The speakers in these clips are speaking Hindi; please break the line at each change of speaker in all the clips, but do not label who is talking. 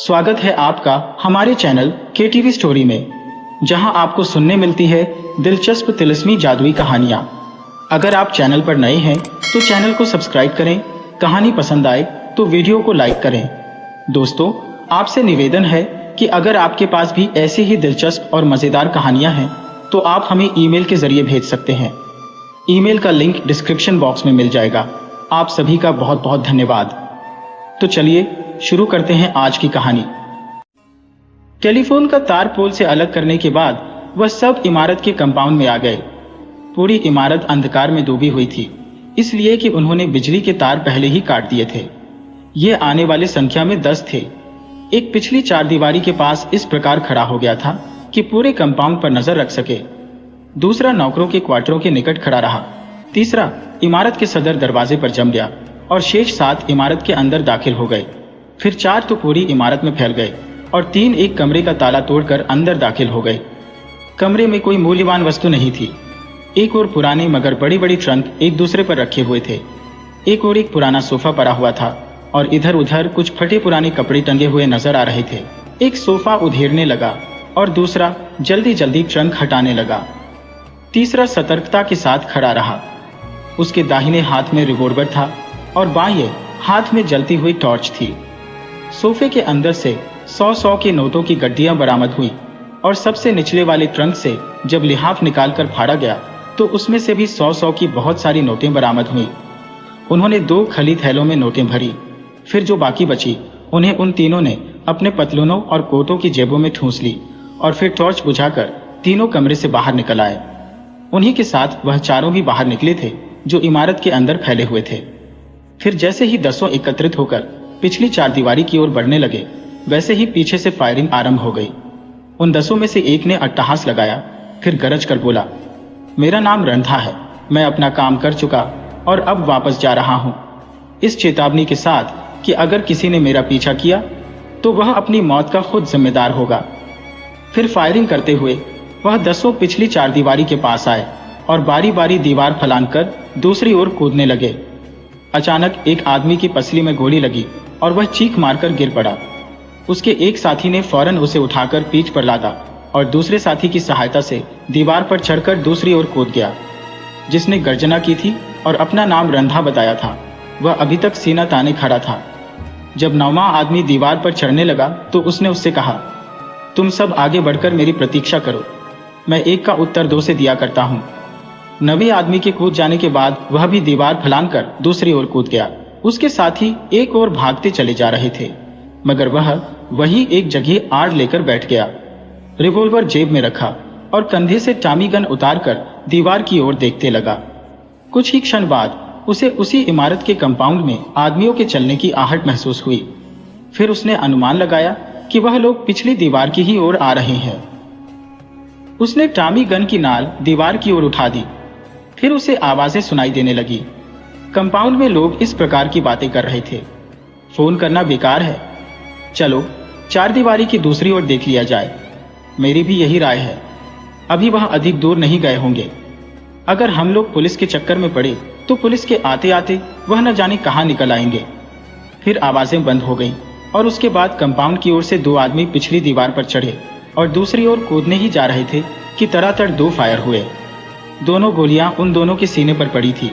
स्वागत है आपका हमारे चैनल KTV स्टोरी में, जहां आपको सुनने मिलती है दिलचस्प तिलिस्मी जादुई कहानियां। अगर आप चैनल पर नए हैं तो चैनल को सब्सक्राइब करें। कहानी पसंद आए तो वीडियो को लाइक करें। दोस्तों, आपसे निवेदन है कि अगर आपके पास भी ऐसी ही दिलचस्प और मज़ेदार कहानियां हैं तो आप हमें ईमेल के जरिए भेज सकते हैं। ईमेल का लिंक डिस्क्रिप्शन बॉक्स में मिल जाएगा। आप सभी का बहुत बहुत धन्यवाद। तो चलिए शुरू करते हैं आज की कहानी। टेलीफोन का तार पोल से अलग करने के बाद वह सब इमारत के कंपाउंड में आ गए। पूरी इमारत अंधकार में डूबी हुई थी, इसलिए कि उन्होंने बिजली के तार पहले ही काट दिए थे। ये आने वाले संख्या में 10 थे। एक पिछली चारदीवारी के पास इस प्रकार खड़ा हो गया था कि पूरे कंपाउंड पर नजर रख सके। दूसरा नौकरों के क्वार्टरों के निकट खड़ा रहा। तीसरा इमारत के सदर दरवाजे पर जम गया और शेष 7 इमारत के अंदर दाखिल हो गए। फिर 4 तो पूरी इमारत में फैल गए और 3 एक कमरे का ताला तोड़कर अंदर दाखिल हो गए। कमरे में कोई मूल्यवान वस्तु नहीं थी। एक और पुराने मगर बड़ी बड़ी ट्रंक एक दूसरे पर रखे हुए थे। एक और एक पुराना सोफा पड़ा हुआ था और इधर उधर कुछ फटे पुराने कपड़े टंगे हुए नजर आ रहे थे। एक सोफा उधेड़ने लगा और दूसरा जल्दी जल्दी ट्रंक हटाने लगा। तीसरा सतर्कता के साथ खड़ा रहा। उसके दाहिने हाथ में रिवॉल्वर था और बाएं हाथ में जलती हुई टॉर्च थी। सोफे के अंदर से 100 के नोटों की गड्डियां बरामद हुई और सबसे निचले वाले ट्रंक से जब लिहाफ निकालकर फाड़ा गया तो उसमें से भी 100 की बहुत सारी नोटें बरामद हुई। उन्होंने 2 खली थैलों में नोटें भरी। फिर जो बाकी बची उन्हें उन तीनों ने अपने पतलूनों और कोटों की जेबों में ठूंस ली और फिर टॉर्च बुझाकर तीनों कमरे से बाहर निकल आए। उन्हीं के साथ वह चारों भी बाहर निकले थे जो इमारत के अंदर फैले हुए थे। फिर जैसे ही 10 एकत्रित होकर पिछली चारदीवारी की ओर बढ़ने लगे, वैसे ही पीछे से फायरिंग आरंभ हो गई। उन 10 में से एक ने अट्टहास लगाया, फिर गरज कर बोला, मेरा नाम रंधा है, मैं अपना काम कर चुका और अब वापस जा रहा हूं, इस चेतावनी के साथ कि अगर किसी ने मेरा पीछा किया तो वह अपनी मौत का खुद जिम्मेदार होगा। फिर फायरिंग करते हुए वह 10 पिछली चारदीवारी के पास आए और बारी बारी दीवार फलांग कर दूसरी ओर कूदने लगे। अचानक एक आदमी की पसली में गोली लगी और वह चीख मारकर गिर पड़ा। उसके एक साथी ने फौरन उसे उठाकर पीठ पर लादा और दूसरे साथी की सहायता से दीवार पर चढ़कर दूसरी ओर कूद गया। जिसने गर्जना की थी और अपना नाम रंधा बताया था, वह अभी तक सीना ताने खड़ा था। जब 9वां आदमी दीवार पर चढ़ने लगा तो उसने उससे कहा, तुम सब आगे बढ़कर मेरी प्रतीक्षा करो, मैं एक का उत्तर 2 से दिया करता हूँ। 9वें आदमी के कूद जाने के बाद वह भी दीवार फलांग कर दूसरी ओर कूद गया। उसके साथी एक और भागते चले जा रहे थे, मगर वह वहीं एक जगह आड़ लेकर बैठ गया। रिवॉल्वर जेब में रखा और कंधे से टॉमी गन उतारकर दीवार की ओर देखते लगा। कुछ ही क्षण बाद उसे उसी इमारत के कंपाउंड में आदमियों के चलने की आहट महसूस हुई। फिर उसने अनुमान लगाया कि वह लोग पिछली दीवार की ही ओर आ रहे हैं। उसने टॉमी गन की नाल दीवार की ओर उठा दी। फिर उसे आवाजें सुनाई देने लगी। कंपाउंड में लोग इस प्रकार की बातें कर रहे थे, फोन करना बेकार है, चलो चारदीवारी की दूसरी ओर देख लिया जाए। मेरी भी यही राय है, अभी वह अधिक दूर नहीं गए होंगे। अगर हम लोग पुलिस के चक्कर में पड़े तो पुलिस के आते आते वह न जाने कहां निकल आएंगे। फिर आवाजें बंद हो गईं और उसके बाद कंपाउंड की ओर से 2 आदमी पिछली दीवार पर चढ़े और दूसरी ओर कूदने ही जा रहे थे कि तड़ातड़ 2 फायर हुए। दोनों गोलियां उन दोनों के सीने पर पड़ी थी।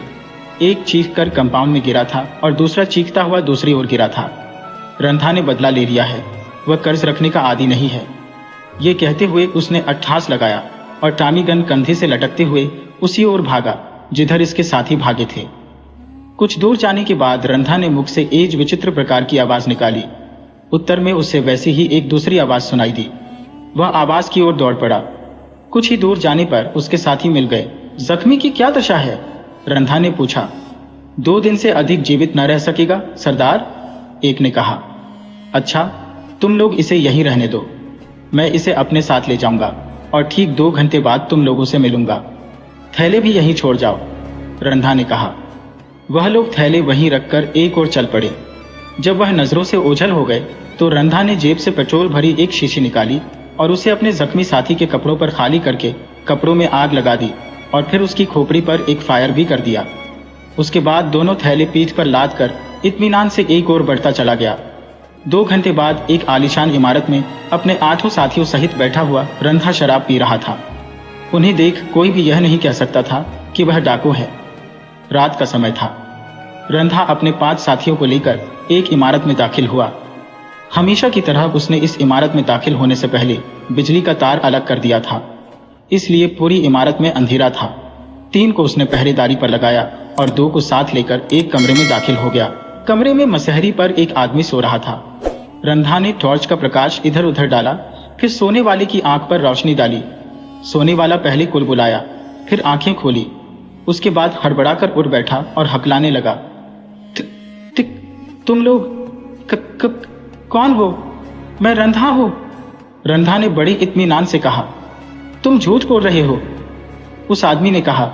एक चीख कर कंपाउंड में गिरा था और दूसरा चीखता हुआ दूसरी ओर गिरा था। रंधा ने बदला ले लिया है, वह कर्ज रखने का आदी नहीं है। ये कहते हुए उसने अट्ठास लगाया और टॉमी गन कंधे से लटकते हुए उसी ओर भागा जिधर इसके साथी भागे थे। कुछ दूर जाने के बाद रंधा ने मुख से एक विचित्र प्रकार की आवाज निकाली। उत्तर में उसे वैसी ही एक दूसरी आवाज सुनाई दी। वह आवाज की ओर दौड़ पड़ा। कुछ ही दूर जाने पर उसके साथी मिल गए। जख्मी की क्या दशा है? रंधा ने पूछा। 2 दिन से अधिक जीवित न रह सकेगा सरदार, एक ने कहा। अच्छा, तुम लोग इसे यहीं रहने दो, मैं इसे अपने साथ ले जाऊंगा और ठीक 2 घंटे बाद तुम लोगों से मिलूंगा। थैले भी यहीं छोड़ जाओ, रंधा ने कहा। वह लोग थैले वहीं रखकर एक और चल पड़े। जब वह नजरों से ओझल हो गए तो रंधा ने जेब से पेट्रोल भरी एक शीशी निकाली और उसे अपने जख्मी साथी के कपड़ों पर खाली करके कपड़ों में आग लगा दी और फिर उसकी खोपड़ी पर एक फायर भी कर दिया। उसके बाद दोनों थैले पीठ पर लाद कर इत्मीनान से एक ओर बढ़ता चला गया। 2 घंटे बाद एक आलीशान इमारत में अपने 8 साथियों सहित बैठा हुआ रंधा शराब पी रहा था। उन्हें देख कोई भी यह नहीं कह सकता था कि वह डाकू है। रात का समय था। रंधा अपने 5 साथियों को लेकर एक इमारत में दाखिल हुआ। हमेशा की तरह उसने इस इमारत में दाखिल होने से पहले बिजली का तार अलग कर दिया था, इसलिए पूरी इमारत में अंधेरा था। 3 को उसने पहरेदारी पर लगाया और 2 को साथ लेकर एक कमरे में दाखिल हो गया। कमरे में मसहरी पर एक आदमी सो रहा था। रंधा ने टॉर्च का प्रकाश इधर उधर डाला, फिर सोने वाले की आंख पर रोशनी डाली। सोने वाला पहले कुलबुलाया, फिर आंखें खोली। उसके बाद हड़बड़ाकर उठ बैठा और हकलाने लगा। तुम लोग कौन हो? मैं रंधा हूं। रंधा ने बड़ी इत्मीनान से कहा। तुम झूठ बोल रहे हो, उस आदमी ने कहा।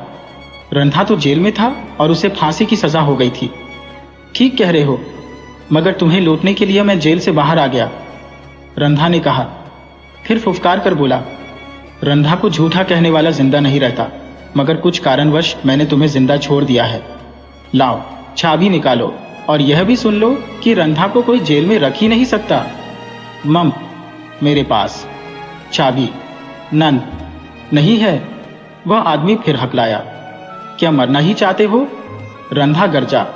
रंधा तो जेल में था और उसे फांसी की सजा हो गई थी। ठीक कह रहे हो, मगर तुम्हें लूटने के लिए मैं जेल से बाहर आ गया, रंधा ने कहा। फिर फुफकार कर बोला, रंधा को झूठा कहने वाला जिंदा नहीं रहता, मगर कुछ कारणवश मैंने तुम्हें जिंदा छोड़ दिया है। लाओ चाबी निकालो और यह भी सुन लो कि रंधा को कोई जेल में रख ही नहीं सकता। मम, मेरे पास चाबी नन नहीं है। वह आदमी फिर हकलाया। क्या मरना ही चाहते हो? रंधा गरजा।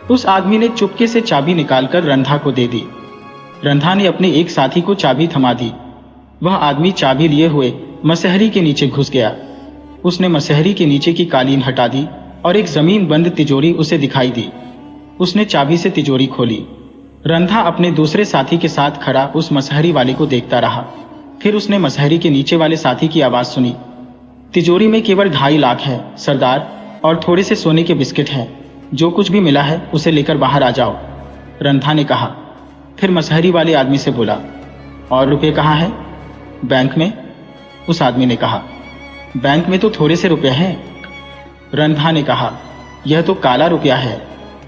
उस आदमी ने चुपके से चाबी निकालकर रंधा को दे दी। रंधा ने अपने एक साथी को चाबी थमा दी। वह आदमी चाबी लिए हुए मसहरी के नीचे घुस गया। उसने मसहरी के नीचे की कालीन हटा दी और एक जमीन बंद तिजोरी उसे दिखाई दी। उसने चाबी से तिजोरी खोली। रंधा अपने दूसरे साथी के साथ खड़ा उस मसहरी वाले को देखता रहा। फिर उसने मसहरी के नीचे वाले साथी की आवाज सुनी। तिजोरी में केवल 2.5 लाख है सरदार, और थोड़े से सोने के बिस्किट हैं। जो कुछ भी मिला है उसे लेकर बाहर आ जाओ, रंधा ने कहा। फिर मसहरी वाले आदमी से बोला, और रुपये कहाँ हैं? बैंक में, उस आदमी ने कहा। बैंक में तो थोड़े से रुपये हैं, रंधा ने कहा। यह तो काला रुपया है।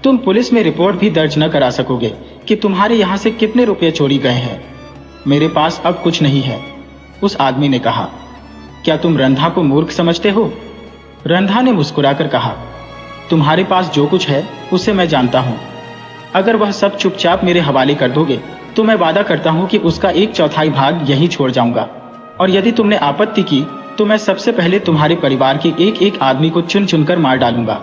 तुम पुलिस में रिपोर्ट भी दर्ज न करा सकोगे कि तुम्हारे यहां से कितने रुपये चोरी गए हैं। मेरे पास अब कुछ नहीं है, उस आदमी ने कहा। क्या तुम रंधा को मूर्ख समझते हो? रंधा ने मुस्कुराकर कहा, तुम्हारे पास जो कुछ है उसे मैं जानता हूं। अगर वह सब चुपचाप मेरे हवाले कर दोगे तो मैं वादा करता हूं कि उसका 1/4 भाग यहीं छोड़ जाऊंगा, और यदि तुमने आपत्ति की तो मैं सबसे पहले तुम्हारे परिवार के एक एक आदमी को चुन चुनकर मार डालूंगा।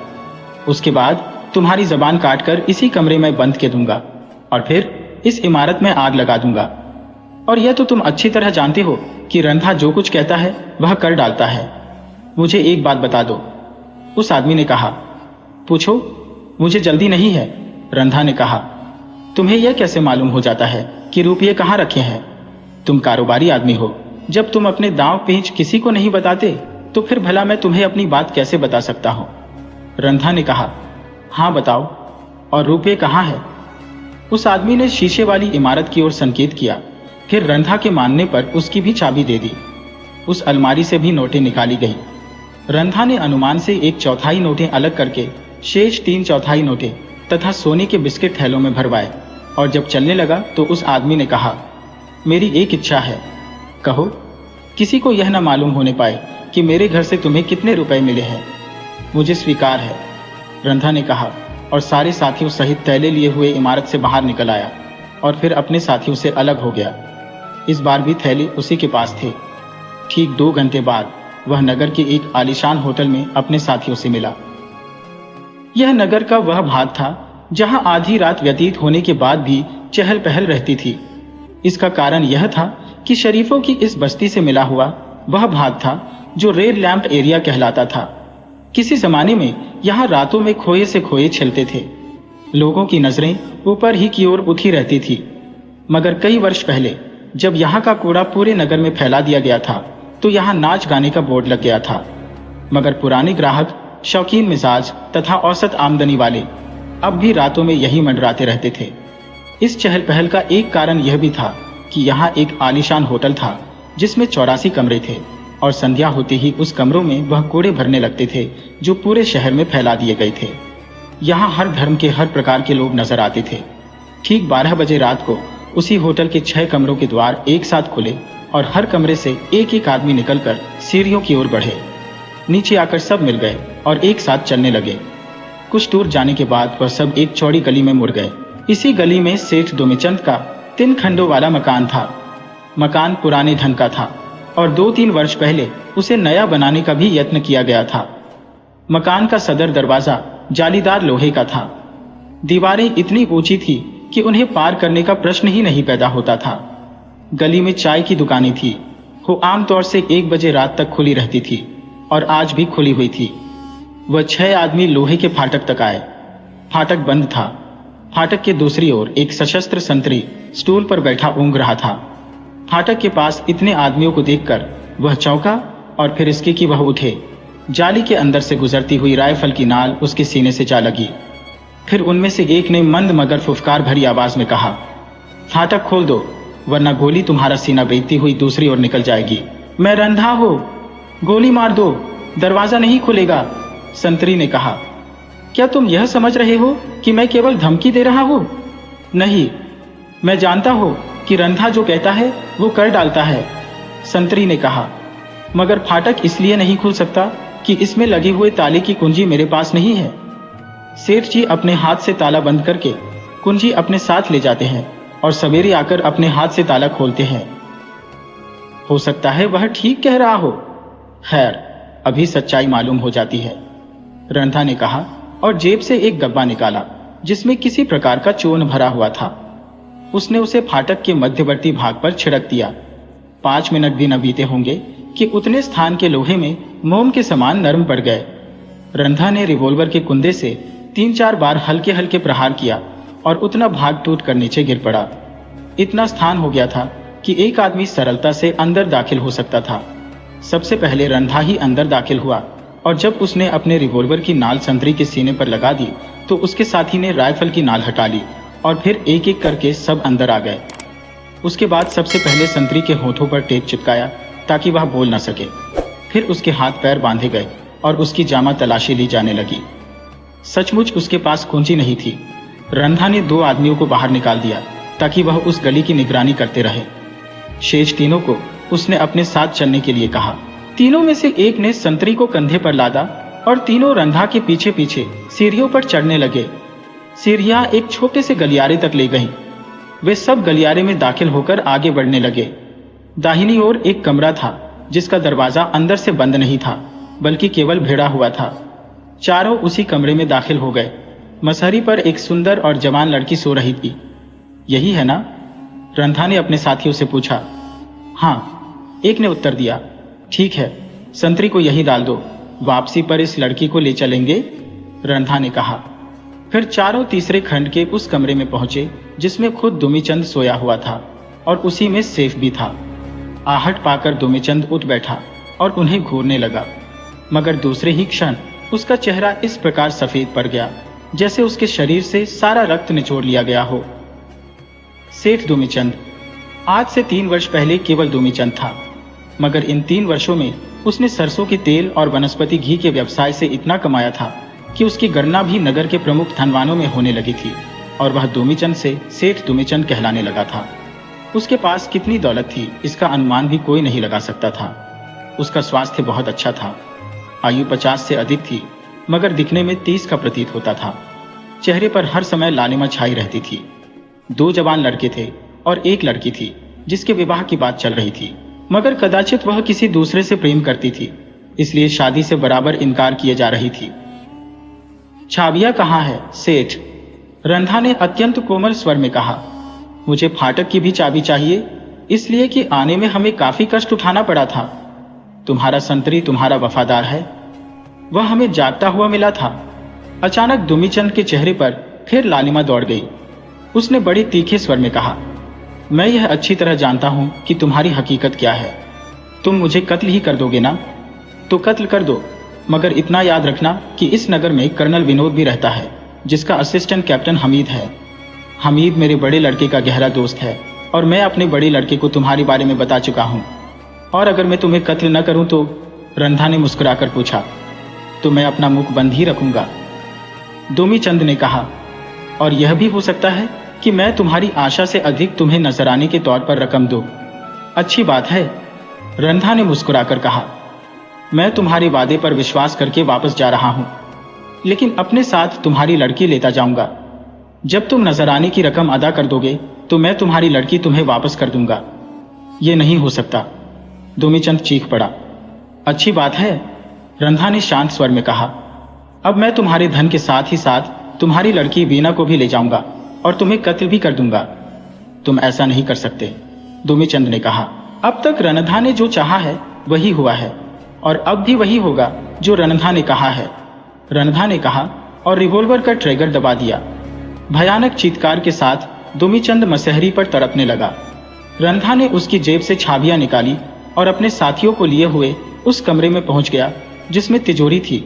उसके बाद तुम्हारी जबान काटकर इसी कमरे में बंद के दूंगा और फिर इस इमारत में आग लगा दूंगा। और यह तो तुम अच्छी तरह जानते हो कि रंधा जो कुछ कहता है वह कर डालता है। मुझे एक बात बता दो, उस आदमी ने कहा। पूछो, मुझे जल्दी नहीं है, रंधा ने कहा। तुम्हें यह कैसे मालूम हो जाता है कि रुपये कहाँ रखे हैं? तुम कारोबारी आदमी हो। जब तुम अपने दांव पेंच किसी को नहीं बताते तो फिर भला मैं तुम्हें अपनी बात कैसे बता सकता हूं? रंधा ने कहा। हाँ बताओ, और रुपये कहाँ है? उस आदमी ने शीशे वाली इमारत की ओर संकेत किया। फिर रंधा के मानने पर उसकी भी चाबी दे दी। उस अलमारी से भी नोटें निकाली गई। रंधा ने अनुमान से 1/4 नोटें अलग करके शेष 3/4 नोटें तथा सोने के बिस्किट थैलों में भरवाए, और जब चलने लगा तो उस आदमी ने कहा, मेरी एक इच्छा है, कहो। किसी को यह न मालूम होने पाए कि मेरे घर से तुम्हें कितने रुपए मिले हैं। मुझे स्वीकार है, रंधा ने कहा, और सारे साथियों सहित थैले लिए हुए इमारत से बाहर निकल आया और फिर अपने साथियों से अलग हो गया। इस बार भी थैले उसी के पास थे। ठीक 2 घंटे बाद वह नगर के एक आलीशान होटल में अपने साथियों से मिला। यह नगर का वह भाग था जहां आधी रात व्यतीत होने के बाद भी चहल पहल रहती थी। इसका कारण यह था कि शरीफों की इस बस्ती से मिला हुआ वह भाग था जो रेड लैंप एरिया कहलाता था। किसी जमाने में यहाँ रातों में खोए से खोए छिलते थे। लोगों की नजरें ऊपर ही की ओर उठी रहती थी। मगर कई वर्ष पहले जब यहाँ का कूड़ा पूरे नगर में फैला दिया गया था तो यहाँ नाच गाने का बोर्ड लग गया था। मगर पुराने ग्राहक, शौकीन मिजाज तथा औसत आमदनी वाले अब भी रातों में यही मंडराते रहते थे। इस चहल पहल का एक कारण यह भी था कि यहाँ एक आलीशान होटल था जिसमें 84 कमरे थे, और संध्या होते ही उस कमरों में वह कूड़े भरने लगते थे जो पूरे शहर में फैला दिए गए थे। यहाँ हर धर्म के हर प्रकार के लोग नजर आते थे। ठीक 12 बजे रात को उसी होटल के 6 कमरों के द्वार एक साथ खुले और हर कमरे से एक एक आदमी निकलकर सीढ़ियों की ओर बढ़े। नीचे आकर सब मिल गए और एक साथ चलने लगे। कुछ दूर जाने के बाद वह सब एक चौड़ी गली में मुड़ गए। इसी गली में सेठ दुमिचंद का 3 खंडों वाला मकान था। मकान पुराने ढंग का था और 2-3 वर्ष पहले उसे नया बनाने का भी यत्न किया गया था। मकान का सदर दरवाजा जालीदार लोहे का था। दीवारें इतनी ऊंची थी कि उन्हें पार करने का प्रश्न ही नहीं पैदा होता था। गली में चाय की दुकानें थी। वो आमतौर से 1 बजे रात तक खुली रहती थी और आज भी खुली हुई थी। वह 6 आदमी लोहे के फाटक तक आए। फाटक बंद था। फाटक के दूसरी ओर एक सशस्त्र संतरी स्टूल पर बैठा ऊँघ रहा था। फाटक के पास इतने आदमियों को देखकर वह चौंका और फिर इसके कि वह उठे। जाली के अंदर से गुजरती हुई राइफल की नाल उसके सीने से जा लगी। फिर उनमें से एक ने मंद मगर फुफकार भरी आवाज में कहा, फाटक खोल दो, वरना गोली तुम्हारा सीना बेचती हुई दूसरी ओर निकल जाएगी। मैं रंधा हूं, गोली मार दो, दरवाजा नहीं खुलेगा, संतरी ने कहा। क्या तुम यह समझ रहे हो कि मैं केवल धमकी दे रहा हूं? नहीं, मैं जानता हूं कि रंधा जो कहता है वो कर डालता है, संतरी ने कहा। मगर फाटक इसलिए नहीं खुल सकता कि इसमें लगे हुए ताले की कुंजी मेरे पास नहीं है। सेठ जी अपने हाथ से ताला बंद करके कुंजी अपने साथ ले जाते हैं और सवेरे आकर अपने हाथ से ताला खोलते हैं। हो सकता है वह ठीक कह रहा हो। खैर, अभी सच्चाई मालूम हो जाती है, रंधा ने कहा और जेब से एक डब्बा निकाला जिसमें किसी प्रकार का चूर्ण भरा हुआ था। उसने उसे फाटक के मध्यवर्ती भाग पर छिड़क दिया। 5 मिनट भी न बीते होंगे कि उतने स्थान के लोहे में मोम के समान नरम पड़ गए। रंधा ने रिवॉल्वर के कुंदे से 3-4 बार हल्के हल्के प्रहार किया और उतना भाग टूट कर नीचे गिर पड़ा। इतना स्थान हो गया था कि एक आदमी सरलता से अंदर दाखिल हो सकता था। सबसे पहले रंधा ही अंदर दाखिल हुआ और जब उसने अपने रिवॉल्वर की नाल संतरी के सीने पर लगा दी तो उसके साथी ने राइफल की नाल हटा ली और फिर एक एक करके सब अंदर आ गए। उसके बाद सबसे पहले संतरी के होठों पर टेप चिपकाया ताकि वह बोल न सके। फिर उसके हाथ पैर बांधे गए और उसकी जामा तलाशी ली जाने लगी। सचमुच उसके पास कुंजी नहीं थी। रंधा ने 2 आदमियों को बाहर निकाल दिया ताकि वह उस गली की निगरानी करते रहे। शेष तीनों को उसने अपने साथ चलने के लिए कहा। तीनों में से एक ने संतरी को कंधे पर लादा और तीनों रंधा के पीछे पीछे सीढ़ियों पर चढ़ने लगे। सीढ़ियां एक छोटे से गलियारे तक ले गईं। वे सब गलियारे में दाखिल होकर आगे बढ़ने लगे। दाहिनी ओर एक कमरा था जिसका दरवाजा अंदर से बंद नहीं था बल्कि केवल भिड़ा हुआ था। चारों उसी कमरे में दाखिल हो गए। मसहरी पर एक सुंदर और जवान लड़की सो रही थी। यही है ना? रंधा ने अपने साथियों से पूछा। हाँ, एक ने उत्तर दिया। ठीक है, संतरी को यही डाल दो, वापसी पर इस लड़की को ले चलेंगे, रंधा ने कहा। फिर चारों तीसरे खंड के उस कमरे में पहुंचे जिसमें खुद दुमिचंद सोया हुआ था और उसी में सेफ भी था। आहट पाकर दुमिचंद उठ बैठा और उन्हें घूरने लगा, मगर दूसरे ही क्षण उसका चेहरा इस प्रकार सफेद पड़ गया जैसे उसके शरीर से सारा रक्त निचोड़ लिया गया हो। सेठ दुमिचंद आज से 3 वर्ष पहले केवल दुमिचंद था, मगर इन 3 वर्षों में उसने सरसों के तेल और वनस्पति घी के व्यवसाय से इतना कमाया था कि उसकी गणना भी नगर के प्रमुख धनवानों में होने लगी थी और वह दुमिचंद से सेठ दुमिचंद कहलाने लगा था। उसके पास कितनी दौलत थी इसका अनुमान भी कोई नहीं लगा सकता था। उसका स्वास्थ्य बहुत अच्छा था। आयु 50 से अधिक थी, मगर दिखने में 30 का प्रतीत होता था। चेहरे पर हर समय लालिमा छाई रहती थी। 2 जवान लड़के थे और एक लड़की थी जिसके विवाह की बात चल रही थी, मगर कदाचित वह किसी दूसरे से प्रेम करती थी, इसलिए शादी से बराबर इनकार किए जा रही थी। चाबियां कहाँ है सेठ? रंधा ने अत्यंत कोमल स्वर में कहा। मुझे फाटक की भी चाबी चाहिए, इसलिए कि आने में हमें काफी कष्ट उठाना पड़ा था। तुम्हारा संतरी तुम्हारा वफादार है। वह हमें जागता हुआ मिला था। अचानक दुमिचंद के चेहरे पर फिर लालिमा दौड़ गई। उसने बड़े तीखे स्वर में कहा, मैं यह अच्छी तरह जानता हूं कि तुम्हारी हकीकत क्या है। तुम मुझे कत्ल ही कर दोगे ना? तो कत्ल कर दो, मगर इतना याद रखना कि इस नगर में कर्नल विनोद भी रहता है जिसका असिस्टेंट कैप्टन हमीद है। हमीद मेरे बड़े लड़के का गहरा दोस्त है और मैं अपने बड़े लड़के को तुम्हारे बारे में बता चुका हूं। और अगर मैं तुम्हें कत्ल न करूं तो? रंधा ने मुस्कुराकर पूछा। तो मैं अपना मुख बंद ही रखूंगा, दुमिचंद ने कहा। और यह भी हो सकता है कि मैं तुम्हारी आशा से अधिक तुम्हें नजराने के तौर पर रकम दूं। अच्छी बात है, रंधा ने मुस्कुराकर कहा। मैं तुम्हारे वादे पर विश्वास करके वापस जा रहा हूं, लेकिन अपने साथ तुम्हारी लड़की लेता जाऊंगा। जब तुम नजराने की रकम अदा कर दोगे तो मैं तुम्हारी लड़की तुम्हें वापस कर दूंगा। ये नहीं हो सकता, दुमीचंद चीख पड़ा। अच्छी बात है, रंधा ने शांत स्वर में कहा। अब मैं तुम्हारे धन के साथ ही साथ तुम्हारी लड़की वीना को भी ले जाऊंगा और तुम्हें कत्ल भी कर दूंगा। तुम ऐसा नहीं कर सकते, दुमीचंद ने कहा। अब तक रंधा ने जो चाहा है वही हुआ है और अब भी वही होगा जो रंधा ने कहा है, रंधा ने कहा और रिवॉल्वर का ट्रिगर दबा दिया। भयानक चीत्कार के साथ दुमीचंद मसहरी पर तड़पने लगा। रंधा ने उसकी जेब से छाबियां निकाली और अपने साथियों को लिए हुए उस कमरे में पहुंच गया जिसमें तिजोरी थी।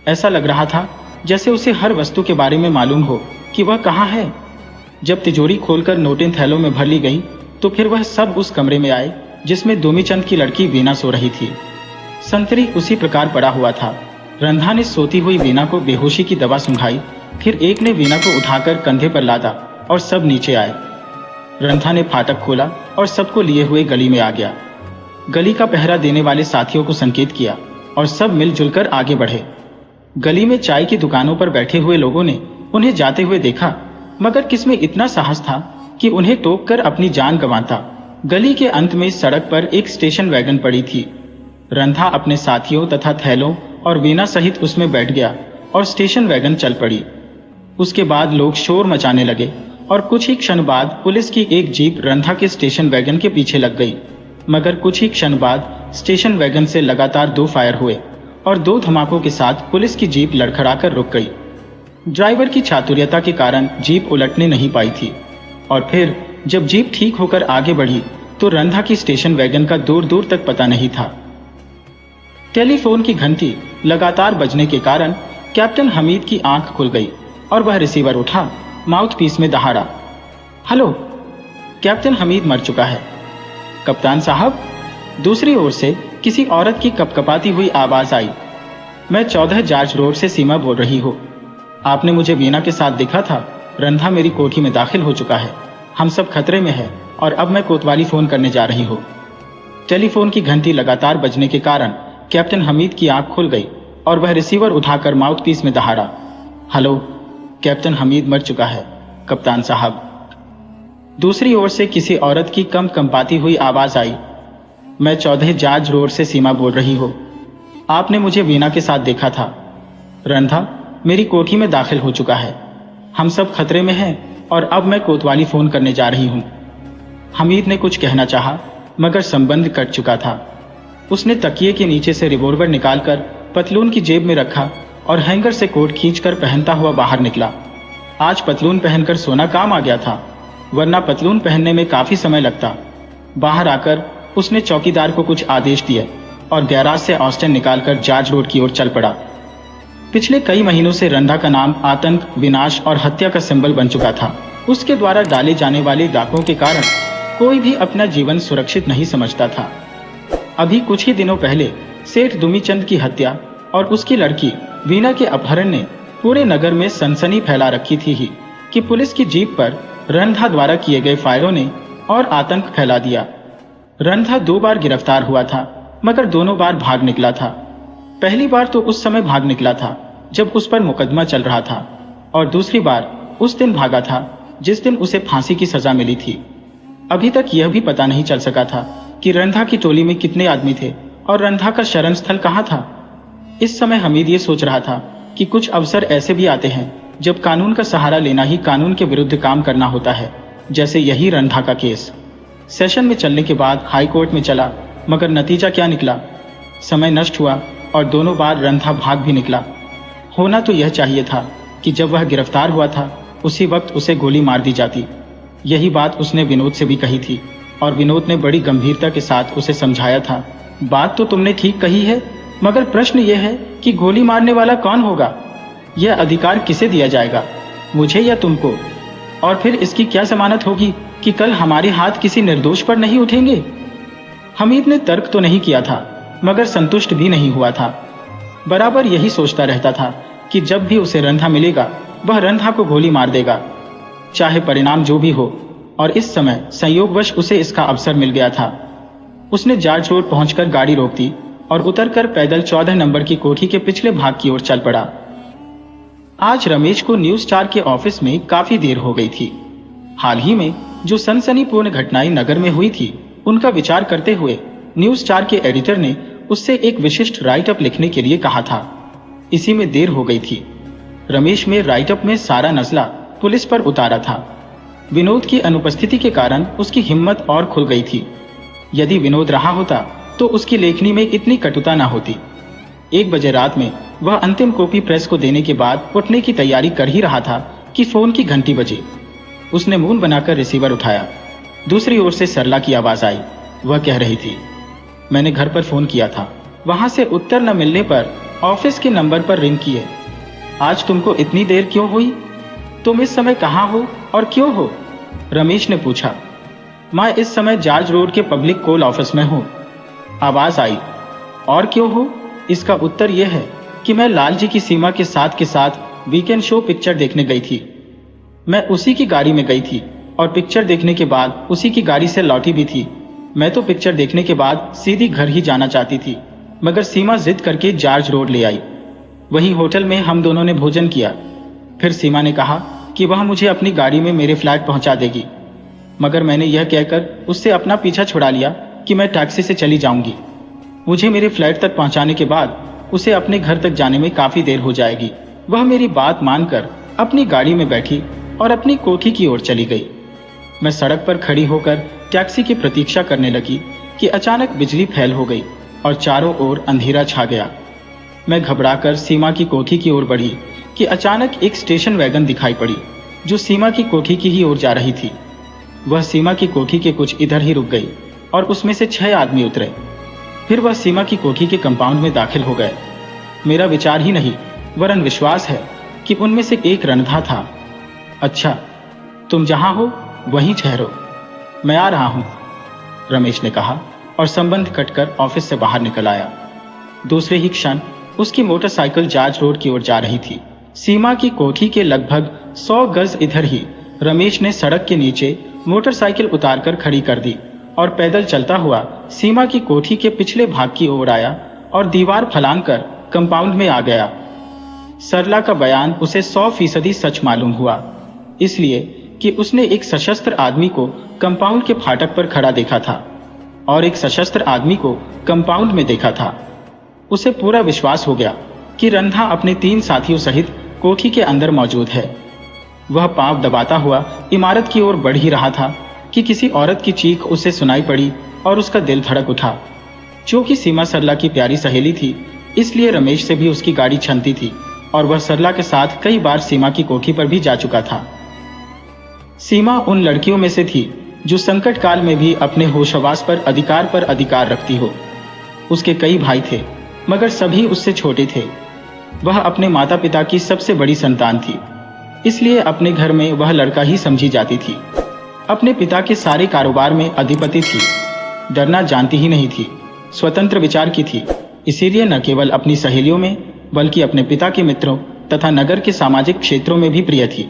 ऐसा लग रहा था जैसे उसे हर वस्तु के बारे में मालूम हो कि वह कहाँ है। जब तिजोरी खोलकर नोटें थैलों में भर ली गई तो फिर वह सब उस कमरे में आए जिसमें दुमीचंद की लड़की वीना सो रही थी। संतरी उसी प्रकार पड़ा हुआ था। रंधा ने सोती हुई वीना को बेहोशी की दवा सुंघाई, फिर एक ने वीना को उठाकर कंधे पर लादा और सब नीचे आए। रंधा ने फाटक खोला और सबको लिए हुए गली में आ गया। गली का पहरा देने वाले साथियों को संकेत किया और सब मिलजुल कर आगे बढ़े। गली में चाय की दुकानों पर बैठे हुए लोगों ने उन्हें जाते हुए देखा, मगर किसमें इतना साहस था कि उन्हें टोककर अपनी जान गंवाता। गली के अंत में सड़क पर एक स्टेशन वैगन पड़ी थी। रंधा अपने साथियों तथा थैलों और वीना सहित उसमें बैठ गया और स्टेशन वैगन चल पड़ी। उसके बाद लोग शोर मचाने लगे और कुछ ही क्षण बाद पुलिस की एक जीप रंधा के स्टेशन वैगन के पीछे लग गई, मगर कुछ ही क्षण बाद स्टेशन वैगन से लगातार 2 फायर हुए और 2 धमाकों के साथ पुलिस की जीप लड़खड़ाकर रुक गई। ड्राइवर की चातुर्यता के कारण जीप उलटने नहीं पाई थी और फिर जब जीप ठीक होकर आगे बढ़ी तो रंधा की स्टेशन वैगन का दूर दूर तक पता नहीं था। टेलीफोन की घंटी लगातार बजने के कारण कैप्टन हमीद की आंख खुल गई और वह रिसीवर उठा, माउथपीस में दहाड़ा। हेलो, कैप्टन हमीद मर चुका है। कप्तान साहब, दूसरी ओर से किसी औरत की कपकपाती हुई आवाज आई। मैं 14 जॉर्ज रोड से सीमा बोल रही हूँ। आपने मुझे वीना के साथ देखा था। रंधा मेरी कोठी में दाखिल हो चुका है। हम सब खतरे में हैं और अब मैं कोतवाली फोन करने जा रही हूँ। टेलीफोन की घंटी लगातार बजने के कारण कैप्टन हमीद की आंख खुल गई और वह रिसीवर उठाकर माउथपीस में दहाड़ा। हेलो, कैप्टन हमीद मर चुका है, कप्तान साहब। दूसरी ओर से किसी औरत की कंपाती हुई आवाज आई। मैं 14 जॉर्ज रोड से सीमा बोल रही हूँ। आपने मुझे वीना के साथ देखा था। रंधा मेरी कोठी में दाखिल हो चुका है। हम सब खतरे में हैं और अब मैं कोतवाली फोन करने जा रही हूँ। हमीद ने कुछ कहना चाहा, मगर संबंध कट चुका था। उसने तकिए के नीचे से रिवॉल्वर निकालकर पतलून की जेब में रखा और हैंगर से कोट खींचकर पहनता हुआ बाहर निकला। आज पतलून पहनकर सोना काम आ गया था, वरना पतलून पहनने में काफी समय लगता। बाहर आकर उसने चौकीदार को कुछ आदेश दिए और गैराज से ऑस्टिन निकालकर जॉर्ज रोड की ओर चल पड़ा। पिछले कई महीनों से रंधा का नाम आतंक, विनाश और हत्या का सिंबल बन चुका था। उसके द्वारा डाले जाने वाले डाकों के कारण कोई भी अपना जीवन सुरक्षित नहीं समझता था। अभी कुछ ही दिनों पहले सेठ दुमीचंद की हत्या और उसकी लड़की वीना के अपहरण ने पूरे नगर में सनसनी फैला रखी थी ही कि पुलिस की जीप पर रंधा द्वारा किए गए फायरों ने और आतंक फैला दिया। रंधा 2 बार गिरफ्तार हुआ था, मगर दोनों बार भाग निकला था। पहली बार तो उस समय भाग निकला था जब उस पर मुकदमा चल रहा था, और दूसरी बार उस दिन भागा था जिस दिन उसे फांसी की सजा मिली थी। अभी तक यह भी पता नहीं चल सका था कि रंधा की टोली में कितने आदमी थे और रंधा का शरण स्थल कहाँ था। इस समय हमीद ये सोच रहा था कि कुछ अवसर ऐसे भी आते हैं जब कानून का सहारा लेना ही कानून के विरुद्ध काम करना होता है, जैसे यही रंधा का केस। सेशन में चलने के बाद हाई कोर्ट में चला, मगर नतीजा क्या निकला? समय नष्ट हुआ और दोनों बार रंधा भाग भी निकला। होना तो यह चाहिए था कि जब वह गिरफ्तार हुआ था उसी वक्त उसे गोली मार दी जाती। यही बात उसने विनोद से भी कही थी और विनोद ने बड़ी गंभीरता के साथ उसे समझाया था। बात तो तुमने ठीक कही है, मगर प्रश्न यह है कि गोली मारने वाला कौन होगा? यह अधिकार किसे दिया जाएगा, मुझे या तुमको? और फिर इसकी क्या जमानत होगी कि कल हमारे हाथ किसी निर्दोष पर नहीं उठेंगे? हमीद ने तर्क तो नहीं किया था, मगर संतुष्ट भी नहीं हुआ था। बराबर यही सोचता रहता था कि जब भी उसे रंधा मिलेगा वह रंधा को गोली मार देगा, चाहे परिणाम जो भी हो। और इस समय संयोगवश उसे इसका अवसर मिल गया था। उसने जॉर्ज रोड पहुंचकर गाड़ी रोक दी और उतरकर पैदल 14 नंबर की कोठी के पिछले भाग की ओर चल पड़ा। आज रमेश को न्यूज स्टार के ऑफिस में काफी देर हो गई थी। हाल ही में जो सनसनीपूर्ण घटनाएं नगर में हुई थी उनका विचार करते हुए न्यूज स्टार के एडिटर ने उससे एक विशिष्ट राइटअप लिखने के लिए कहा था। इसी में देर हो गई थी। रमेश में राइटअप में सारा नजला पुलिस पर उतारा था। विनोद की अनुपस्थिति के कारण उसकी हिम्मत और खुल गई थी। यदि विनोद रहा होता तो उसकी लेखनी में इतनी कटुता न होती। 1 बजे रात में वह अंतिम कॉपी प्रेस को देने के बाद उठने की तैयारी कर ही रहा था कि फोन की घंटी बजी। उसने मून बनाकर रिसीवर उठाया। दूसरी ओर से सरला की आवाज आई। वह कह रही थी, मैंने घर पर फोन किया था, वहां से उत्तर न मिलने पर ऑफिस के नंबर पर रिंग किए। आज तुमको इतनी देर क्यों हुई? तुम इस समय कहाँ हो और क्यों हो? रमेश ने पूछा। मैं इस समय जॉर्ज रोड के पब्लिक कॉल ऑफिस में हूँ। आवाज आई। और क्यों हो? इसका उत्तर यह है कि मैं लालजी की सीमा के साथ वीकेंड शो पिक्चर देखने गई थी। मैं उसी की गाड़ी में गई थी और पिक्चर देखने के बाद उसी की गाड़ी से लौटी भी थी। मैं तो पिक्चर देखने के बाद सीधी घर ही जाना चाहती थी, मगर सीमा जिद करके जॉर्ज रोड ले आई। वहीं होटल में हम दोनों ने भोजन किया। फिर सीमा ने कहा कि वह मुझे अपनी गाड़ी में मेरे फ्लैट पहुंचा देगी, मगर मैंने यह कहकर उससे अपना पीछा छुड़ा लिया कि मैं टैक्सी से चली जाऊंगी। मुझे मेरे फ्लैट तक पहुंचाने के बाद उसे अपने घर तक जाने में काफी देर हो जाएगी। वह मेरी बात मानकर अपनी गाड़ी में बैठी और अपनी कोठी की ओर चली गई। मैं सड़क पर खड़ी होकर टैक्सी की प्रतीक्षा करने लगी कि अचानक बिजली फैल हो गई और चारों ओर अंधेरा छा गया। मैं घबराकर सीमा की कोठी की ओर बढ़ी कि अचानक एक स्टेशन वैगन दिखाई पड़ी जो सीमा की कोठी की ही ओर जा रही थी। वह सीमा की कोठी के कुछ इधर ही रुक गई और उसमें से 6 आदमी उतरे। फिर वह सीमा की कोठी के कंपाउंड में दाखिल हो गए। मेरा विचार ही नहीं वरन विश्वास है कि उनमें से एक रंधा था। अच्छा, तुम जहां हो वहीं ठहरो, मैं आ रहा हूं, रमेश ने कहा और संबंध कटकर ऑफिस से बाहर निकल आया। दूसरे ही क्षण उसकी मोटरसाइकिल जॉर्ज रोड की ओर जा रही थी। सीमा की कोठी के लगभग 100 गज इधर ही रमेश ने सड़क के नीचे मोटरसाइकिल उतारकर खड़ी कर दी और पैदल चलता हुआ सीमा की कोठी के पिछले भाग की ओर आया और दीवार फलांग कर कंपाउंड में आ गया। सरला का बयान उसे 100% सच मालूम हुआ, इसलिए कि उसने एक सशस्त्र आदमी को कंपाउंड के फाटक पर खड़ा देखा था और एक सशस्त्र आदमी को कंपाउंड में देखा था। उसे पूरा विश्वास हो गया कि रंधा अपने 3 साथियों सहित कोठी के अंदर मौजूद है। वह पांव दबाता हुआ इमारत की ओर बढ़ ही रहा था कि किसी औरत की चीख उसे सुनाई पड़ी और उसका दिल धड़क उठा। चूंकि सीमा सरला की प्यारी सहेली थी, इसलिए रमेश से भी उसकी गाड़ी छनती थी और वह सरला के साथ कई बार सीमा की कोठी पर भी जा चुका था। सीमा उन लड़कियों में से थी जो संकट काल में भी अपने होशवास पर अधिकार रखती हो। उसके कई भाई थे, मगर सभी उससे छोटे थे। वह अपने माता पिता की सबसे बड़ी संतान थी, इसलिए अपने घर में वह लड़का ही समझी जाती थी। अपने पिता के सारे कारोबार में अधिपति थी, डरना जानती ही नहीं थी, स्वतंत्र विचार की थी। इसीलिए न केवल अपनी सहेलियों में बल्कि अपने पिता के मित्रों तथा नगर के सामाजिक क्षेत्रों में भी प्रिय थी।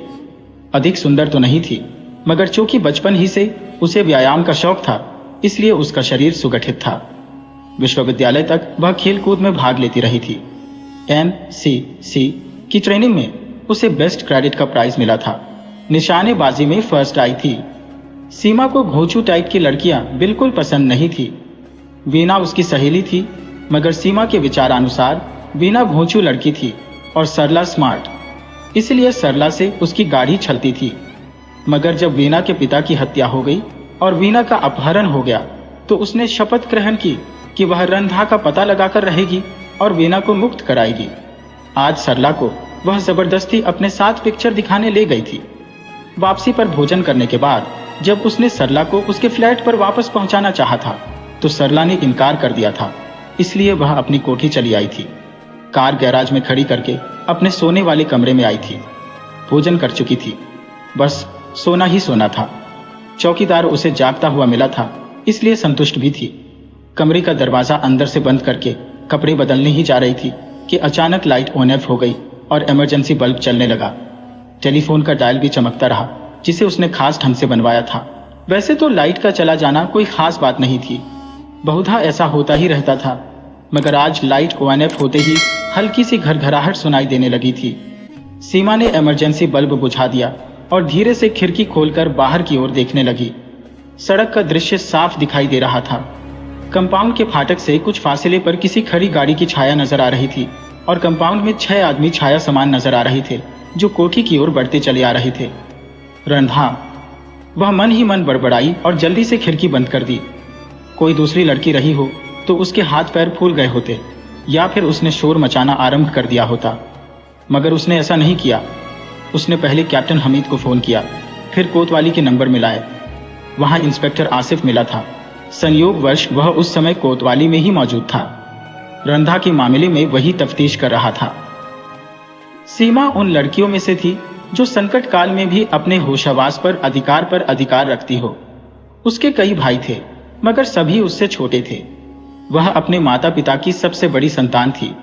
अधिक सुंदर तो नहीं थी, मगर चूंकि बचपन ही से उसे व्यायाम का शौक था, इसलिए उसका शरीर सुगठित था। विश्वविद्यालय तक वह खेलकूद में भाग लेती रही थी। NCC की ट्रेनिंग में उसे बेस्ट क्रेडिट का प्राइज मिला था। निशानेबाजी में फर्स्ट आई थी। सीमा को घोंचू टाइप की लड़कियां बिल्कुल पसंद नहीं थी। वीना उसकी सहेली थी, मगर सीमा के विचारानुसार वीना घोंचू लड़की थी और सरला स्मार्ट, इसलिए सरला से उसकी गाड़ी छलती थी। मगर जब वीना के पिता की हत्या हो गई और वीना का अपहरण हो गया, तो उसने शपथ ग्रहण की कि वह रंधा का पता लगाकर रहेगी और वीना को मुक्त कराएगी। आज सरला को वह जबरदस्ती अपने साथ पिक्चर दिखाने ले गई थी। वापसी पर भोजन करने के बाद जब उसने सरला को उसके फ्लैट पर वापस पहुंचाना चाहा था, तो सरला ने इनकार कर दिया था, इसलिए वह अपनी कोठी चली आई थी। कार गैराज में खड़ी करके अपने सोने वाले कमरे में आई थी। भोजन कर चुकी थी, बस सोना ही सोना था। चौकीदार उसे जागता हुआ मिला था, इसलिए संतुष्ट भी थी। कमरे का दरवाजा अंदर से बंद करके कपड़े बदलने ही जा रही थी कि अचानक लाइट ऑन ऑफ हो गई और इमरजेंसी बल्ब चलने लगा। टेलीफोन का डायल भी चमकता रहा, जिसे उसने खास ढंग से बनवाया था। वैसे तो लाइट का चला जाना कोई खास बात नहीं थी, बहुधा ऐसा होता ही रहता था, मगर आज लाइट ऑन ऑफ होते ही हल्की सी घरघराहट सुनाई देने लगी थी। सीमा ने इमरजेंसी बल्ब बुझा दिया और धीरे से खिड़की खोलकर बाहर की ओर देखने लगी। सड़क का दृश्य साफ दिखाई दे रहा था। कंपाउंड के फाटक से कुछ फासले पर किसी खड़ी गाड़ी की छाया नजर आ रही थी और कंपाउंड में 6 आदमी छाया समान नजर आ रहे थे जो कोठी की ओर बढ़ते चले आ रहे थे। रंधा, वह मन ही मन बड़बड़ाई और जल्दी से खिड़की बंद कर दी। कोई दूसरी लड़की रही हो तो उसके हाथ पैर फूल गए होते या फिर उसने शोर मचाना आरंभ कर दिया होता, मगर उसने ऐसा नहीं किया। उसने पहले कैप्टन हमीद को फोन किया, फिर कोतवाली के नंबर मिलाए। वहां इंस्पेक्टर आसिफ मिला था। संयोगवश वह उस समय कोतवाली में ही मौजूद था। रंधा के मामले में वही तफ्तीश कर रहा था। सीमा उन लड़कियों में से थी जो संकट काल में भी अपने होशावास पर अधिकार रखती हो। उसके कई भाई थे मगर सभी उससे छोटे थे। वह अपने माता पिता की सबसे बड़ी संतान थी,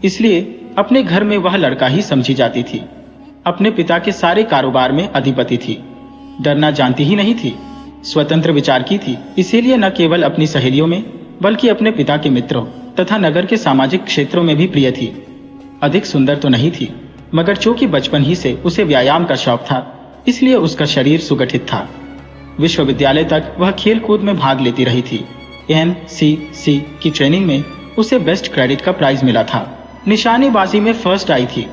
इसलिए अपने घर में वह लड़का ही समझी जाती थी। अपने पिता के सारे कारोबार में अधिपति थी। डरना जानती ही नहीं थी, स्वतंत्र विचार की थी। इसीलिए न केवल अपनी सहेलियों में बल्कि अपने पिता के मित्रों तथा नगर के सामाजिक क्षेत्रों में भी प्रिय थी। अधिक सुंदर तो नहीं थी, मगर चूंकि बचपन ही से उसे व्यायाम का शौक था, इसलिए उसका शरीर सुगठित था। विश्वविद्यालय तक वह खेल कूद में भाग लेती रही थी। NCC की ट्रेनिंग में उसे बेस्ट क्रेडिट का प्राइज मिला था। निशानेबाजी में फर्स्ट आई थी।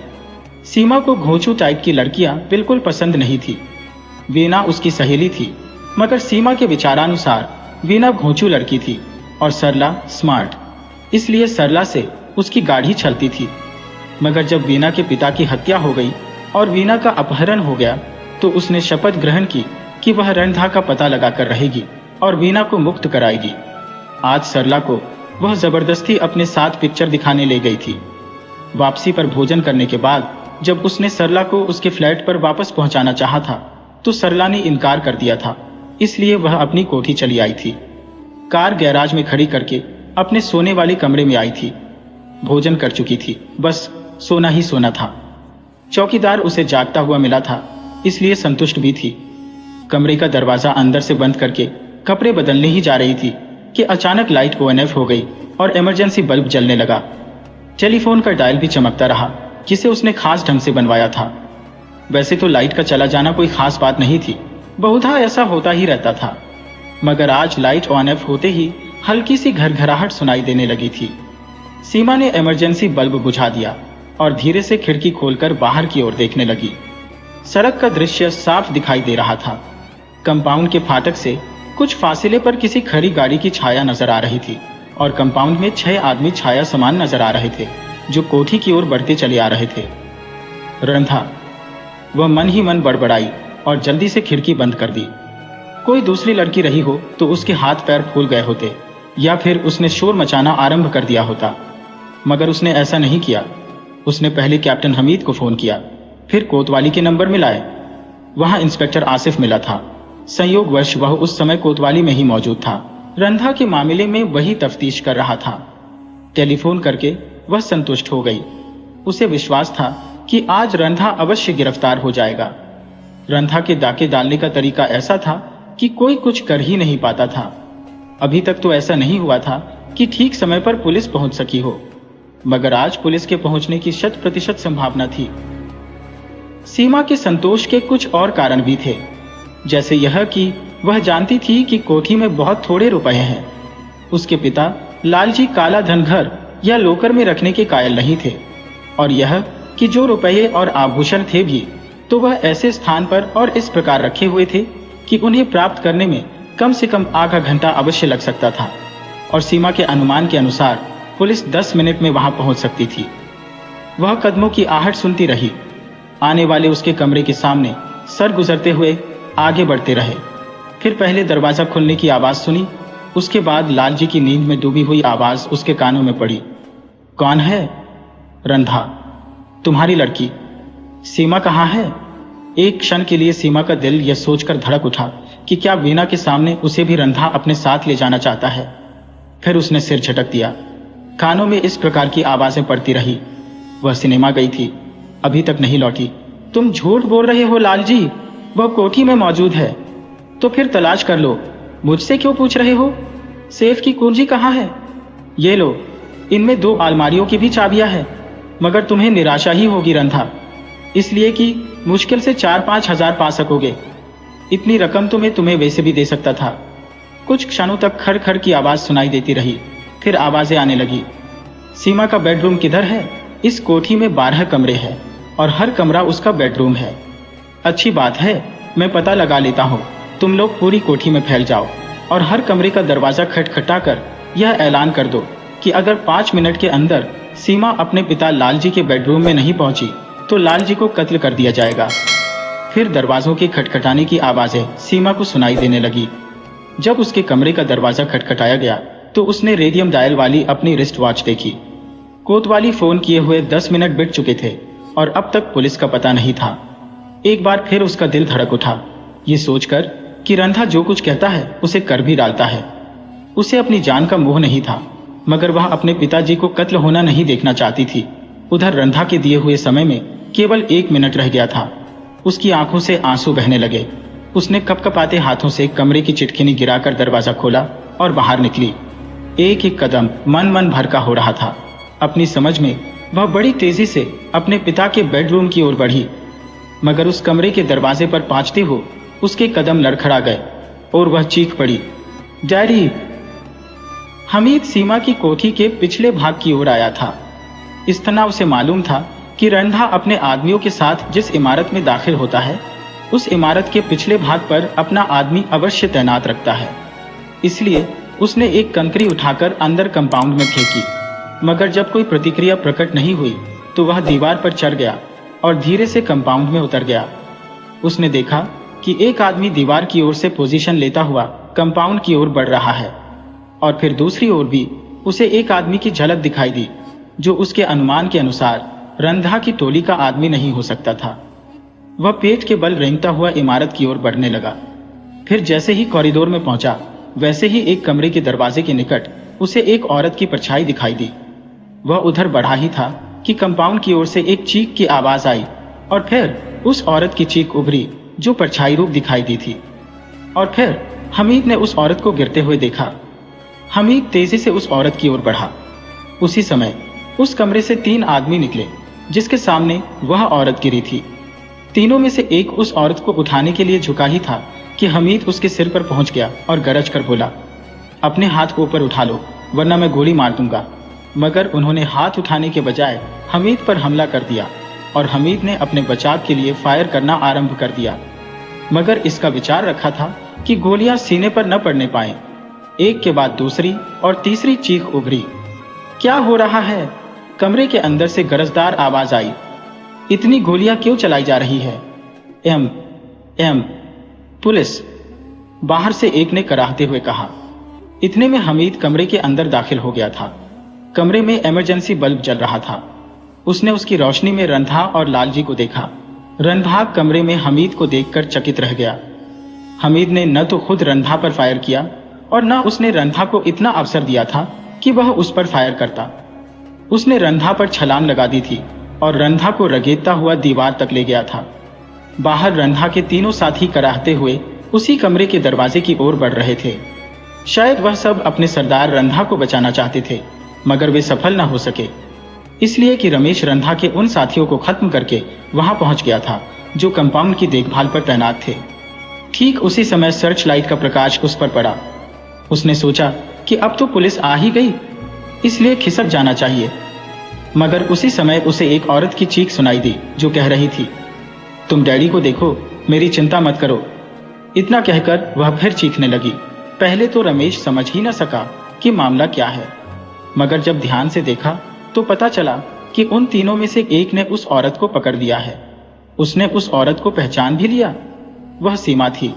सीमा को घोंचू टाइप की लड़कियां बिल्कुल पसंद नहीं थी। वीना उसकी सहेली थी, मगर सीमा के विचारानुसार वीना घोंचू लड़की थी और सरला स्मार्ट, इसलिए सरला से उसकी गाढ़ी छलती थी। मगर जब वीना के पिता की हत्या हो गई और वीना का अपहरण हो गया तो उसने शपथ ग्रहण की कि वह रंधा का पता लगाकर रहेगी और वीना को मुक्त कराएगी। आज सरला को वह जबरदस्ती अपने साथ पिक्चर दिखाने ले गई थी। वापसी पर भोजन करने के बाद जब उसने सरला को उसके फ्लैट पर वापस पहुंचाना चाहा था तो सरला ने इनकार कर दिया था, इसलिए वह अपनी कोठी चली आई थी। कार गैराज में खड़ी करके अपने सोने वाले कमरे में आई थी। भोजन कर चुकी थी, बस सोना ही सोना था। चौकीदार उसे जागता हुआ मिला था, इसलिए संतुष्ट भी थी। कमरे का दरवाजा अंदर से बंद करके कपड़े बदलने ही जा रही थी कि अचानक लाइट ONF हो गई और इमरजेंसी बल्ब जलने लगा। टेलीफोन का डायल भी चमकता रहा, जिसे उसने खास ढंग से बनवाया था। वैसे तो लाइट का चला जाना कोई खास बात नहीं थी, बहुधा ऐसा होता ही रहता था, मगर आज लाइट ONF होते ही हल्की सी घरघराहट सुनाई देने लगी थी। सीमा ने इमरजेंसी बल्ब बुझा दिया और धीरे से खिड़की खोलकर बाहर की ओर देखने लगी। सड़क का दृश्य साफ दिखाई दे रहा था। कंपाउंड के फाटक से कुछ फासले पर किसी खड़ी गाड़ी की छाया नजर आ रही थी और कंपाउंड में 6 आदमी छाया समान नजर आ रहे थे जो कोठी की ओर बढ़ते चले आ रहे थे। रंधा, वह मन ही मन बड़बड़ाई और जल्दी से खिड़की बंद कर दी। कोई दूसरी लड़की रही हो तो उसके हाथ पैर फूल गए होते या फिर उसने शोर मचाना आरंभ कर दिया होता, मगर उसने ऐसा नहीं किया। उसने पहले कैप्टन हमीद को फोन किया, फिर कोतवाली के नंबर मिलाए। वहां इंस्पेक्टर आसिफ मिला था। संयोगवश वह उस समय कोतवाली में ही मौजूद था। रंधा के मामले में वही तफ्तीश कर रहा था। टेलीफोन करके वह संतुष्ट हो गई। उसे विश्वास था कि आज रंधा अवश्य गिरफ्तार हो जाएगा। रंधा के डाके डालने का तरीका ऐसा था कि कोई कुछ कर ही नहीं पाता था। अभी तक तो ऐसा नहीं हुआ था कि ठीक समय पर पुलिस पहुंच सकी हो, मगर आज पुलिस के पहुंचने की 100% संभावना थी। सीमा के संतोष के कुछ और कारण भी थे, जैसे यह कि वह जानती थी कि कोठी में बहुत थोड़े रुपए हैं। उसके पिता लालजी काला धन घर या लोकर में रखने के कायल नहीं थे, और यह कि जो रुपये और आभूषण थे भी तो वह ऐसे स्थान पर और इस प्रकार रखे हुए थे कि उन्हें प्राप्त करने में कम से कम आधा घंटा अवश्य लग सकता था, और सीमा के अनुमान के अनुसार पुलिस 10 मिनट में वहां पहुंच सकती थी। वह कदमों की आहट सुनती रही। आने वाले उसके कमरे के सामने सर गुजरते हुए आगे बढ़ते रहे। फिर पहले दरवाजा खुलने की आवाज सुनी, उसके बाद लालजी की नींद में डूबी हुई आवाज उसके कानों में पड़ी। कौन है? रंधा, तुम्हारी लड़की। सीमा कहाँ है? एक क्षण के लिए सीमा का दिल यह सोचकर धड़क उठा कि क्या वीना के सामने उसे भी रंधा अपने साथ ले जाना चाहता है। फिर उसने सिर झटक दिया। कानों में इस प्रकार की आवाजें पड़ती रही। वह सिनेमा गई थी, अभी तक नहीं लौटी। तुम झूठ बोल रहे हो लालजी, वह कोठी में मौजूद है। तो फिर तलाश कर लो, मुझसे क्यों पूछ रहे हो? सेफ की कुंजी कहाँ है? ये लो, इनमें 2 अलमारियों की भी चाबियां हैं, मगर तुम्हें निराशा ही होगी रंधा। इसलिए कि मुश्किल से 4-5 हजार पा सकोगे। इतनी रकम तो मैं तुम्हें वैसे भी दे सकता था। कुछ क्षणों तक खड़ खड़ की आवाज सुनाई देती रही, फिर आवाजें आने लगी। सीमा का बेडरूम किधर है? इस कोठी में 12 कमरे हैं और हर कमरा उसका बेडरूम है। अच्छी बात है, मैं पता लगा लेता हूँ। तुम लोग पूरी कोठी में फैल जाओ और हर कमरे का दरवाजा खटखटाकर यह ऐलान कर दो कि अगर 5 मिनट के अंदर सीमा अपने पिता लालजी के बेडरूम में नहीं पहुंची तो लालजी को कत्ल कर दिया जाएगा। फिर दरवाजों के खटखटाने की आवाजें सीमा को सुनाई देने लगी। जब उसके कमरे का दरवाजा खटखटाया गया तो उसने रेडियम डायल वाली अपनी रिस्ट वॉच देखी। कोतवाली फोन किए हुए 10 मिनट बीत चुके थे और अब तक पुलिस का पता नहीं था। एक बार फिर उसका दिल धड़क उठा, ये सोचकर कि रंधा जो कुछ कहता है उसे कर भी डालता है। उसे अपनी जान का मोह नहीं था, मगर वह अपने पिताजी को कत्ल होना नहीं देखना चाहती थी। उधर रंधा के दिए हुए समय में केवल 1 मिनट रह गया था। उसकी आंखों से आंसू बहने लगे। उसने कपकपाते हाथों से कमरे की चिटकिनी गिराकर दरवाजा खोला और बाहर निकली। एक एक कदम मन भर का हो रहा था। अपनी समझ में वह बड़ी तेजी से अपने पिता के बेडरूम की ओर बढ़ी, मगर उस कमरे के दरवाजे पर पहुंचते हो उसके कदम लड़खड़ा गए और वह चीख पड़ी, डैडी। हमीद सीमा की कोठी के पिछले भाग की ओर आया था। इस तरह उसे मालूम था कि रंधा अपने आदमियों के साथ जिस इमारत में दाखिल होता है उस इमारत के पिछले भाग पर अपना आदमी अवश्य तैनात रखता है। इसलिए उसने एक कंकरी उठाकर अंदर कंपाउंड में फेंकी, मगर जब कोई प्रतिक्रिया प्रकट नहीं हुई तो वह दीवार पर चढ़ गया और धीरे से कंपाउंड में उतर गया। उसने देखा कि एक आदमी दीवार की ओर से पोजीशन लेता हुआ कंपाउंड की ओर बढ़ रहा है और फिर दूसरी ओर भी उसे एक आदमी की झलक दिखाई दी जो उसके अनुमान के अनुसार रंधा की टोली का आदमी नहीं हो सकता था। वह पेट के बल रेंगता हुआ इमारत की ओर बढ़ने लगा। फिर जैसे ही कॉरिडोर में पहुंचा वैसे ही एक कमरे के दरवाजे के निकट उसे एक औरत की परछाई दिखाई दी। वह उधर बढ़ा ही था कि कंपाउंड की ओर से एक चीख की आवाज आई और फिर उस औरत की चीख उभरी जो परछाई रूप दिखाई दी थी। और फिर हमीद ने उस औरत को गिरते हुए देखा। हमीद तेजी से उस औरत की ओर बढ़ा। उसी समय उस कमरे से 3 आदमी निकले जिसके सामने वह औरत गिरी थी। तीनों में से एक उस औरत को उठाने के लिए झुका ही था कि हमीद उसके सिर पर पहुंच गया और गरज कर बोला, अपने हाथ को ऊपर उठा लो वरना मैं गोली मार दूंगा। मगर उन्होंने हाथ उठाने के बजाय हमीद पर हमला कर दिया और हमीद ने अपने बचाव के लिए फायर करना आरंभ कर दिया, मगर इसका विचार रखा था कि गोलियां सीने पर न पड़ने पाए। एक के बाद दूसरी और तीसरी चीख उभरी। क्या हो रहा है? कमरे के अंदर से गरजदार आवाज आई, इतनी गोलियां क्यों चलाई जा रही है? एम पुलिस, बाहर से एक ने कराहते हुए कहा। इतने में हमीद कमरे के अंदर दाखिल हो गया था। कमरे में इमरजेंसी बल्ब जल रहा था। उसने उसकी रोशनी में रंधा और लालजी को देखा। रंधा कमरे में हमीद को देखकर चकित रह गया। हमीद ने न तो खुद रंधा पर फायर किया और न उसने रंधा को इतना अवसर दिया था कि वह उस पर फायर करता। उसने रंधा पर छलांग लगा दी थी और रंधा को रगेदता हुआ दीवार तक ले गया था। बाहर रंधा के तीनों साथी कराहते हुए उसी कमरे के दरवाजे की ओर बढ़ रहे थे। शायद वह सब अपने सरदार रंधा को बचाना चाहते थे, मगर वे सफल न हो सके, इसलिए कि रमेश रंधा के उन साथियों को खत्म करके वहां पहुंच गया था जो कंपाउंड की देखभाल पर तैनात थे। ठीक उसी समय सर्च लाइट का प्रकाश उस पर पड़ा। उसने सोचा कि अब तो पुलिस आ ही गई, इसलिए खिसक जाना चाहिए, मगर उसी समय उसे एक औरत की चीख सुनाई दी जो कह रही थी, तुम डैडी को देखो, मेरी चिंता मत करो। इतना कहकर वह फिर चीखने लगी। पहले तो रमेश समझ ही न सका कि मामला क्या है, मगर जब ध्यान से देखा तो पता चला कि उन तीनों में से एक ने उस औरत को पकड़ लिया है। उसने उस औरत को पहचान भी लिया, वह सीमा थी।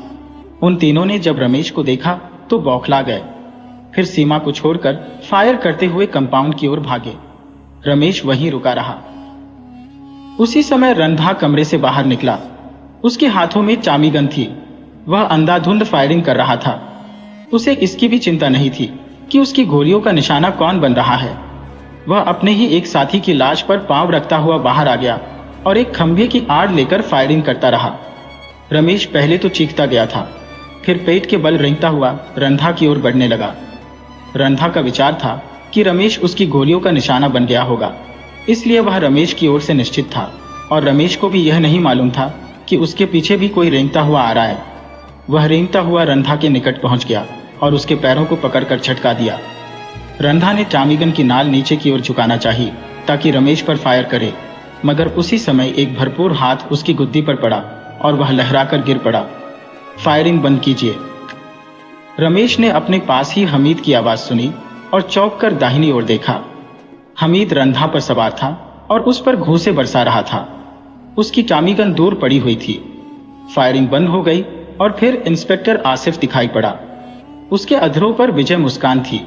उन तीनों ने जब रमेश को देखा तो बौखला गए, फिर सीमा को छोड़कर फायर करते हुए कंपाउंड की ओर भागे। रमेश वहीं रुका रहा। उसी समय रंधा कमरे से बाहर निकला। उसके हाथों में चामी गन थी। वह अंधाधुंध फायरिंग कर रहा था। उसे इसकी भी चिंता नहीं थी कि उसकी गोलियों का निशाना कौन बन रहा है। वह अपने ही एक साथी की लाश पर पांव रखता हुआ बाहर आ गया और एक खंभे की आड़ लेकर फायरिंग करता रहा। रमेश पहले तो चीखता गया था, फिर पेट के बल रेंगता हुआ रंधा की ओर बढ़ने लगा। रंधा का विचार था कि रमेश उसकी गोलियों का निशाना बन गया होगा, इसलिए वह रमेश की ओर से निश्चित था और रमेश को भी यह नहीं मालूम था कि उसके पीछे भी कोई रेंगता हुआ आ रहा है। वह रेंगता हुआ रंधा के निकट पहुंच गया और उसके पैरों को पकड़कर झटका दिया। रंधा ने टामीगन की नाल नीचे की ओर झुकाना चाहिए ताकि रमेश पर फायर करे, मगर उसी समय एक भरपूर हाथ उसकी गुद्दी पर पड़ा और वह लहराकर गिर पड़ा। फायरिंग बंद कीजिए। रमेश ने अपने पास ही हमीद की आवाज सुनी और चौंक कर दाहिनी ओर देखा। हमीद रंधा पर सवार था और उस पर घूंसे बरसा रहा था। उसकी टामीगन दूर पड़ी हुई थी। फायरिंग बंद हो गई और फिर इंस्पेक्टर आसिफ दिखाई पड़ा। उसके अधरों पर विजय मुस्कान थी।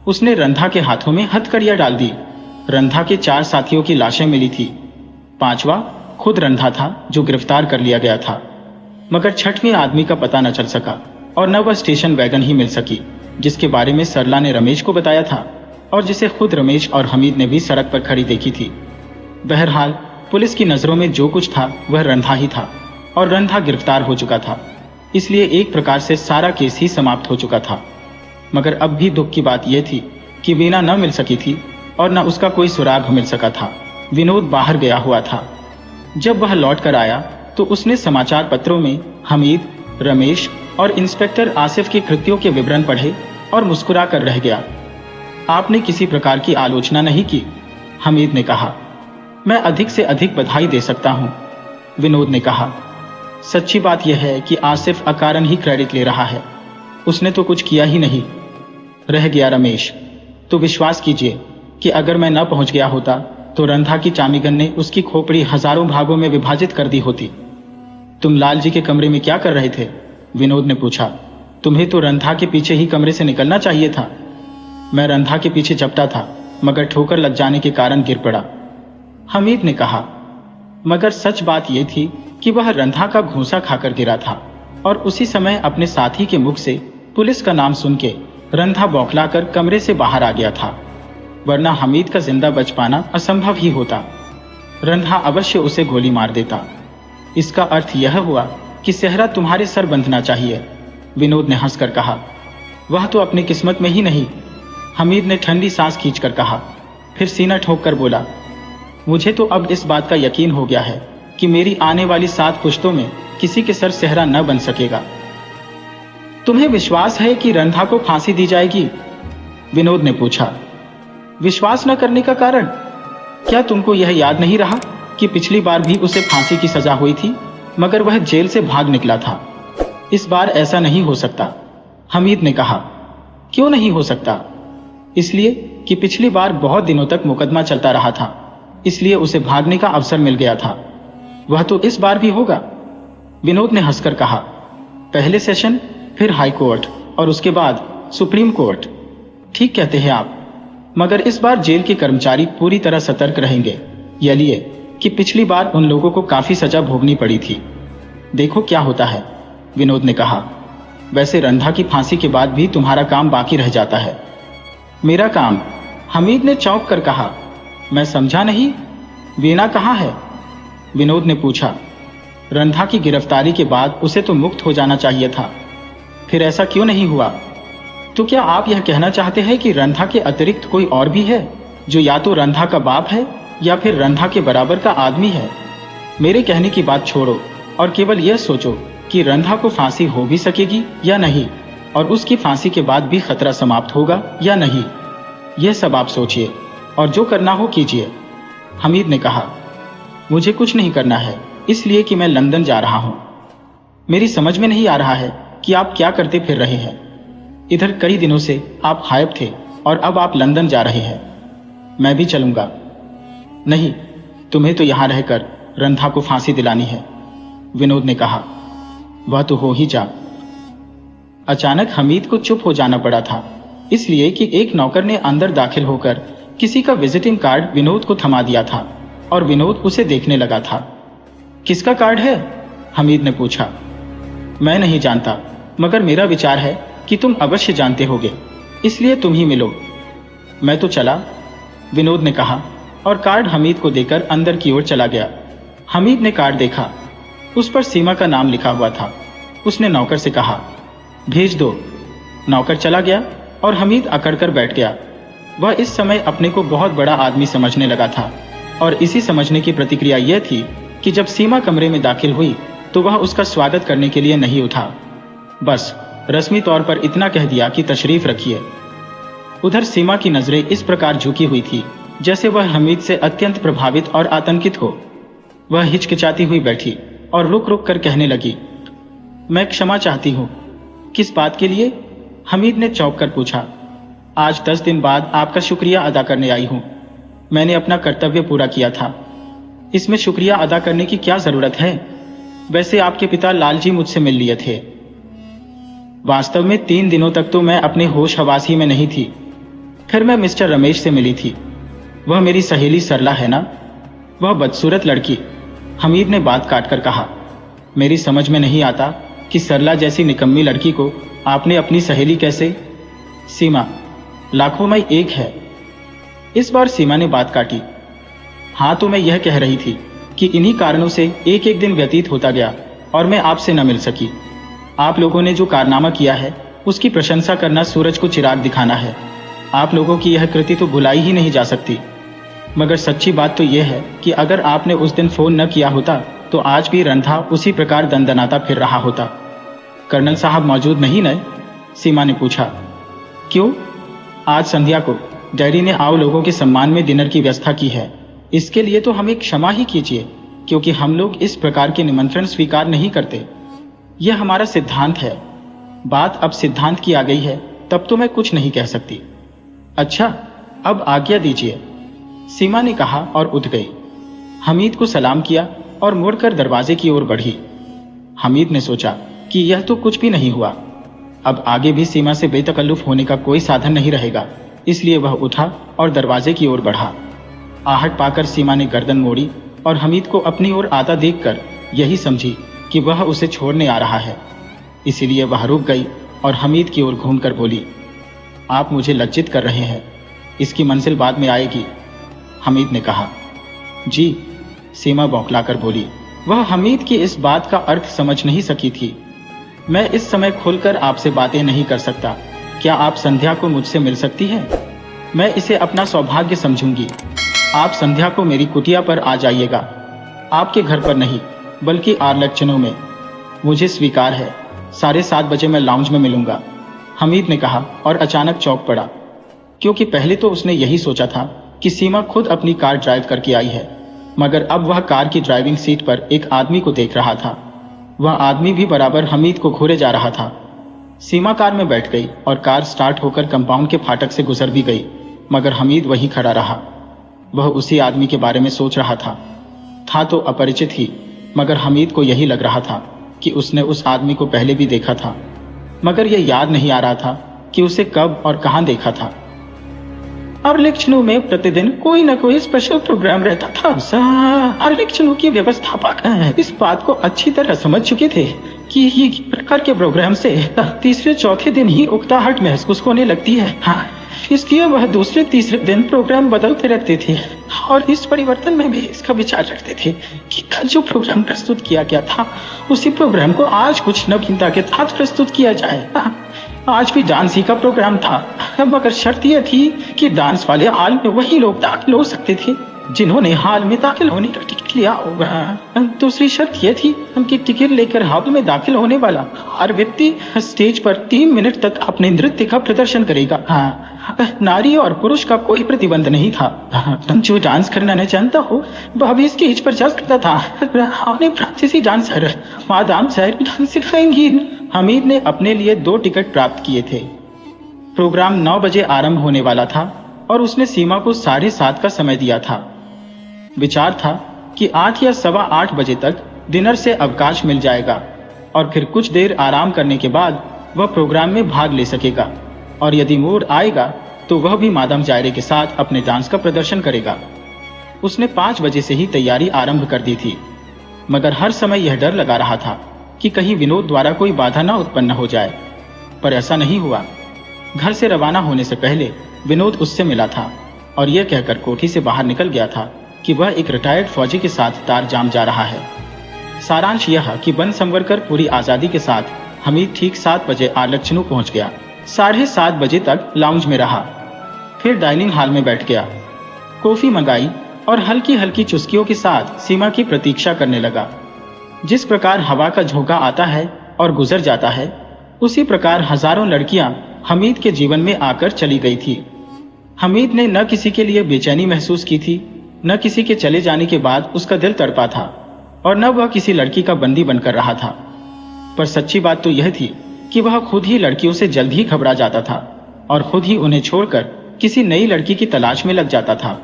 उसने रंधा के हाथों में हथकड़ियां डाल दी। रंधा के 4 साथियों की लाशें मिली थी। 5वां खुद रंधा था जो गिरफ्तार कर लिया गया था, मगर 6वें आदमी का पता न चल सका और न वह स्टेशन वैगन ही मिल सकी जिसके बारे में सरला ने रमेश को बताया था और जिसे खुद रमेश और हमीद ने भी सड़क पर खड़ी देखी थी। बहरहाल पुलिस की नजरों में जो कुछ था वह रंधा ही था और रंधा गिरफ्तार हो चुका था, इसलिए एक प्रकार से सारा केस ही समाप्त हो चुका था। मगर अब भी दुख की बात यह थी कि वीणा न मिल सकी थी और न उसका कोई सुराग मिल सका था। विनोद बाहर गया हुआ था। जब वह लौट कर आया तो उसने समाचार पत्रों में हमीद, रमेश और इंस्पेक्टर आसिफ के कृत्यों के विवरण पढ़े और मुस्कुरा कर रह गया। आपने किसी प्रकार की आलोचना नहीं की, हमीद ने कहा। मैं अधिक से अधिक बधाई दे सकता हूं, विनोद ने कहा। सच्ची बात यह है कि आसिफ अकारण ही क्रेडिट ले रहा है, उसने तो कुछ किया ही नहीं। रह गया रमेश। तो विश्वास कीजिए कि अगर मैं न पहुंच गया होता तो रंधा की टामीगन ने उसकी खोपड़ी हजारों भागों में विभाजित कर दी होती। तुम लाल जी के कमरे में क्या कर रहे थे? विनोद ने पूछा। तुम्हें तो रंधा के पीछे ही कमरे से निकलना चाहिए था। मैं रंधा के पीछे झपटा था, मगर ठोकर लग जाने के कारण गिर पड़ा, हमीद ने कहा। मगर सच बात यह थी कि वह रंधा का घूंसा खाकर गिरा था और उसी समय अपने साथी के मुख से पुलिस का नाम सुन के रंधा बौखलाकर कमरे से बाहर आ गया था, वरना हमीद का जिंदा बच पाना असंभव ही होता। रंधा अवश्य उसे गोली मार देता। इसका अर्थ यह हुआ कि सेहरा तुम्हारे सर बंधना चाहिए, विनोद ने हंसकर कहा। वह तो अपनी किस्मत में ही नहीं, हमीद ने ठंडी सांस खींचकर कहा। फिर सीना ठोक कर बोला, मुझे तो अब इस बात का यकीन हो गया है कि मेरी आने वाली 7 पुश्तों में किसी के सर सेहरा न बन सकेगा। तुम्हें विश्वास है कि रंधा को फांसी दी जाएगी? विनोद ने पूछा। विश्वास न करने का कारण? क्या तुमको यह याद नहीं रहा कि पिछली बार भी उसे फांसी की सजा हुई थी, मगर वह जेल से भाग निकला था? इस बार ऐसा नहीं हो सकता, हमीद ने कहा। क्यों नहीं हो सकता? इसलिए कि पिछली बार बहुत दिनों तक मुकदमा चलता रहा था, इसलिए उसे भागने का अवसर मिल गया था। वह तो इस बार भी होगा, विनोद ने हंसकर कहा। पहले सेशन, फिर हाई कोर्ट और उसके बाद सुप्रीम कोर्ट। ठीक कहते हैं आप, मगर इस बार जेल के कर्मचारी पूरी तरह सतर्क रहेंगे, यह लिए कि पिछली बार उन लोगों को काफी सजा भोगनी पड़ी थी। देखो क्या होता है, विनोद ने कहा। वैसे रंधा की फांसी के बाद भी तुम्हारा काम बाकी रह जाता है। मेरा काम? हमीद ने चौंक कर कहा। मैं समझा नहीं, वीणा कहाँ है? विनोद ने पूछा। रंधा की गिरफ्तारी के बाद उसे तो मुक्त हो जाना चाहिए था, फिर ऐसा क्यों नहीं हुआ? तो क्या आप यह कहना चाहते हैं कि रंधा के अतिरिक्त कोई और भी है जो या तो रंधा का बाप है या फिर रंधा के बराबर का आदमी है? मेरे कहने की बात छोड़ो और केवल यह सोचो कि रंधा को फांसी हो भी सकेगी या नहीं, और उसकी फांसी के बाद भी खतरा समाप्त होगा या नहीं। यह सब आप सोचिए और जो करना हो कीजिए, हमीद ने कहा। मुझे कुछ नहीं करना है, इसलिए कि मैं लंदन जा रहा हूं। मेरी समझ में नहीं आ रहा है कि आप क्या करते फिर रहे हैं। इधर कई दिनों से आप गायब थे और अब आप लंदन जा रहे हैं। मैं भी चलूंगा। नहीं, तुम्हें तो यहां रहकर रंधा को फांसी दिलानी है, विनोद ने कहा। वह तो हो ही जा। अचानक हमीद को चुप हो जाना पड़ा था, इसलिए कि एक नौकर ने अंदर दाखिल होकर किसी का विजिटिंग कार्ड विनोद को थमा दिया था और विनोद उसे देखने लगा था। किसका कार्ड है? हमीद ने पूछा। मैं नहीं जानता, मगर मेरा विचार है कि तुम अवश्य जानते होगे, इसलिए तुम ही मिलो। मैं तो चला, विनोद ने कहा और कार्ड हमीद को देकर अंदर की ओर चला गया। हमीद ने कार्ड देखा, उस पर सीमा का नाम लिखा हुआ था। उसने नौकर से कहा, भेज दो। नौकर चला गया और हमीद अकड़ कर बैठ गया। वह इस समय अपने को बहुत बड़ा आदमी समझने लगा था। और इसी समझने की प्रतिक्रिया यह थी कि जब सीमा कमरे में दाखिल हुई तो वह उसका स्वागत करने के लिए नहीं उठा, बस रस्मी तौर पर इतना कह दिया कि तशरीफ रखिए। उधर सीमा की नजरें इस प्रकार झुकी हुई थी जैसे वह हमीद से अत्यंत प्रभावित और आतंकित हो। वह हिचकिचाती हुई बैठी और रुक रुक कर कहने लगी, मैं क्षमा चाहती हूँ। किस बात के लिए? हमीद ने चौंक कर पूछा। आज 10 दिन बाद आपका शुक्रिया अदा करने आई हूँ। मैंने अपना कर्तव्य पूरा किया था, इसमें शुक्रिया अदा करने की क्या जरूरत है? वैसे आपके पिता लालजी मुझसे मिल लिए थे। वास्तव में 3 दिनों तक तो मैं अपने होश हवास ही में नहीं थी। फिर मैं मिस्टर रमेश से मिली थी। वह मेरी सहेली सरला है ना, वह बदसूरत लड़की। हमीद ने बात काटकर कहा, मेरी समझ में नहीं आता कि सरला जैसी निकम्मी लड़की को आपने अपनी सहेली कैसे? सीमा लाखों में एक है। इस बार सीमा ने बात काटी। हाँ, तो मैं यह कह रही थी कि इन्हीं कारणों से एक एक दिन व्यतीत होता गया और मैं आपसे न मिल सकी। आप लोगों ने जो कारनामा किया है उसकी प्रशंसा करना सूरज को चिराग दिखाना है। आप लोगों की यह कृति तो भुलाई ही नहीं जा सकती। मगर सच्ची बात तो यह है कि अगर आपने उस दिन फोन न किया होता तो आज भी रंधा उसी प्रकार दंदनाता फिर रहा होता। कर्नल साहब मौजूद नहीं न? सीमा ने पूछा। क्यों? आज संध्या को डैडी ने आओ लोगों के सम्मान में डिनर की व्यवस्था की है। इसके लिए तो हमें क्षमा ही कीजिए, क्योंकि हम लोग इस प्रकार के निमंत्रण स्वीकार नहीं करते। यह हमारा सिद्धांत है। बात अब सिद्धांत की आ गई है तब तो मैं कुछ नहीं कह सकती। अच्छा, अब आज्ञा दीजिए, सीमा ने कहा और उठ गई। हमीद को सलाम किया और मुड़कर दरवाजे की ओर बढ़ी। हमीद ने सोचा कि यह तो कुछ भी नहीं हुआ, अब आगे भी सीमा से बेतकल्लुफ होने का कोई साधन नहीं रहेगा, इसलिए वह उठा और दरवाजे की ओर बढ़ा। आहट पाकर सीमा ने गर्दन मोड़ी और हमीद को अपनी ओर आता देखकर यही समझी कि वह उसे छोड़ने आ रहा है। इसीलिए वह रुक गई और हमीद की ओर घूमकर बोली, आप मुझे लज्जित कर रहे हैं, इसकी मंजिल बाद में आएगी। हमीद ने कहा। जी, सीमा बौखलाकर बोली। वह हमीद की इस बात का अर्थ समझ नहीं सकी थी। मैं इस समय खुलकर आपसे बातें नहीं कर सकता। क्या आप संध्या को मुझसे मिल सकती हैं? मैं इसे अपना सौभाग्य समझूंगी। आप संध्या को मेरी कुटिया पर आ जाइएगा। आपके घर पर नहीं, बल्कि आरलक्षणों में। मुझे स्वीकार है। 7:30 बजे मैं लाउंज में मिलूंगा, हमीद ने कहा और अचानक चौंक पड़ा, क्योंकि पहले तो उसने यही सोचा था कि सीमा खुद अपनी कार ड्राइव करके आई है, मगर अब वह कार की ड्राइविंग सीट पर एक आदमी को देख रहा था। वह आदमी भी बराबर हमीद को घूरे जा रहा था। सीमा कार में बैठ गई और कार स्टार्ट होकर कंपाउंड के फाटक से गुजर भी गई, मगर हमीद वहीं खड़ा रहा। वह उसी आदमी के बारे में सोच रहा था तो अपरिचित ही, मगर हमीद को यही लग रहा था कि उसने उस आदमी को पहले भी देखा था, मगर यह याद नहीं आ रहा था कि उसे कब और कहां देखा था। आरलक्षणों में प्रतिदिन कोई न कोई स्पेशल प्रोग्राम रहता था। आरलक्षणों के व्यवस्थापक इस बात को अच्छी तरह समझ चुके थे कि ये प्रकार के प्रोग्राम से तीसरे चौथे दिन ही उकताहट महसूस होने लगती है। इसलिए वह दूसरे तीसरे दिन प्रोग्राम बदलते रहते थे और इस परिवर्तन में भी इसका विचार रखते थे कि कल जो प्रोग्राम प्रस्तुत किया गया था उसी प्रोग्राम को आज कुछ नवीनता के साथ प्रस्तुत किया जाए। आज भी डांस ही का प्रोग्राम था, मगर शर्त यह थी कि डांस वाले हाल में वही लोग दाखिल हो सकते थे जिन्होंने हाल में दाखिल होने का टिकट लिया होगा। दूसरी शर्त यह थी कि टिकट लेकर हाल में दाखिल होने वाला हर व्यक्ति स्टेज पर 3 मिनट तक अपने नृत्य का प्रदर्शन करेगा। नारी और पुरुष का कोई प्रतिबंध नहीं था। जो डांस करना न जानता हो वह भी स्टेज पर जा सकता था। फ्रांसीसी डांसर मादाम सर डांस सिखाएंगी। हमीद ने अपने लिए 2 टिकट प्राप्त किए थे। प्रोग्राम 9 बजे आरंभ होने वाला था और उसने सीमा को 7:30 का समय दिया था। विचार था कि 8 या 8:15 बजे तक डिनर से अवकाश मिल जाएगा और फिर कुछ देर आराम करने के बाद वह प्रोग्राम में भाग ले सकेगा, और यदि मूड आएगा तो वह भी मादाम जायरे के साथ अपने डांस का प्रदर्शन करेगा। उसने 5 बजे से ही तैयारी आरंभ कर दी थी, मगर हर समय यह डर लगा रहा था कि कहीं विनोद द्वारा कोई बाधा न उत्पन्न हो जाए, पर ऐसा नहीं हुआ। घर से रवाना होने से पहले विनोद उससे मिला था और यह कहकर कोठी से बाहर निकल गया था कि वह एक रिटायर्ड फौजी के साथ तारजाम जा रहा है। सारांश यह कि बन संवर कर पूरी आजादी के साथ हमीद ठीक 7 बजे आरलक्षणों पहुंच गया। 7:30 बजे तक लाउंज में रहा, फिर डाइनिंग हॉल में बैठ गया। कॉफी मंगाई और हल्की हल्की चुस्कियों के साथ सीमा की प्रतीक्षा करने लगा। जिस प्रकार हवा का झोंका आता है और गुजर जाता है, उसी प्रकार हजारों लड़कियां हमीद के जीवन में आकर चली गई थी। हमीद ने न किसी के लिए बेचैनी महसूस की थी, न किसी के चले जाने के बाद उसका दिल तड़पा था, और न वह किसी लड़की का बंदी बनकर रहा था। पर सच्ची बात तो यह थी कि वह खुद ही लड़कियों से जल्द ही घबरा जाता था और खुद ही उन्हें छोड़कर किसी नई लड़की की तलाश में लग जाता था।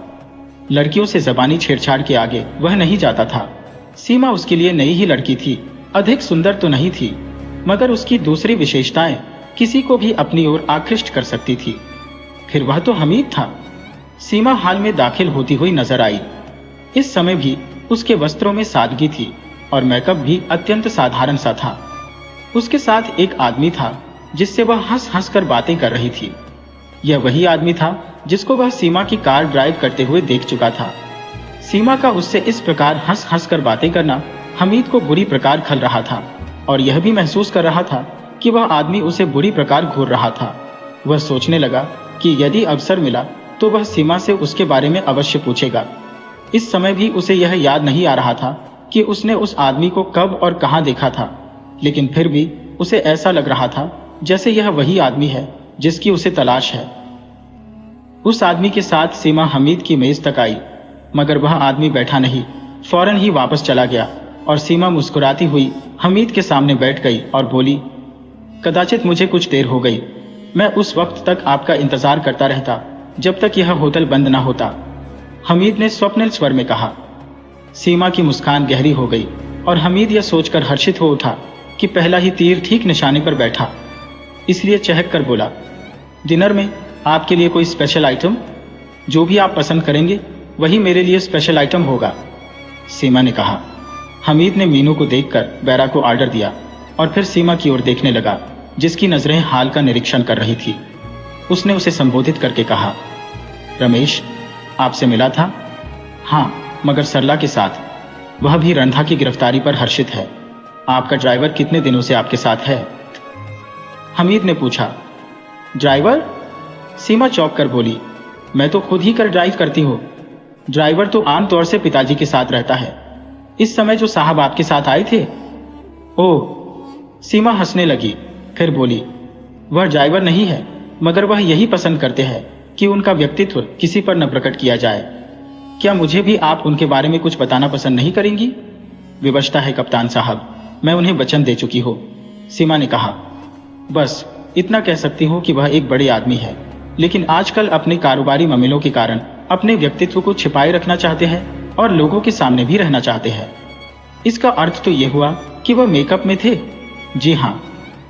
लड़कियों से ज़बानी छेड़छाड़ के आगे वह नहीं जाता था। सीमा उसके लिए नई ही लड़की थी, अधिक सुंदर तो नहीं थी, मगर उसकी दूसरी विशेषताएं किसी को भी अपनी ओर आकृष्ट कर सकती थी। फिर वह तो हमीद था। सीमा हाल में दाखिल होती हुई नजर आई। इस समय भी उसके वस्त्रों में सादगी थी और मेकअप भी अत्यंत साधारण सा था। उसके साथ एक आदमी था जिससे वह हंस हंस कर बातें कर रही थी। यह वही आदमी था जिसको वह सीमा की कार ड्राइव करते हुए देख चुका था। सीमा का उससे इस प्रकार हंस हंस कर बातें करना हमीद को बुरी प्रकार खल रहा था, और यह भी महसूस कर रहा था कि वह आदमी उसे बुरी प्रकार घूर रहा था। वह सोचने लगा कि यदि अवसर मिला तो वह सीमा से उसके बारे में अवश्य पूछेगा। इस समय भी उसे यह याद नहीं आ रहा था कि उसने उस आदमी को कब और कहां देखा था, लेकिन फिर भी उसे ऐसा लग रहा था जैसे यह वही आदमी है जिसकी उसे तलाश है। उस आदमी के साथ सीमा हमीद की मेज तक आई, मगर वह आदमी बैठा नहीं, फौरन ही वापस चला गया और सीमा मुस्कुराती हुई हमीद के सामने बैठ गई और बोली, कदाचित मुझे कुछ देर हो गई। मैं उस वक्त तक आपका इंतजार करता रहता जब तक यह होटल बंद न होता, हमीद ने स्वप्निल स्वर में कहा। सीमा की मुस्कान गहरी हो गई और हमीद यह सोचकर हर्षित हो उठा कि पहला ही तीर ठीक निशाने पर बैठा, इसलिए चहक कर बोला, डिनर में आपके लिए कोई स्पेशल आइटम? जो भी आप पसंद करेंगे वही मेरे लिए स्पेशल आइटम होगा, सीमा ने कहा। हमीद ने मीनू को देखकर बैरा को ऑर्डर दिया और फिर सीमा की ओर देखने लगा, जिसकी नजरें हाल का निरीक्षण कर रही थी। उसने उसे संबोधित करके कहा, रमेश आपसे मिला था? हाँ, मगर सरला के साथ। वह भी रंधा की गिरफ्तारी पर हर्षित है। आपका ड्राइवर कितने दिनों से आपके साथ है? हमीद ने पूछा। ड्राइवर? सीमा चौंक कर बोली, मैं तो खुद ही कर ड्राइव करती हूँ। ड्राइवर तो आमतौर से पिताजी के साथ रहता है। इस समय जो साहब आपके साथ आए थे? ओह, सीमा हंसने लगी, फिर बोली, वह ड्राइवर नहीं है, मगर वह यही पसंद करते हैं कि उनका व्यक्तित्व किसी पर न प्रकट किया जाए। क्या मुझे भी आप उनके बारे में कुछ बताना पसंद नहीं करेंगी? विवशता है कप्तान साहब, मैं उन्हें वचन दे चुकी हूँ, सीमा ने कहा। बस इतना कह सकती हूँ कि वह एक बड़े आदमी है, लेकिन आजकल अपने कारोबारी मामलों के कारण अपने व्यक्तित्व को छिपाए रखना चाहते हैं और लोगों के सामने भी रहना चाहते हैं। इसका अर्थ तो यह हुआ कि वह मेकअप में थे? जी हाँ,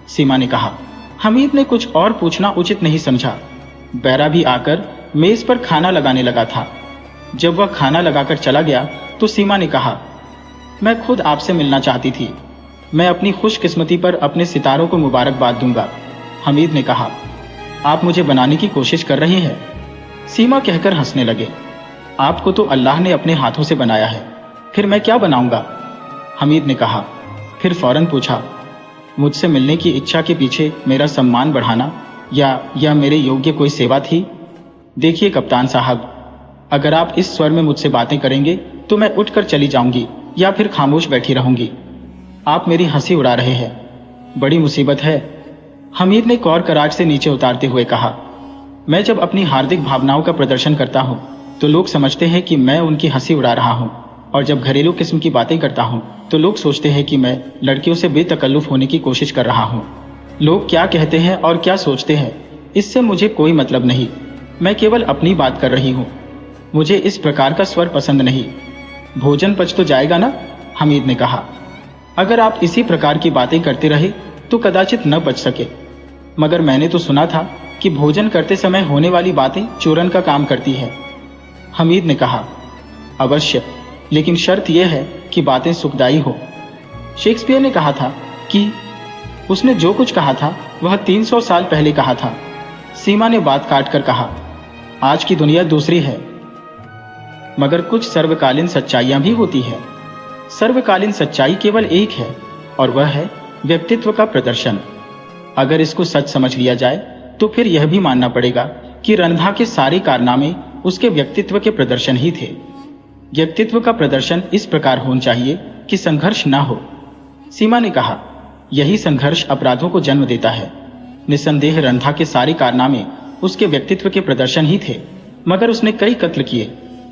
सीमा ने कहा। हमीद ने कुछ और पूछना उचित नहीं समझा। बैरा भी आकर मेज पर खाना लगाने लगा था। जब वह खाना लगाकर चला गया तो सीमा ने कहा, मैं खुद आपसे मिलना चाहती थी। मैं अपनी खुशकिस्मती पर अपने सितारों को मुबारकबाद दूंगा, हमीद ने कहा। आप मुझे बनाने की कोशिश कर रही हैं? सीमा कहकर हंसने लगे। आपको तो अल्लाह ने अपने हाथों से बनाया है, फिर मैं क्या बनाऊंगा, हमीद ने कहा। फिर फौरन पूछा, मुझसे मिलने की इच्छा के पीछे मेरा सम्मान बढ़ाना या मेरे योग्य कोई सेवा थी? देखिए कप्तान साहब, अगर आप इस स्वर में मुझसे बातें करेंगे तो मैं उठकर चली जाऊंगी या फिर खामोश बैठी रहूंगी। आप मेरी हंसी उड़ा रहे हैं, बड़ी मुसीबत है, हमीद ने कौर कराट से नीचे उतारते हुए कहा। मैं जब अपनी हार्दिक भावनाओं का प्रदर्शन करता हूँ तो लोग समझते हैं कि मैं उनकी हंसी उड़ा रहा हूँ, और जब घरेलू किस्म की बातें करता हूँ तो लोग सोचते हैं कि मैं लड़कियों से बेतकल्लुफ होने की कोशिश कर रहा हूँ। लोग क्या कहते हैं और क्या सोचते हैं, इससे मुझे कोई मतलब नहीं। मैं केवल अपनी बात कर रही हूँ। मुझे इस प्रकार का स्वर पसंद नहीं। भोजन पच तो जाएगा ना, हमीद ने कहा। अगर आप इसी प्रकार की बातें करते रहे तो कदाचित न बच सके, मगर मैंने तो सुना था कि भोजन करते समय होने वाली बातें चूरन का काम करती है, हमीद ने कहा। अवश्य, लेकिन शर्त यह है कि बातें सुखदायी हो। शेक्सपियर ने कहा था कि उसने जो कुछ कहा था वह 300 साल पहले कहा था, सीमा ने बात काट कर कहा। आज की दुनिया दूसरी है, मगर कुछ सर्वकालीन सच्चाइयां भी होती है। सर्वकालीन सच्चाई केवल एक है, और वह है व्यक्तित्व का प्रदर्शन। अगर इसको सच समझ लिया जाए तो फिर यह भी मानना पड़ेगा कि रंधा के सारे कारनामे उसके व्यक्तित्व के प्रदर्शन ही थे। व्यक्तित्व का प्रदर्शन इस प्रकार होना चाहिए कि संघर्ष ना हो। सीमा ने कहा, यही संघर्ष अपराधों को जन्म देता है। निसंदेह रंधा के सारे कारनामे उसके व्यक्तित्व के प्रदर्शन ही थे, मगर उसने कई कत्ल किए,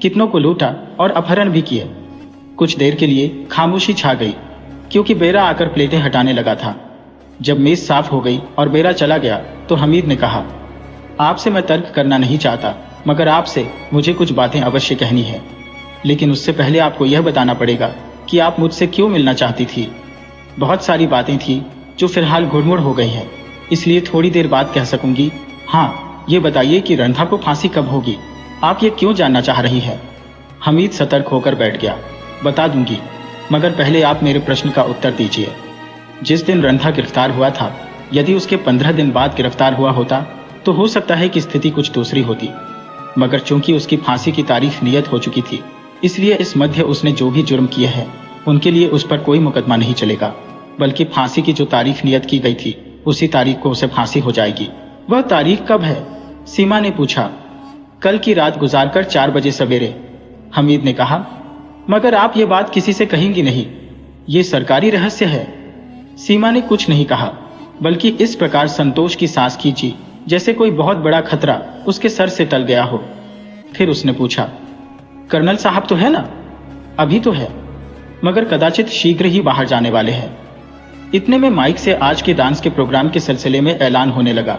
कितनों को लूटा और अपहरण भी किए। कुछ देर के लिए खामोशी छा गई, क्योंकि बेरा आकर प्लेटें हटाने लगा था। जब मेज साफ हो गई और बेरा चला गया तो हमीद ने कहा, आपसे मैं तर्क करना नहीं चाहता, मगर आपसे मुझे कुछ बातें अवश्य कहनी है। लेकिन उससे पहले आपको यह बताना पड़ेगा कि आप मुझसे क्यों मिलना चाहती थी। बहुत सारी बातें थी जो फिलहाल गुड़मुड़ हो गई हैं, इसलिए थोड़ी देर बाद कह सकूंगी। हाँ, ये बताइए कि रंधा को फांसी कब होगी? आप ये क्यों जानना चाह रही है? हमीद सतर्क होकर बैठ गया। बता दूंगी, मगर पहले आप मेरे प्रश्न का उत्तर दीजिए। जिस दिन रंधा गिरफ्तार हुआ था, यदि उसके 15 दिन बाद गिरफ्तार हुआ होता तो हो सकता है कि स्थिति कुछ दूसरी होती, मगर चूंकि उसकी फांसी की तारीख नियत हो चुकी थी, इसलिए इस मध्य उसने जो भी जुर्म किए हैं उनके लिए उस पर कोई मुकदमा नहीं चलेगा, बल्कि फांसी की जो तारीख नियत की गई थी उसी तारीख को उसे फांसी हो जाएगी। वह तारीख कब है? सीमा ने पूछा। कल की रात गुजारकर 4 बजे सवेरे, हमीद ने कहा। मगर आप ये बात किसी से कहेंगी नहीं, ये सरकारी रहस्य है। सीमा ने कुछ नहीं कहा, बल्कि इस प्रकार संतोष की सांस खींची जैसे कोई बहुत बड़ा खतरा उसके सर से टल गया हो। फिर उसने पूछा, कर्नल साहब तो है ना? अभी तो है, मगर कदाचित शीघ्र ही बाहर जाने वाले हैं। इतने में माइक से आज के डांस के प्रोग्राम के सिलसिले में ऐलान होने लगा।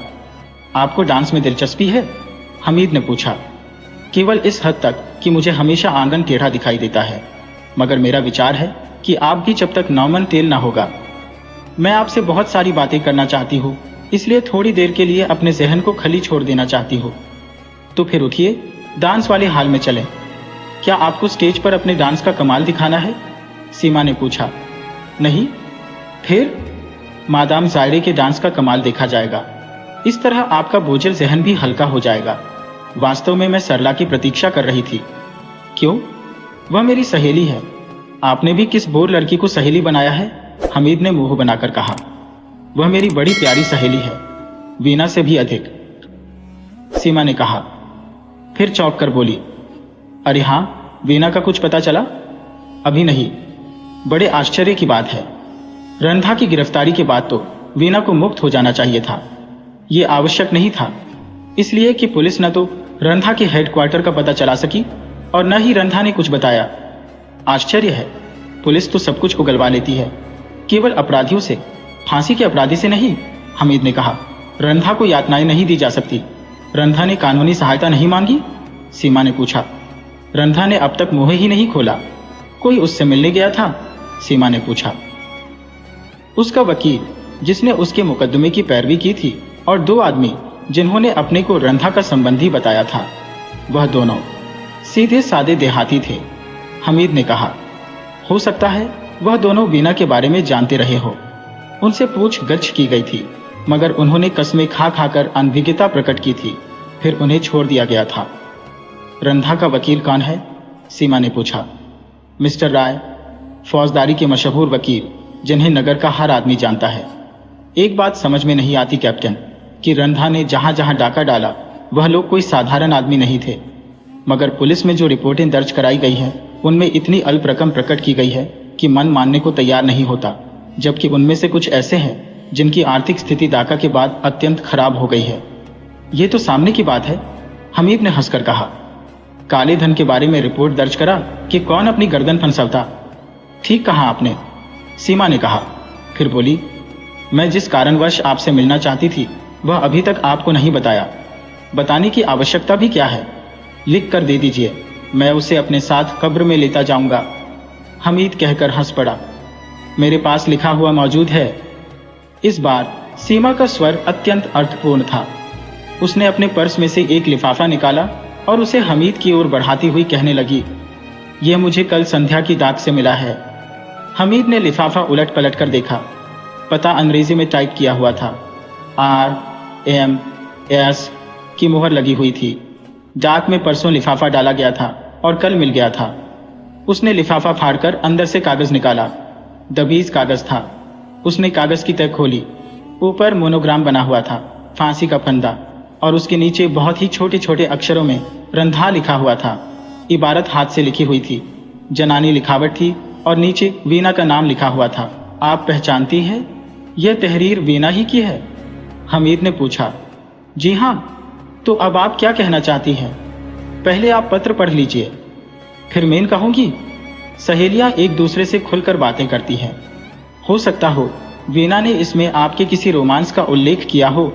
आपको डांस में दिलचस्पी है? हमीद ने पूछा। केवल इस हद तक कि मुझे हमेशा आंगन टेढ़ा दिखाई देता है, मगर मेरा विचार है कि आप भी जब तक नौमन तेल ना होगा। मैं आपसे बहुत सारी बातें करना चाहती हूँ, इसलिए थोड़ी देर के लिए अपने जहन को खाली छोड़ देना चाहती हूँ। तो फिर उठिए, डांस वाले हाल में चलें। क्या आपको स्टेज पर अपने डांस का कमाल दिखाना है? सीमा ने पूछा। नहीं? फिर मादाम जायरे के डांस का कमाल देखा जाएगा। इस तरह आपका बोझिल जहन भी हल्का हो जाएगा। वास्तव में मैं सरला की प्रतीक्षा कर रही थी। क्यों? वह मेरी सहेली है। आपने भी किस बोर लड़की को सहेली बनाया है? हमीद ने मुंह बनाकर कहा। वह मेरी बड़ी प्यारी सहेली है, वीना से भी अधिक, सीमा ने कहा। फिर चौंक कर बोली, अरे हाँ, वीना का कुछ पता चला? अभी नहीं। बड़े आश्चर्य की बात है। रंधा की गिरफ्तारी के बाद तो वीना को मुक्त हो जाना चाहिए था। ये आवश्यक नहीं था, इसलिए कि पुलिस न तो रंधा के हेडक्वार्टर का पता चला सकी और न ही रंधा ने कुछ बताया। आश्चर्य है, पुलिस तो सब कुछ उगलवा लेती है, केवल अपराधियों से, फांसी के अपराधी से नहीं। हमीद ने कहा। रंधा को यातनाएं नहीं दी जा सकती। रंधा ने कानूनी सहायता नहीं मांगी? सीमा ने पूछा। रंधा ने अब तक मुंह ही नहीं खोला। कोई उससे मिलने गया था? सीमा ने पूछा। उसका वकील, जिसने उसके मुकदमे की पैरवी की थी, और 2 आदमी जिन्होंने अपने को रंधा का संबंधी बताया था। वह दोनों सीधे सादे देहाती थे। हमीद ने कहा। हो सकता है वह दोनों वीना के बारे में जानते रहे हो। उनसे पूछगछ की गई थी, मगर उन्होंने कस्में खा खाकर अनभिज्ञता प्रकट की थी, फिर उन्हें छोड़ दिया गया था। रंधा का वकील कौन है? सीमा ने पूछा। मिस्टर राय, फौजदारी के मशहूर वकील, जिन्हें नगर का हर आदमी जानता है। एक बात समझ में नहीं आती कैप्टन, कि रंधा ने जहां जहां डाका डाला वह लोग कोई साधारण आदमी नहीं थे, मगर पुलिस में जो रिपोर्टें दर्ज कराई गई हैं उनमें इतनी अल्प रकम प्रकट की गई है कि मन मानने को तैयार नहीं होता, जबकि उनमें से कुछ ऐसे हैं जिनकी आर्थिक स्थिति डाका के बाद अत्यंत खराब हो गई है। ये तो सामने की बात है, हमीद ने हंसकर कहा। काले धन के बारे में रिपोर्ट दर्ज करा कि कौन अपनी गर्दन फंसाता। ठीक कहा आपने, सीमा ने कहा। फिर बोली, मैं जिस कारणवश आपसे मिलना चाहती थी वह अभी तक आपको नहीं बताया। बताने की आवश्यकता भी क्या है? लिख कर दे दीजिए, मैं उसे अपने साथ कब्र में लेता जाऊंगा। हमीद कहकर हंस पड़ा। मेरे पास लिखा हुआ मौजूद है। इस बार सीमा का स्वर अत्यंत अर्थपूर्ण था। उसने अपने पर्स में से एक लिफाफा निकाला और उसे हमीद की ओर बढ़ाती हुई कहने लगी, यह मुझे कल संध्या की डाक से मिला है। हमीद ने लिफाफा उलट पलट कर देखा। पता अंग्रेजी में टाइप किया हुआ था। RMS की मुहर लगी हुई थी। डाक में परसों लिफाफा डाला गया था और कल मिल गया था। उसने लिफाफा फाड़कर अंदर से कागज निकाला। दबीज कागज था। उसने कागज की तह खोली। ऊपर मोनोग्राम बना हुआ था, फांसी का फंदा, और उसके नीचे बहुत ही छोटे छोटे अक्षरों में रंधा लिखा हुआ था। इबारत हाथ से लिखी हुई थी, जनानी लिखावट थी और नीचे वीना का नाम लिखा हुआ था। आप पहचानती हैं? यह तहरीर वीना ही की है? हमीद ने पूछा। जी हाँ। तो अब आप क्या कहना चाहती हैं? पहले आप पत्र पढ़ लीजिए, फिर मैं कहूंगी। सहेलियां एक दूसरे से खुलकर बातें करती हैं। हो सकता हो वीना ने इसमें आपके किसी रोमांस का उल्लेख किया हो,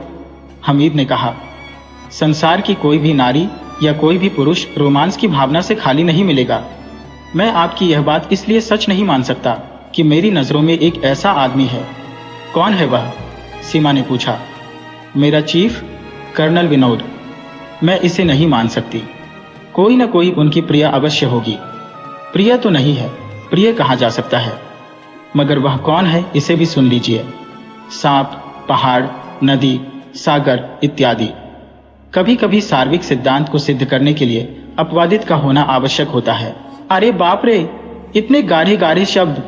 हमीद ने कहा। संसार की कोई भी नारी या कोई भी पुरुष रोमांस की भावना से खाली नहीं मिलेगा। मैं आपकी यह बात इसलिए सच नहीं मान सकता कि मेरी नजरों में एक ऐसा आदमी है। कौन है वह? सीमा ने पूछा। मेरा चीफ, कर्नल विनोद। मैं इसे नहीं मान सकती। कोई न कोई उनकी प्रिया अवश्य होगी। प्रिय तो नहीं है, प्रिय कहा जा सकता है, मगर वह कौन है इसे भी सुन लीजिए। सांप, पहाड़, नदी, सागर इत्यादि। कभी कभी सार्विक सिद्धांत को सिद्ध करने के लिए अपवादित का होना आवश्यक होता है। अरे बाप रे, इतने गाढ़े गाढ़े शब्द,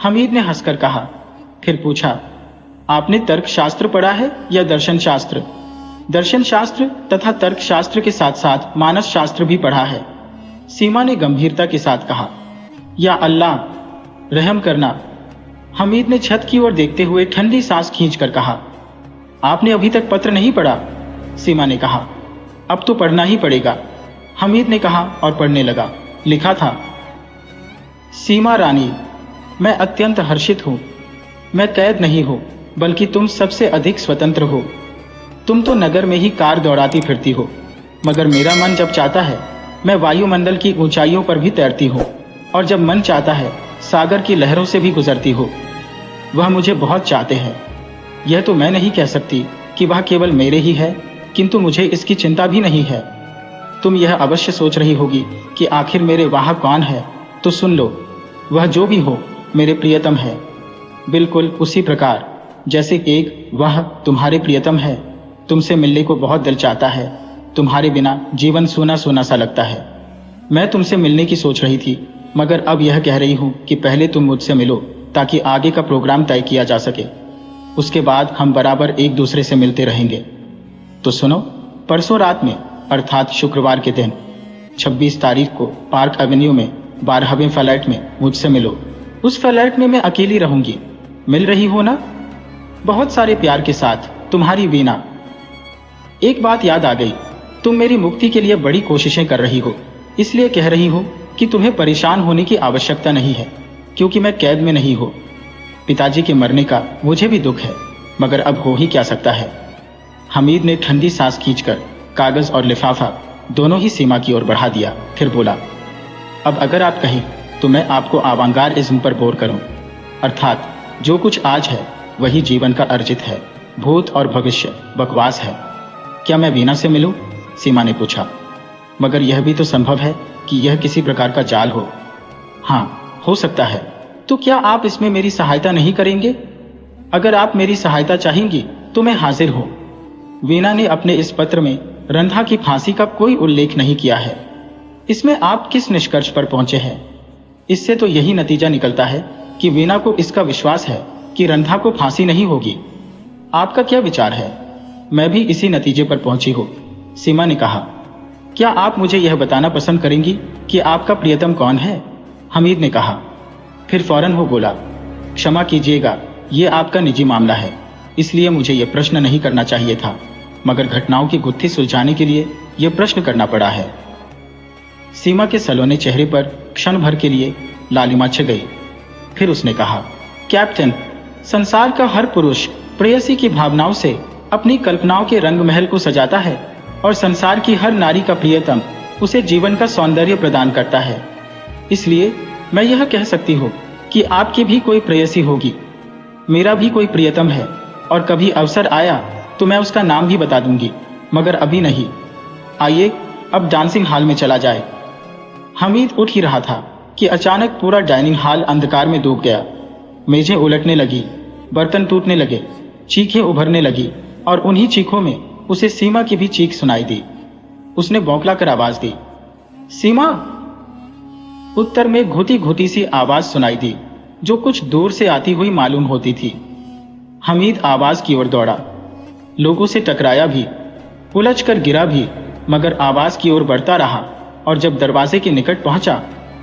हमीद ने हंसकर कहा। फिर पूछा, आपने तर्कशास्त्र पढ़ा है या दर्शन शास्त्र? दर्शन शास्त्र तथा तर्कशास्त्र के साथ साथ मानस शास्त्र भी पढ़ा है, सीमा ने गंभीरता के साथ कहा। या अल्लाह, रहम करना। हमीद ने छत की ओर देखते हुए ठंडी सांस खींचकर कहा। आपने अभी तक पत्र नहीं पढ़ा? सीमा ने कहा। अब तो पढ़ना ही पड़ेगा, हमीद ने कहा और पढ़ने लगा। लिखा था, सीमा रानी, मैं अत्यंत हर्षित हूं। मैं कैद नहीं हूं, बल्कि तुम सबसे अधिक स्वतंत्र हो। तुम तो नगर में ही कार दौड़ाती फिरती हो, मगर मेरा मन जब चाहता है मैं वायुमंडल की ऊंचाइयों पर भी तैरती हूँ, और जब मन चाहता है सागर की लहरों से भी गुजरती हो। वह मुझे बहुत चाहते हैं। यह तो मैं नहीं कह सकती कि वह केवल मेरे ही है, किंतु मुझे इसकी चिंता भी नहीं है। तुम यह अवश्य सोच रही होगी कि आखिर मेरे वहाँ कौन है, तो सुन लो, वह जो भी हो मेरे प्रियतम है। बिल्कुल उसी प्रकार जैसे एक वह तुम्हारे प्रियतम है। तुमसे मिलने को बहुत दिल चाहता है। तुम्हारे बिना जीवन सूना सूना सा लगता है। मैं तुमसे मिलने की सोच रही थी, मगर अब यह कह रही हूँ कि पहले तुम मुझसे मिलो, ताकि आगे का प्रोग्राम तय किया जा सके। उसके बाद हम बराबर एक दूसरे से मिलते रहेंगे। तो सुनो, परसों रात में, अर्थात शुक्रवार के दिन 26 तारीख को पार्क एवेन्यू में 12वें फ्लैट में मुझसे मिलो। उस फ्लैट में मैं अकेली रहूंगी। मिल रही हो ना? बहुत सारे प्यार के साथ, तुम्हारी वीना। एक बात याद आ गई, तुम मेरी मुक्ति के लिए बड़ी कोशिशें कर रही हो, इसलिए कह रही हो कि तुम्हें परेशान होने की आवश्यकता नहीं है, क्योंकि मैं कैद में नहीं हूं। पिताजी के मरने का मुझे भी दुख है, मगर अब हो ही क्या सकता है। हमीद ने ठंडी सांस खींचकर कागज और लिफाफा दोनों ही सीमा की ओर बढ़ा दिया। फिर बोला, अब अगर आप कहें तो मैं आपको अवांगारिज्म पर बोर करूं, अर्थात जो कुछ आज है वही जीवन का अर्जित है, भूत और भविष्य बकवास है। क्या मैं वीना से मिलूं? सीमा ने पूछा। मगर यह भी तो संभव है कि यह किसी प्रकार का जाल हो। हाँ, हो सकता है। तो क्या आप इसमें मेरी सहायता नहीं करेंगे? अगर आप मेरी सहायता चाहेंगी तो मैं हाजिर हूं। वीना ने अपने इस पत्र में रंधा की फांसी का कोई उल्लेख नहीं किया है। इसमें आप किस निष्कर्ष पर पहुंचे हैं? इससे तो यही नतीजा निकलता है कि वीना को इसका विश्वास है कि रंधा को फांसी नहीं होगी। आपका क्या विचार है? मैं भी इसी नतीजे पर पहुंची हूं, सीमा ने कहा। क्या आप मुझे यह बताना पसंद करेंगी कि आपका प्रियतम कौन है? हमीद ने कहा। फिर फौरन वो बोला, क्षमा कीजिएगा, ये आपका निजी मामला है, इसलिए मुझे यह प्रश्न नहीं करना चाहिए था, मगर घटनाओं की गुत्थी सुलझाने के लिए यह प्रश्न करना पड़ा है। सीमा के सलोने चेहरे पर क्षण भर के लिए लालिमा छा गई। फिर उसने कहा, कैप्टन, संसार का हर पुरुष प्रेयसी की भावनाओं से अपनी कल्पनाओं के रंग महल को सजाता है, और संसार की हर नारी का प्रियतम उसे जीवन का सौंदर्य प्रदान करता है। इसलिए मैं यह कह सकती हूँ कि आपकी भी कोई प्रेयसी होगी, मेरा भी कोई प्रियतम है, और कभी अवसर आया तो मैं उसका नाम भी बता दूंगी, मगर अभी नहीं। आइए अब डांसिंग हॉल में चला जाए। हमीद उठ ही रहा था कि अचानक पूरा डाइनिंग हॉल अंधकार में डूब गया। मेजें उलटने लगी, बर्तन टूटने लगे, चीखें उभरने लगी, और उन्हीं चीखों में उसे सीमा की भी चीख सुनाई दी। उसने बौखला कर आवाज दी, सीमा। उत्तर में घुटी घुटी सी आवाज सुनाई दी, जो कुछ दूर से आती हुई मालूम होती थी। हमीद आवाज की ओर दौड़ा, लोगों से टकराया भी, उलझ कर गिरा भी, मगर आवाज की ओर बढ़ता रहा, और जब दरवाजे के निकट पहुंचा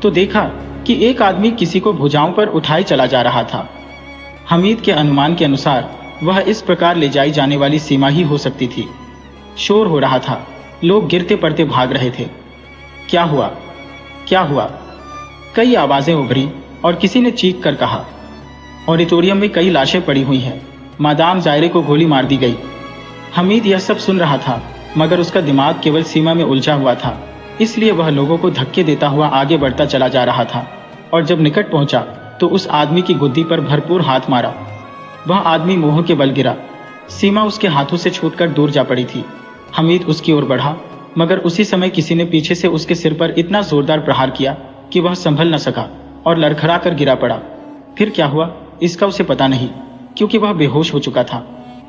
तो देखा कि एक आदमी किसी को भुजाओं पर उठाए चला जा रहा था। हमीद के अनुमान के अनुसार वह इस प्रकार ले जाई जाने वाली सीमा ही हो सकती थी। शोर हो रहा था, लोग गिरते पड़ते भाग रहे थे। क्या हुआ, क्या हुआ? कई आवाजें उभरी और किसी ने चीख कर कहा, ऑडिटोरियम में कई लाशें पड़ी हुई हैं, मादाम जायरे को गोली मार दी गई। हमीद यह सब सुन रहा था, मगर उसका दिमाग केवल सीमा में उलझा हुआ था, इसलिए वह लोगों को धक्के देता हुआ आगे बढ़ता चला जा रहा था। और जब निकट पहुंचा तो उस आदमी की गुद्दी पर भरपूर हाथ मारा। वह आदमी मोह के बल गिरा। सीमा उसके हाथों से छूटकर दूर जा पड़ी थी। हमीद उसकी ओर बढ़ा, मगर उसी समय किसी ने पीछे से उसके सिर पर इतना जोरदार प्रहार किया कि वह संभल न सका और लड़खड़ा कर गिरा पड़ा। फिर क्या हुआ इसका उसे पता नहीं, क्योंकि वह बेहोश हो चुका था।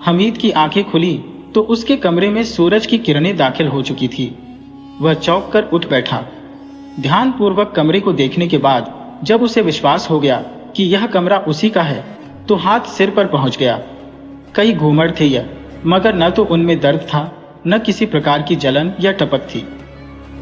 हमीद की आंखें खुली तो उसके कमरे में सूरज की किरणें दाखिल हो चुकी थी। वह चौंक कर उठ बैठा। ध्यानपूर्वक कमरे को देखने के बाद जब उसे विश्वास हो गया कि यह कमरा उसी का है, तो हाथ सिर पर पहुंच गया। कई घूमड़ थे यह, मगर न तो उनमें दर्द था, न किसी प्रकार की जलन या टपक थी।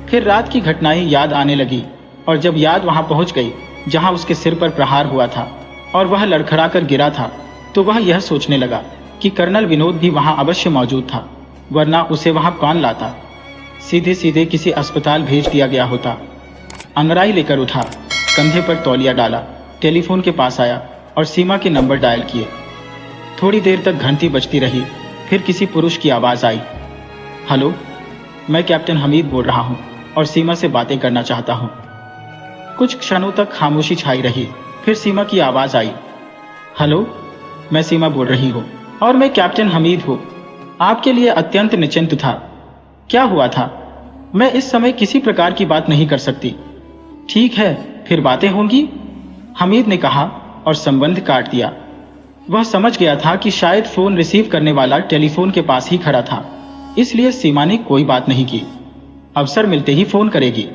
फिर रात की घटनाएं याद आने लगी, और जब याद वहां पहुंच गई जहां उसके सिर पर प्रहार हुआ था और वह लड़खड़ा कर गिरा था, तो वह यह सोचने लगा कि कर्नल विनोद भी वहां अवश्य मौजूद था, वरना उसे वहां कौन लाता। सीधे सीधे किसी अस्पताल भेज दिया गया होता। अंगड़ाई लेकर उठा, कंधे पर तौलिया डाला, टेलीफोन के पास आया और सीमा के नंबर डायल किए। थोड़ी देर तक घंटी बजती रही, फिर किसी पुरुष की आवाज आई, हेलो, मैं कैप्टन हमीद बोल रहा हूं और सीमा से बातें करना चाहता हूं। कुछ क्षणों तक खामोशी छाई रही, फिर सीमा की आवाज आई, हेलो, मैं सीमा बोल रही हूं और मैं कैप्टन हमीद हूं। आपके लिए अत्यंत निश्चिंत था। क्या हुआ था? मैं इस समय किसी प्रकार की बात नहीं कर सकती। ठीक है, फिर बातें होंगी, हमीद ने कहा और संबंध काट दिया। वह समझ गया था कि शायद फोन रिसीव करने वाला टेलीफोन के पास ही खड़ा था, इसलिए सीमा ने कोई बात नहीं की। अवसर मिलते ही फोन करेगी।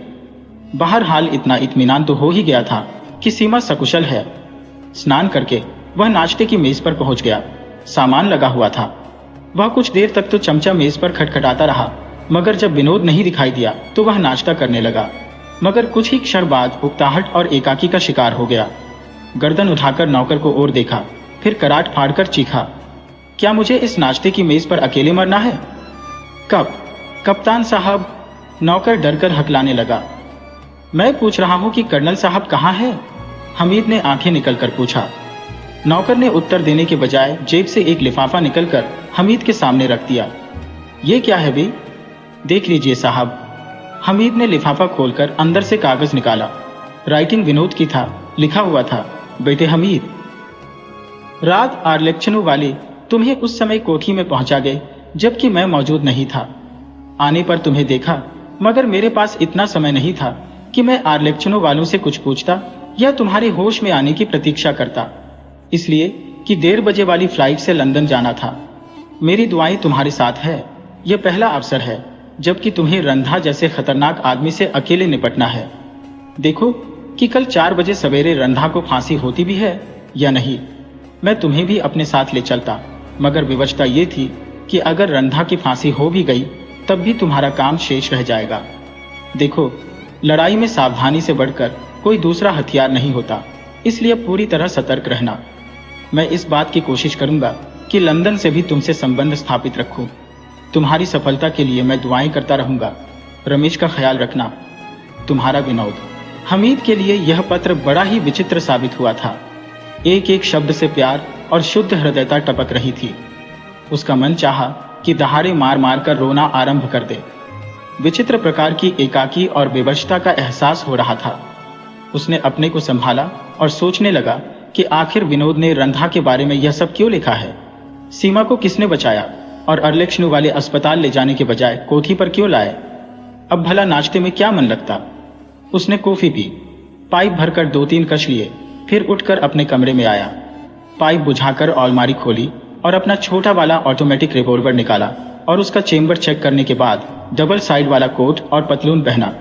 बहरहाल इतना इत्मीनान तो हो ही गया था कि सीमा सकुशल है। स्नान करके वह नाश्ते की मेज पर पहुंच गया। सामान लगा हुआ था। वह कुछ देर तक तो चमचा मेज पर खटखटाता रहा, मगर जब विनोद नहीं दिखाई दिया तो वह नाश्ता करने लगा। मगर कुछ ही क्षण बाद उकताहट और एकाकी का शिकार हो गया। गर्दन उठाकर नौकर को और देखा, फिर कराट फाड़कर चीखा, क्या मुझे इस नाश्ते की मेज पर अकेले मरना है? कब? कप्तान साहब, नौकर डरकर हकलाने लगा। मैं पूछ रहा हूं कि कर्नल साहब कहाँ है? हमीद ने आंखें निकलकर पूछा। नौकर ने उत्तर देने के बजाय जेब से एक लिफाफा निकलकर हमीद के सामने रख दिया। ये क्या है बे? देख लीजिए साहब। हमीद ने लिफाफा खोलकर अंदर से कागज निकाला। राइटिंग विनोद की था। लिखा हुआ था, बेटे हमीद, रात आर्लेक्चनो वाले तुम्हें उस समय कोठी में पहुंचा गए जबकि मैं मौजूद नहीं था। आने पर तुम्हें देखा, मगर मेरे पास इतना समय नहीं था कि मैं आर्लेक्चनो वालों से कुछ पूछता या तुम्हारे होश में आने की प्रतीक्षा करता, इसलिए कि 1:30 बजे वाली फ्लाइट से लंदन जाना था। मेरी दुआएं तुम्हारे साथ है। यह पहला अवसर है जबकि तुम्हें रंधा जैसे खतरनाक आदमी से अकेले निपटना है। देखो कि कल 4 बजे सवेरे रंधा को फांसी होती भी है या नहीं। मैं तुम्हें भी अपने साथ ले चलता, मगर विवशता ये थी कि अगर रंधा की फांसी हो भी गई तब भी तुम्हारा काम शेष रह जाएगा। देखो, लड़ाई में सावधानी से बढ़कर कोई दूसरा हथियार नहीं होता, इसलिए पूरी तरह सतर्क रहना। मैं इस बात की कोशिश करूंगा कि लंदन से भी तुमसे संबंध स्थापित रखूं। तुम्हारी सफलता के लिए मैं दुआएं करता रहूंगा। रमेश का ख्याल रखना। तुम्हारा विनोद। हमीद के लिए यह पत्र बड़ा ही विचित्र साबित हुआ था। एक एक शब्द से प्यार और शुद्ध हृदयता टपक रही थी। उसका मन चाहा कि दहाड़े मार मार कर रोना आरंभ कर दे। विचित्र प्रकार की एकाकी और बेबसता का एहसास हो रहा था। उसने अपने को संभाला और सोचने लगा कि आखिर विनोद ने रंधा के बारे में यह सब क्यों लिखा है। सीमा को किसने बचाया और अर्लेक्शनु वाले अस्पताल ले जाने के बजाय कोठी पर क्यों लाए? अब भला नाश्ते में क्या मन लगता? उसने कॉफी पी, पाइप भरकर 2-3 कश लिए, फिर उठकर अपने कमरे में आया। पाइप बुझाकर अलमारी खोली और अपना छोटा वाला ऑटोमेटिक रिवॉल्वर निकाला और उसका चेंबर चेक करने के बाद डबल साइड वाला कोट और पतलून पहना।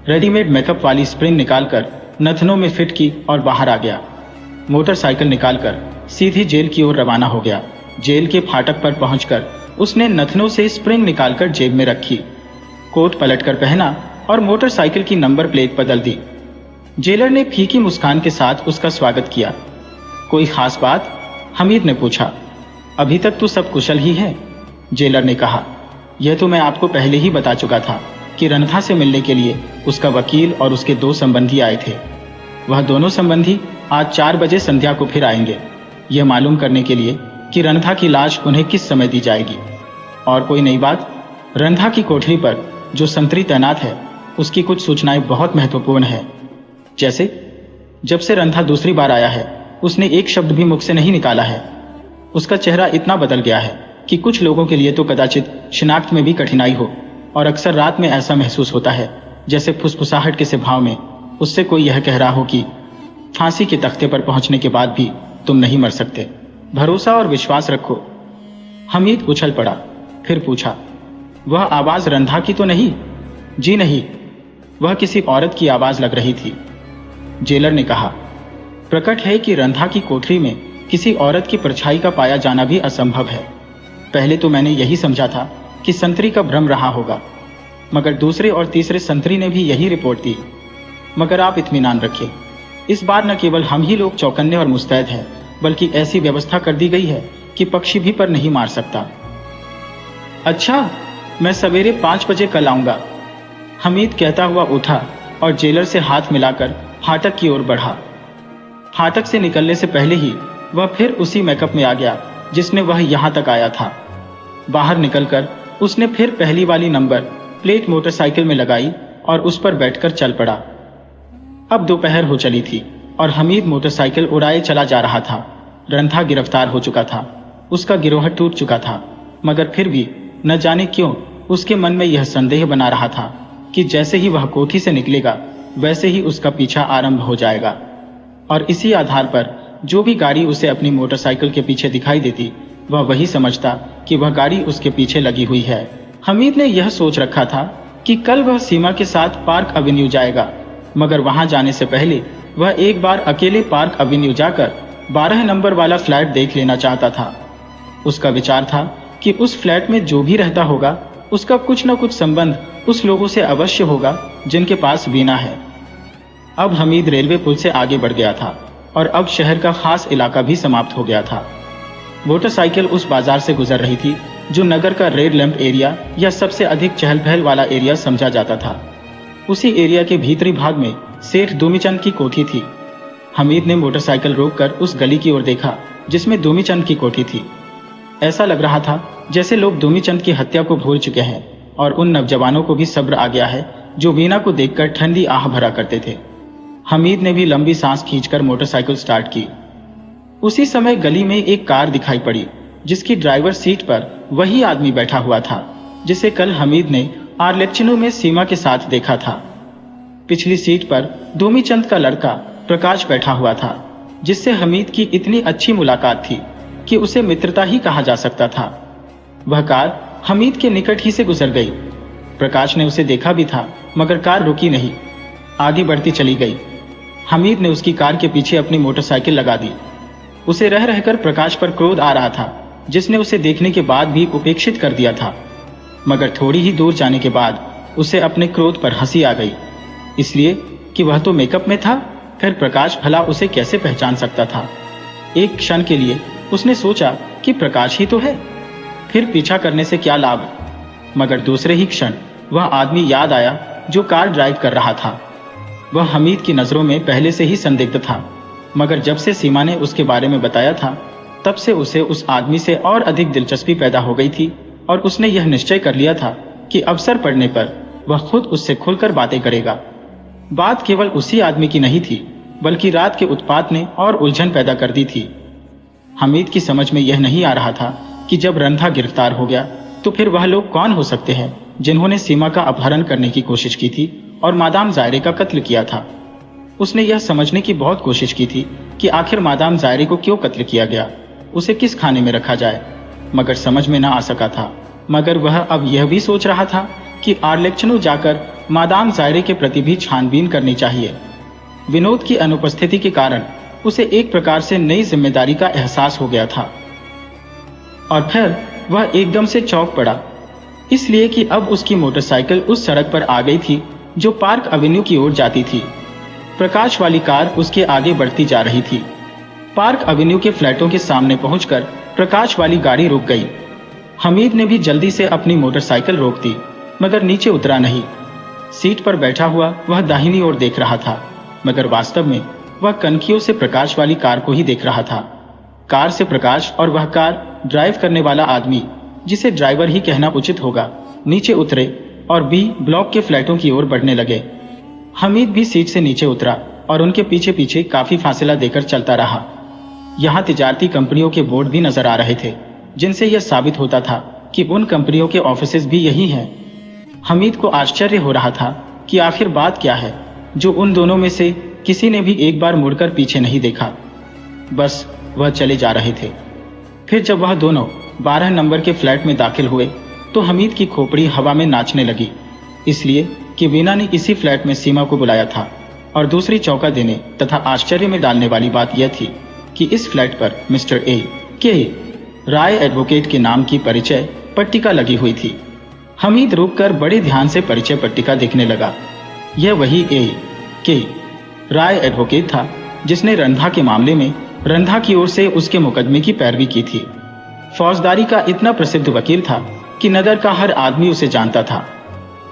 रेडीमेड मेकअप वाली स्प्रिंग निकालकर नथनों में फिट की और बाहर आ गया। मोटरसाइकिल निकालकर सीधी जेल की ओर रवाना हो गया। जेल के फाटक पर पहुंचकर उसने नथनों से स्प्रिंग निकालकर जेब में रखी, कोट पलटकर पहना और मोटरसाइकिल की नंबर प्लेट बदल दी। जेलर ने फीकी मुस्कान के साथ उसका स्वागत किया। कोई खास बात? हमीद ने पूछा। अभी तक तो सब कुशल ही है, जेलर ने कहा। यह तो मैं आपको पहले ही बता चुका था कि रंथा से मिलने के लिए उसका वकील और उसके 2 संबंधी आए थे। वह दोनों संबंधी आज 4 बजे संध्या को फिर आएंगे, यह मालूम करने के लिए कि रंथा की लाश उन्हें किस समय दी जाएगी। और कोई नई बात? रंथा की कोठरी पर जो संतरी तैनात है उसकी कुछ सूचनाएं बहुत महत्वपूर्ण है। जैसे जब से रंथा दूसरी बार आया है उसने एक शब्द भी मुख से नहीं निकाला है। उसका चेहरा इतना बदल गया है कि कुछ लोगों के लिए तो कदाचित शिनाख्त में भी कठिनाई हो, और अक्सर रात में ऐसा महसूस होता है जैसे फुसफुसाहट के से भाव में उससे कोई यह कह रहा हो कि फांसी के तख्ते पर पहुंचने के बाद भी तुम नहीं मर सकते, भरोसा और विश्वास रखो। हमीद उछल पड़ा, फिर पूछा, वह आवाज रंधा की तो नहीं? जी नहीं, वह किसी औरत की आवाज लग रही थी, जेलर ने कहा। प्रकट है कि रंधा की कोठरी में किसी औरत की परछाई का पाया जाना भी असंभव है। पहले तो मैंने यही समझा था कि संतरी का भ्रम रहा होगा, मगर दूसरे और तीसरे संतरी ने भी यही रिपोर्ट दी। मगर आप इत्मीनान रखिए, इस बार न केवल हम ही लोग चौकन्ने और मुस्तैद हैं, बल्कि ऐसी व्यवस्था कर दी गई है कि पक्षी भी पर नहीं मार सकता। अच्छा, मैं सवेरे 5 बजे कल आऊंगा, हमीद कहता हुआ उठा और जेलर से हाथ मिलाकर फाटक की ओर बढ़ा। फाटक से निकलने से पहले ही वह फिर उसी मेकअप में आ गया जिसने वह यहां तक आया था। बाहर निकलकर उसने फिर पहली वाली नंबर प्लेट मोटरसाइकिल में लगाई और उस पर बैठकर चल पड़ा। अब दोपहर हो चली थी और हमीद मोटरसाइकिल उड़ाए चला जा रहा था। रंथा गिरफ्तार हो चुका था, उसका गिरोह टूट चुका था, मगर फिर भी न जाने क्यों उसके मन में यह संदेह बना रहा था कि जैसे ही वह कोठी से निकलेगा वैसे ही उसका पीछा आरंभ हो जाएगा, और इसी आधार पर जो भी गाड़ी उसे अपनी मोटरसाइकिल के पीछे दिखाई देती वह वही समझता कि वह गाड़ी उसके पीछे लगी हुई है। हमीद ने यह सोच रखा था कि कल वह सीमा के साथ पार्क एवेन्यू जाएगा, मगर वहां जाने से पहले वह एक बार अकेले पार्क एवेन्यू जाकर 12 नंबर वाला फ्लैट देख लेना चाहता था। उसका विचार था कि उस फ्लैट में जो भी रहता होगा उसका कुछ न कुछ संबंध उस लोगों से अवश्य होगा जिनके पास वीणा है। अब हमीद रेलवे पुल से आगे बढ़ गया था और अब शहर का खास इलाका भी समाप्त हो गया था। मोटरसाइकिल उस बाजार से गुजर रही थी जो नगर का रेड लैंप एरिया या सबसे अधिक चहल पहल वाला एरिया समझा जाता था। उसी एरिया के भीतरी भाग में सेठ दुमीचंद की कोठी थी। हमीद ने मोटरसाइकिल रोककर उस गली की ओर देखा जिसमें दुमीचंद की कोठी थी। ऐसा लग रहा था जैसे लोग दुमीचंद की हत्या को भूल चुके हैं और उन नौजवानों को भी सब्र आ गया है जो वीणा को देखकर ठंडी आह भरा करते थे। हमीद ने भी लंबी सांस खींचकर मोटरसाइकिल स्टार्ट की। उसी समय गली में एक कार दिखाई पड़ी जिसकी ड्राइवर सीट पर वही आदमी बैठा हुआ था जिसे कल हमीद ने आर्लेक्चनो में सीमा के साथ देखा था। पिछली सीट पर दुमीचंद का लड़का प्रकाश बैठा हुआ था जिससे हमीद की इतनी अच्छी मुलाकात थी कि उसे मित्रता ही कहा जा सकता था। वह कार हमीद के निकट ही से गुजर गई। प्रकाश ने उसे देखा भी था मगर कार रुकी नहीं, आगे बढ़ती चली गई। हमीद ने उसकी कार के पीछे अपनी मोटरसाइकिल लगा दी। उसे रह रहकर प्रकाश पर क्रोध आ रहा था जिसने उसे देखने के बाद भी उपेक्षित कर दिया था, मगर थोड़ी ही दूर जाने के बाद उसे अपने क्रोध पर हंसी आ गई, इसलिए कि वह तो मेकअप में था, फिर प्रकाश भला उसे कैसे पहचान सकता था। एक क्षण के लिए उसने सोचा कि प्रकाश ही तो है, फिर पीछा करने से क्या लाभ, मगर दूसरे ही क्षण वह आदमी याद आया जो कार ड्राइव कर रहा था। वह हमीद की नजरों में पहले से ही संदिग्ध था, मगर जब से सीमा ने उसके बारे में बताया था तब से उसे उस आदमी से और अधिक दिलचस्पी पैदा हो गई थी और उसने यह निश्चय कर लिया था कि अवसर पड़ने पर वह खुद उससे खुलकर बातें करेगा। बात केवल उसी आदमी की नहीं थी बल्कि रात के उत्पात ने और उलझन पैदा कर दी थी। हमीद की समझ में यह नहीं आ रहा था कि जब रंधा गिरफ्तार हो गया तो फिर वह लोग कौन हो सकते हैं जिन्होंने सीमा का अपहरण करने की कोशिश की थी और मादाम जायरे का कत्ल किया था। उसने यह समझने की बहुत कोशिश की थी कि आखिर मादाम जायरे को क्यों कत्ल किया गया, उसे किस खाने में रखा जाए, मगर समझ में न आ सका था। मगर वह अब यह भी सोच रहा था कि आर्लेक्चनो जाकर मादाम जायरे के प्रति भी छानबीन करनी चाहिए। विनोद की अनुपस्थिति के कारण उसे एक प्रकार से नई जिम्मेदारी का एहसास हो गया था और फिर वह एकदम से चौंक पड़ा, इसलिए कि अब उसकी मोटरसाइकिल उस सड़क पर आ गई थी जो पार्क एवेन्यू की ओर जाती थी। प्रकाश वाली कार उसके आगे बढ़ती जा रही थी। पार्क एवेन्यू के फ्लैटों के सामने पहुंचकर प्रकाश वाली गाड़ी रुक गई। हमीद ने भी जल्दी से अपनी मोटरसाइकिल रोक दी, मगर नीचे उतरा नहीं। सीट पर बैठा हुआ वह दाहिनी ओर देख रहा था, मगर वास्तव में वह कनखियों से प्रकाश वाली कार को ही देख रहा था। कार से प्रकाश और वह कार ड्राइव करने वाला आदमी, जिसे ड्राइवर ही कहना उचित होगा, नीचे उतरे और बी ब्लॉक के फ्लैटों की ओर बढ़ने लगे। हमीद भी सीट से नीचे उतरा और उनके पीछे पीछे काफी फासला देकर चलता रहा। यहाँ तिजारती कंपनियों के बोर्ड भी नजर आ रहे थे, जिनसे यह साबित होता था कि उन कंपनियों के ऑफिसेज भी यही हैं। हमीद को आश्चर्य हो रहा था कि आखिर बात क्या है जो उन दोनों में से किसी ने भी एक बार मुड़कर पीछे नहीं देखा। बस वह चले जा रहे थे। फिर जब वह दोनों 12 नंबर के फ्लैट में दाखिल हुए तो हमीद की खोपड़ी हवा में नाचने लगी, इसलिए कि वीना ने इसी फ्लैट में सीमा को बुलाया था। और दूसरी चौंका देने तथा आश्चर्य में डालने वाली बात यह थी कि इस फ्लैट पर मिस्टर ए के राय एडवोकेट के नाम की परिचय पट्टिका लगी हुई थी। हमीद रुककर बड़े ध्यान से परिचय पट्टिका देखने लगा। यह वही ए के राय एडवोकेट था जिसने रंधा के मामले में रंधा की ओर से उसके मुकदमे की पैरवी की थी। फौजदारी का इतना प्रसिद्ध वकील था कि नगर का हर आदमी उसे जानता था।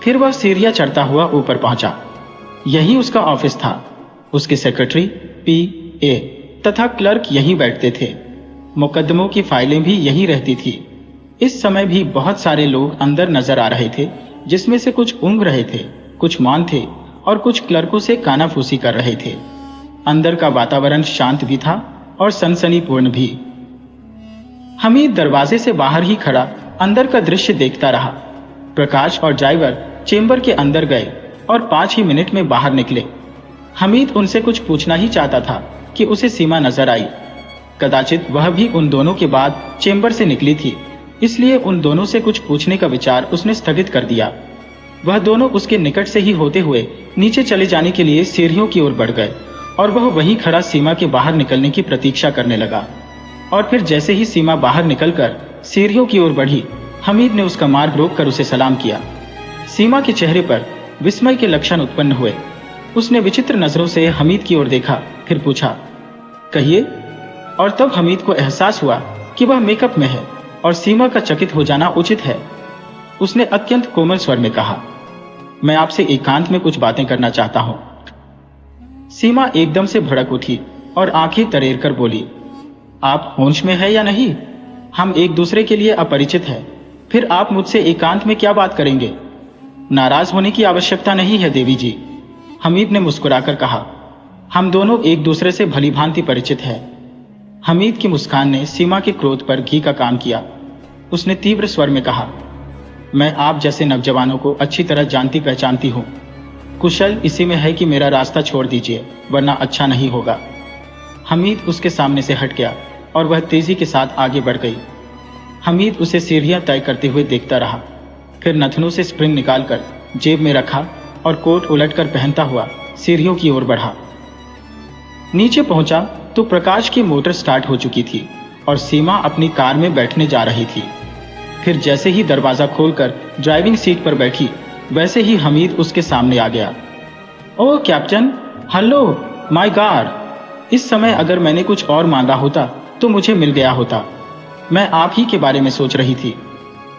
फिर वह सीढ़ियां चढ़ता हुआ ऊपर पहुंचा। यही उसका ऑफिस था। उसके सेक्रेटरी पी.ए. तथा क्लर्क यहीं बैठते थे। मुकदमों की फाइलें भी यहीं रहती थी। इस समय भी बहुत सारे लोग अंदर नजर आ रहे थे, जिसमें से कुछ ऊँघ रहे थे, कुछ मौन थे और कुछ क्लर्कों से कानाफूसी कर रहे थे। अंदर का वातावरण शांत भी था और सनसनीपूर्ण भी। हमीद दरवाजे से बाहर ही खड़ा अंदर का दृश्य देखता रहा। प्रकाश और ड्राइवर चेंबर के अंदर गए और 5 ही मिनट में बाहर निकले। हमीद उनसे कुछ पूछना ही चाहता था कि उसे सीमा नजर आई। कदाचित वह भी उन दोनों के बाद चेंबर से निकली थी, इसलिए उन दोनों से कुछ पूछने का विचार उसने स्थगित कर दिया। वह दोनों उसके निकट से ही होते हुए नीचे चले जाने के लिए सीढ़ियों की ओर बढ़ गए और वह वहीं खड़ा सीमा के बाहर निकलने की प्रतीक्षा करने लगा। और फिर जैसे ही सीमा बाहर निकलकर सीढ़ियों की ओर बढ़ी, हमीद ने उसका मार्ग रोककर उसे सलाम किया। सीमा के चेहरे पर विस्मय के लक्षण उत्पन्न हुए। उसने विचित्र नजरों से हमीद की ओर देखा, फिर पूछा, कहिए। और तब हमीद को एहसास हुआ कि वह मेकअप में है और सीमा का चकित हो जाना उचित है। उसने अत्यंत कोमल स्वर में कहा, मैं आपसे एकांत में कुछ बातें करना चाहता हूं। सीमा एकदम से भड़क उठी और आंखें तरेर कर बोली, आप होश में है या नहीं? हम एक दूसरे के लिए अपरिचित हैं, फिर आप मुझसे एकांत में क्या बात करेंगे? नाराज होने की आवश्यकता नहीं है देवी जी, हमीद ने मुस्कुराकर कहा। हम दोनों एक दूसरे से भलीभांति परिचित हैं। हमीद की मुस्कान ने सीमा के क्रोध पर घी का काम किया। उसने तीव्र स्वर में कहा, मैं आप जैसे नौजवानों को अच्छी तरह जानती पहचानती हूँ। कुशल इसी में है कि मेरा रास्ता छोड़ दीजिए, वरना अच्छा नहीं होगा। हमीद उसके सामने से हट गया और वह तेजी के साथ आगे बढ़ गई। हमीद उसे सीढ़ियां तय करते हुए देखता रहा, फिर नथनों से स्प्रिंग निकालकर जेब में रखा और कोट उलटकर पहनता हुआ सीढ़ियों की ओर बढ़ा। नीचे पहुंचा तो प्रकाश की मोटर स्टार्ट हो चुकी थी और सीमा अपनी कार में बैठने जा रही थी। फिर जैसे ही दरवाजा खोलकर ड्राइविंग सीट पर बैठी, वैसे ही हमीद उसके सामने आ गया। ओह कैप्टन, हेलो माय गॉड। इस समय अगर मैंने कुछ और मांगा होता तो मुझे मिल गया होता। मैं आप ही के बारे में सोच रही थी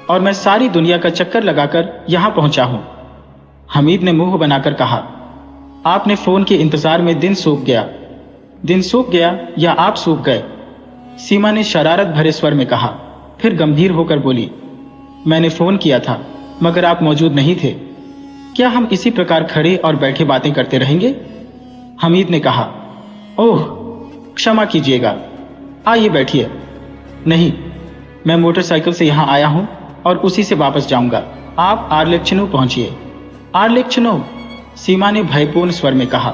और मैं सारी दुनिया का चक्कर लगाकर यहां पहुंचा हूं। हमीद ने मुंह बनाकर कहा, आपने फोन के इंतजार में दिन सूख गया। दिन सूख गया या आप सूख गए? सीमा ने शरारत भरे स्वर में कहा, फिर गंभीर होकर बोली, मैंने फोन किया था मगर आप मौजूद नहीं थे। क्या हम इसी प्रकार खड़े और बैठे बातें करते रहेंगे? हमीद ने कहा, ओह क्षमा कीजिएगा, आइए बैठिए। नहीं, मैं मोटरसाइकिल से यहां आया हूं और उसी से वापस जाऊंगा। आप आर्लेक्चनो पहुंचिए। आर्लेक्चनो? सीमा ने भयपूर्ण स्वर में कहा।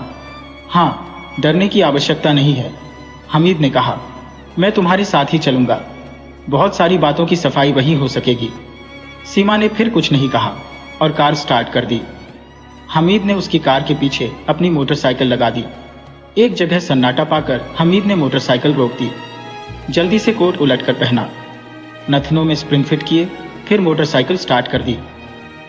हाँ, डरने की आवश्यकता नहीं है, हमीद ने कहा। मैं तुम्हारे साथ ही चलूंगा। बहुत सारी बातों की सफाई वहीं हो सकेगी। सीमा ने फिर कुछ नहीं कहा और कार स्टार्ट कर दी। हमीद ने उसकी कार के पीछे अपनी मोटरसाइकिल लगा दी। एक जगह सन्नाटा पाकर हमीद ने मोटरसाइकिल रोक दी। जल्दी से कोट उलटकर पहना, नथनों में स्प्रिंग फिट किए, फिर मोटरसाइकिल स्टार्ट कर दी।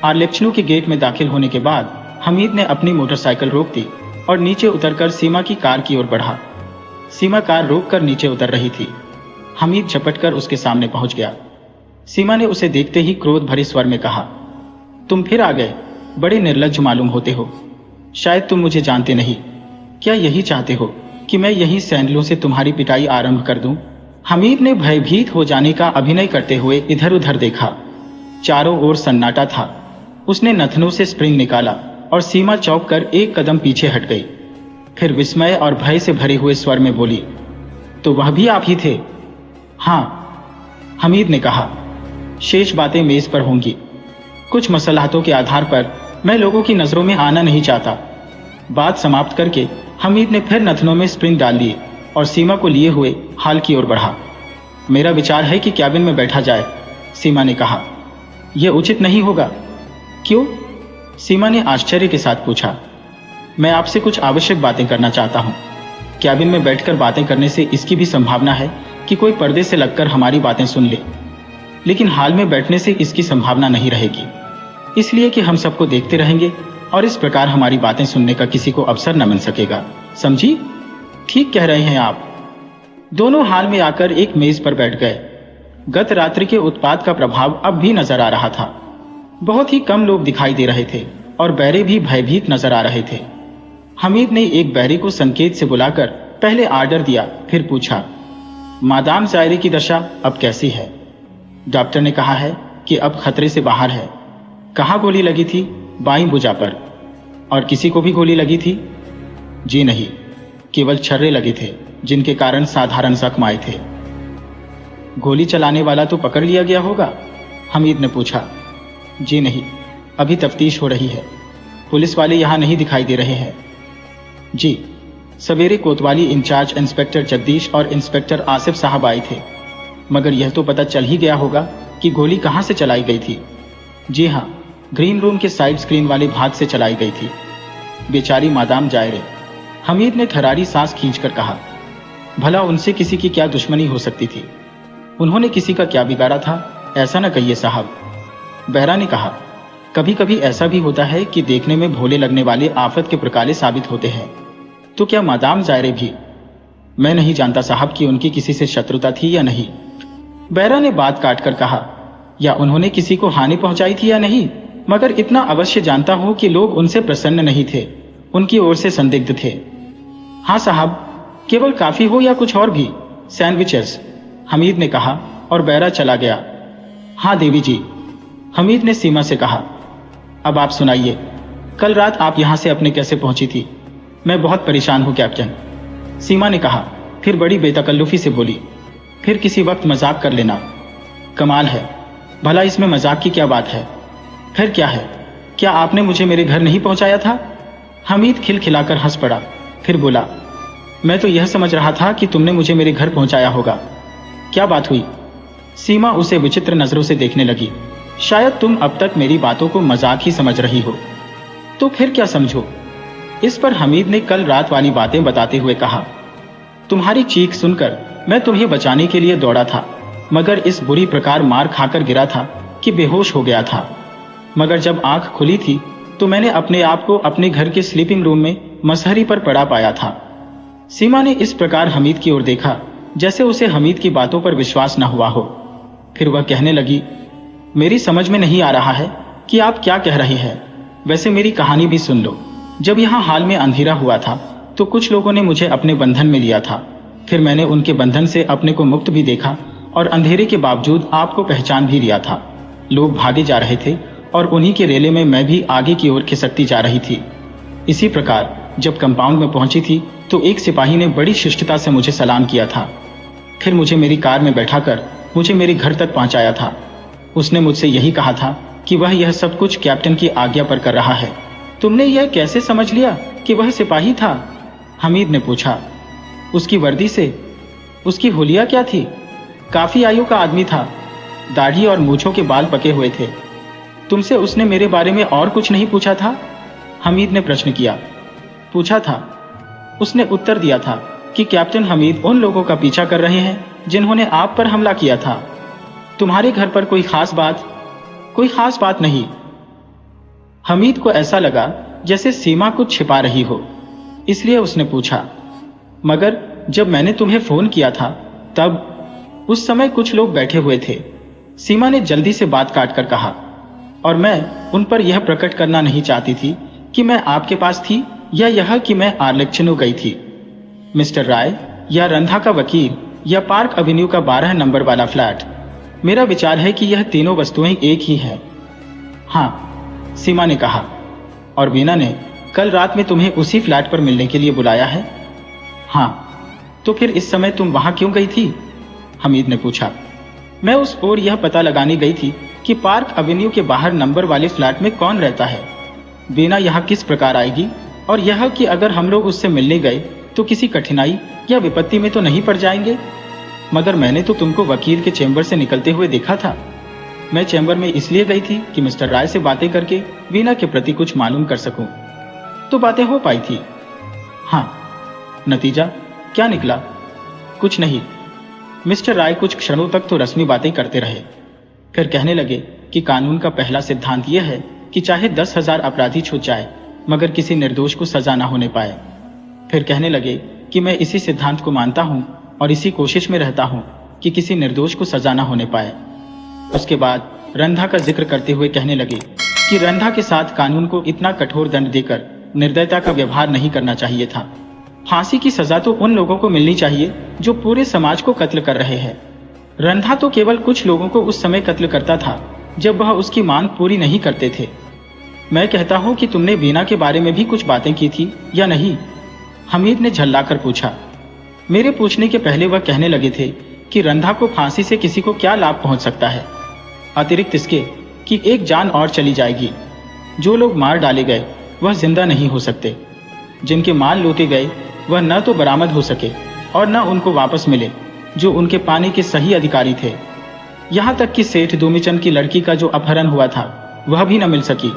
आर्लेक्चनो के गेट में दाखिल होने के बाद हमीद ने अपनी मोटरसाइकिल रोक दी और नीचे उतरकर सीमा की कार की ओर बढ़ा। सीमा कार रोककर नीचे उतर रही थी। हमीद झपटकर उसके सामने पहुंच गया। सीमा ने उसे देखते ही क्रोध भरे स्वर में कहा, तुम फिर आ गए, बड़े निर्लज्ज मालूम होते हो। शायद तुम मुझे जानते नहीं। क्या यही चाहते हो कि मैं यहीं सैंडलों से तुम्हारी पिटाई आरंभ कर दूं? हमीद ने भयभीत हो जाने का अभिनय करते हुए इधर उधर देखा। चारों ओर सन्नाटा था। उसने नथनों से स्प्रिंग निकाला और सीमा चौंक कर एक कदम पीछे हट गई। फिर विस्मय और भय से भरे हुए स्वर में बोली, तो वह भी आप ही थे? हाँ, हमीद ने कहा। शेष बातें मेज पर होंगी। कुछ मसलहतों के आधार पर मैं लोगों की नजरों में आना नहीं चाहता। बात समाप्त करके हमीद ने फिर नथनों में स्प्रिंग डाल लिए और सीमा को लिए हुए हाल की ओर बढ़ा। मेरा विचार है कि कैबिन में बैठा जाए, सीमा ने कहा। यह उचित नहीं होगा। क्यों? सीमा ने आश्चर्य के साथ पूछा। मैं आपसे कुछ आवश्यक बातें करना चाहता हूं। कैबिन में बैठकर बातें करने से इसकी भी संभावना है कि कोई पर्दे से लगकर हमारी बातें सुन ले, लेकिन हाल में बैठने से इसकी संभावना नहीं रहेगी, इसलिए कि हम सबको देखते रहेंगे और इस प्रकार हमारी बातें सुनने का किसी को अवसर न मिल सकेगा। समझी? ठीक कह रहे हैं आप। दोनों हाल में आकर एक मेज पर बैठ गए। गत रात्रि के उत्पात का प्रभाव अब भी नजर आ रहा था। बहुत ही कम लोग दिखाई दे रहे थे और बैरे भी भयभीत नजर आ रहे थे। हमीद ने एक बैरे को संकेत से बुलाकर पहले आर्डर दिया, फिर पूछा, मादाम जायरे की दशा अब कैसी है? डॉक्टर ने कहा है कि अब खतरे से बाहर है। कहाँ गोली लगी थी? बाईं भुजा पर। और किसी को भी गोली लगी थी? जी नहीं, केवल छर्रे लगे थे जिनके कारण साधारण जख्म आए थे। गोली चलाने वाला तो पकड़ लिया गया होगा? हमीद ने पूछा। जी नहीं, अभी तफ्तीश हो रही है। पुलिस वाले यहां नहीं दिखाई दे रहे हैं। जी, सवेरे कोतवाली इंचार्ज इंस्पेक्टर जगदीश और इंस्पेक्टर आसिफ साहब आए थे, मगर यह तो पता चल ही गया होगा कि गोली कहां से चलाई गई थी। जी हां, ग्रीन रूम के साइड स्क्रीन वाले भाग से चलाई गई थी। बेचारी मादाम जायरे, हमीद ने थरारी सांस खींचकर कहा। भला उनसे किसी की क्या दुश्मनी हो सकती थी? उन्होंने किसी का क्या बिगाड़ा था? ऐसा न कहिए साहब, बहरा ने कहा। कभी कभी ऐसा भी होता है कि देखने में भोले लगने वाले आफत के प्रकाले साबित होते हैं। तो क्या मादाम जायरे भी? मैं नहीं जानता साहब कि उनकी किसी से शत्रुता थी या नहीं, बहरा ने बात काटकर कहा। या उन्होंने किसी को हानि पहुंचाई थी या नहीं, मगर इतना अवश्य जानता हूं कि लोग उनसे प्रसन्न नहीं थे, उनकी ओर से संदिग्ध थे। हाँ साहब, केवल काफी हो या कुछ और भी? सैंडविचेस, हमीद ने कहा और बैरा चला गया। हाँ देवी जी, हमीद ने सीमा से कहा। अब आप सुनाइए, कल रात आप यहां से अपने कैसे पहुंची थी? मैं बहुत परेशान हूं कैप्टन, सीमा ने कहा। फिर बड़ी बेतकल्लुफी से बोली, फिर किसी वक्त मजाक कर लेना। कमाल है, भला इसमें मजाक की क्या बात है? फिर क्या है? क्या आपने मुझे मेरे घर नहीं पहुंचाया था? हमीद खिलखिलाकर हंस पड़ा, फिर बोला, मैं तो यह समझ रहा था कि तुमने मुझे मेरे घर पहुंचाया होगा। क्या बात हुई? सीमा उसे विचित्र नजरों से देखने लगी। शायद तुम अब तक मेरी बातों को मजाक ही समझ रही हो। तो फिर क्या समझो? इस पर हमीद ने कल रात वाली बातें बताते हुए कहा। तुम्हारी चीख सुनकर मैं तुम्हें बचाने के लिए दौड़ा था, मगर इस बुरी प्रकार मार खाकर गिरा था कि बेहोश हो गया था। मगर जब आंख खुली थी तो मैंने अपने आप को अपने घर के स्लीपिंग रूम में मसहरी पर पड़ा पाया था। सीमा ने इस प्रकार हमीद की ओर देखा जैसे उसे हमीद की बातों पर विश्वास न हुआ हो। फिर वह कहने लगी, मेरी समझ में नहीं आ रहा है कि आप क्या कह रहे हैं। वैसे मेरी कहानी भी सुन लो। जब यहाँ हाल में अंधेरा हुआ था तो कुछ लोगों ने मुझे अपने बंधन में लिया था। फिर मैंने उनके बंधन से अपने को मुक्त भी देखा और अंधेरे के बावजूद आपको पहचान भी लिया था। लोग भागे जा रहे थे और उन्हीं के रेले में मैं भी आगे की ओर खिसकती जा रही थी। इसी प्रकार जब कंपाउंड में पहुंची थी तो एक सिपाही ने बड़ी शिष्टता से मुझे सलाम किया था। फिर मुझे मेरी कार में बैठाकर मुझे मेरे घर तक पहुंचाया था। उसने मुझसे यही कहा था कि वह यह सब कुछ कैप्टन की आज्ञा पर कर रहा है। तुमने यह कैसे समझ लिया कि वह सिपाही था? हमीद ने पूछा। उसकी वर्दी से। उसकी हुलिया क्या थी? काफी आयु का आदमी था, दाढ़ी और मूंछों के बाल पके हुए थे। तुमसे उसने मेरे बारे में और कुछ नहीं पूछा था? हमीद ने प्रश्न किया। पूछा था। उसने उत्तर दिया था कि कैप्टन हमीद उन लोगों का पीछा कर रहे हैं जिन्होंने आप पर हमला किया था। तुम्हारे घर पर कोई खास बात? कोई खास बात नहीं। हमीद को ऐसा लगा जैसे सीमा कुछ छिपा रही हो। इसलिए उसने पूछा, मगर जब मैंने तुम्हें फोन किया था तब उस समय कुछ लोग बैठे हुए थे। सीमा ने जल्दी से बात काट कर कहा, और मैं उन पर यह प्रकट करना नहीं चाहती थी कि मैं आपके पास थी या यह कि मैं आर्लेक्चनो गई थी। मिस्टर राय या रंधा का वकील या पार्क एवेन्यू का 12 नंबर वाला फ्लैट, मेरा विचार है कि यह तीनों वस्तुएं एक ही हैं। हाँ, सीमा ने कहा। और वीना ने कल रात में तुम्हें उसी फ्लैट पर मिलने के लिए बुलाया है? हाँ। तो फिर इस समय तुम वहां क्यों गई थी? हमीद ने पूछा। मैं उस ओर यह पता लगाने गई थी कि पार्क एवेन्यू के बाहर नंबर वाले फ्लैट में कौन रहता है। वीना यहाँ किस प्रकार आएगी, और यह कि अगर हम लोग उससे मिलने गए तो किसी कठिनाई या विपत्ति में तो नहीं पड़ जाएंगे। मगर मैंने तो तुमको वकील के चैम्बर से निकलते हुए देखा था। मैं चैम्बर में इसलिए गई थी कि मिस्टर राय से बातें करके वीना के प्रति कुछ मालूम कर सकूं। तो बातें हो पाई थी। हाँ। नतीजा क्या निकला? कुछ नहीं। मिस्टर राय कुछ क्षणों तक तो रस्मी बातें करते रहे, फिर कहने लगे कि कानून का पहला सिद्धांत यह है कि चाहे 10,000 अपराधी छूट जाए मगर किसी निर्दोष को सजा ना होने पाए। फिर कहने लगे कि मैं इसी सिद्धांत को मानता हूं और इसी कोशिश में रहता हूं कि किसी निर्दोष को सजा ना होने पाए। उसके बाद रंधा का जिक्र करते हुए कहने लगे कि रंधा के साथ कानून को इतना कठोर दंड देकर निर्दयता का व्यवहार नहीं करना चाहिए था। फांसी की सजा तो उन लोगों को मिलनी चाहिए जो पूरे समाज को कत्ल कर रहे हैं। रंधा तो केवल कुछ लोगों को उस समय कत्ल करता था जब वह उसकी मांग पूरी नहीं करते थे। मैं कहता हूं कि तुमने वीना के बारे में भी कुछ बातें की थी या नहीं? हमीद ने झल्लाकर पूछा। मेरे पूछने के पहले वह कहने लगे थे कि रंधा को फांसी से किसी को क्या लाभ पहुंच सकता है, अतिरिक्त इसके कि एक जान और चली जाएगी। जो लोग मार डाले गए वह जिंदा नहीं हो सकते। जिनके माल लूटे गए वह न तो बरामद हो सके और न उनको वापस मिले जो उनके पाने के सही अधिकारी थे। यहाँ तक कि सेठ दूमीचंद की लड़की का जो अपहरण हुआ था वह भी न मिल सकी,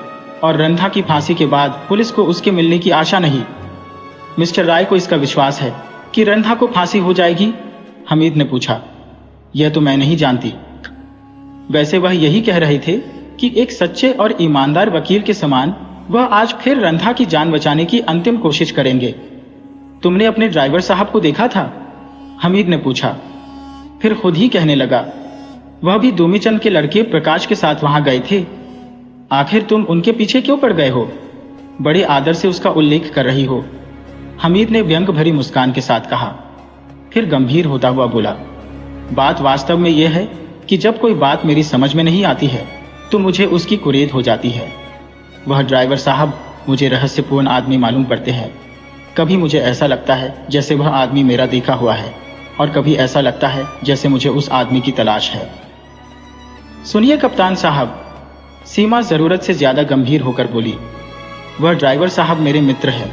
और रंधा की फांसी के बाद पुलिस को उसके मिलने की आशा नहीं। मिस्टर राय को इसका विश्वास है कि रंधा को फांसी हो जाएगी? हमीद ने पूछा। यह तो मैं नहीं जानती। वैसे वह यही कह रहे थे कि एक सच्चे और ईमानदार वकील के समान वह आज फिर रंधा की जान बचाने की अंतिम कोशिश करेंगे। तुमने अपने ड्राइवर साहब को देखा था? हमीद ने पूछा। फिर खुद ही कहने लगा, वह भी दूमीचंद के लड़के प्रकाश के साथ वहां गए थे। आखिर तुम उनके पीछे क्यों पड़ गए हो? बड़े आदर से उसका उल्लेख कर रही हो, हमीद ने व्यंग भरी मुस्कान के साथ कहा। फिर गंभीर होता हुआ बोला, बात वास्तव में यह है कि जब कोई बात मेरी समझ में नहीं आती है तो मुझे उसकी कुरेद हो जाती है। वह ड्राइवर साहब मुझे रहस्यपूर्ण आदमी मालूम पड़ते हैं। कभी मुझे ऐसा लगता है जैसे वह आदमी मेरा देखा हुआ है, और कभी ऐसा लगता है जैसे मुझे उस आदमी की तलाश है। सुनिए कप्तान साहब, सीमा जरूरत से ज्यादा गंभीर होकर बोली, वह ड्राइवर साहब मेरे मित्र हैं,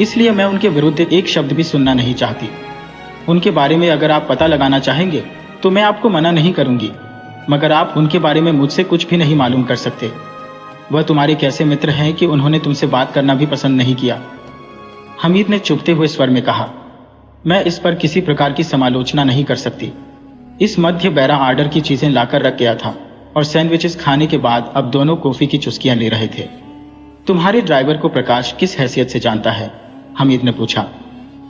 इसलिए मैं उनके विरुद्ध एक शब्द भी सुनना नहीं चाहती। उनके बारे में अगर आप पता लगाना चाहेंगे तो मैं आपको मना नहीं करूंगी, मगर आप उनके बारे में मुझसे कुछ भी नहीं मालूम कर सकते। वह तुम्हारे कैसे मित्र हैं कि उन्होंने तुमसे बात करना भी पसंद नहीं किया? हमीद ने चुभते हुए स्वर में कहा। मैं इस पर किसी प्रकार की समालोचना नहीं कर सकती। इस मध्य बेरा आर्डर की चीजें लाकर रख गया था और सैंडविचेस खाने के बाद अब दोनों कॉफी की चुस्कियां ले रहे थे। तुम्हारे ड्राइवर को प्रकाश किस हैसियत से जानता है? हमीद ने पूछा।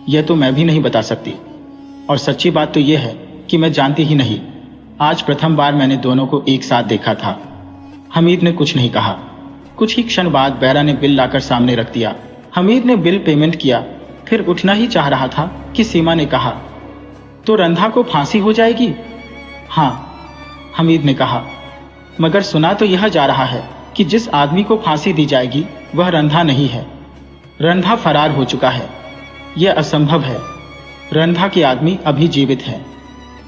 यह तो मैं भी नहीं बता सकती, और सच्ची बात तो यह है कि मैं जानती ही नहीं। आज प्रथम बार मैंने दोनों को एक साथ देखा था। हमीद ने कुछ नहीं कहा। कुछ ही क्षण बाद बैरा ने बिल लाकर सामने रख दिया। हमीद ने बिल पेमेंट किया, फिर उठना ही चाह रहा था कि सीमा ने कहा, तो रंधा को फांसी हो जाएगी? हाँ, हमीद ने कहा, मगर सुना तो यह जा रहा है कि जिस आदमी को फांसी दी जाएगी वह रंधा नहीं है। रंधा फरार हो चुका है। यह असंभव है। रंधा के आदमी अभी जीवित है।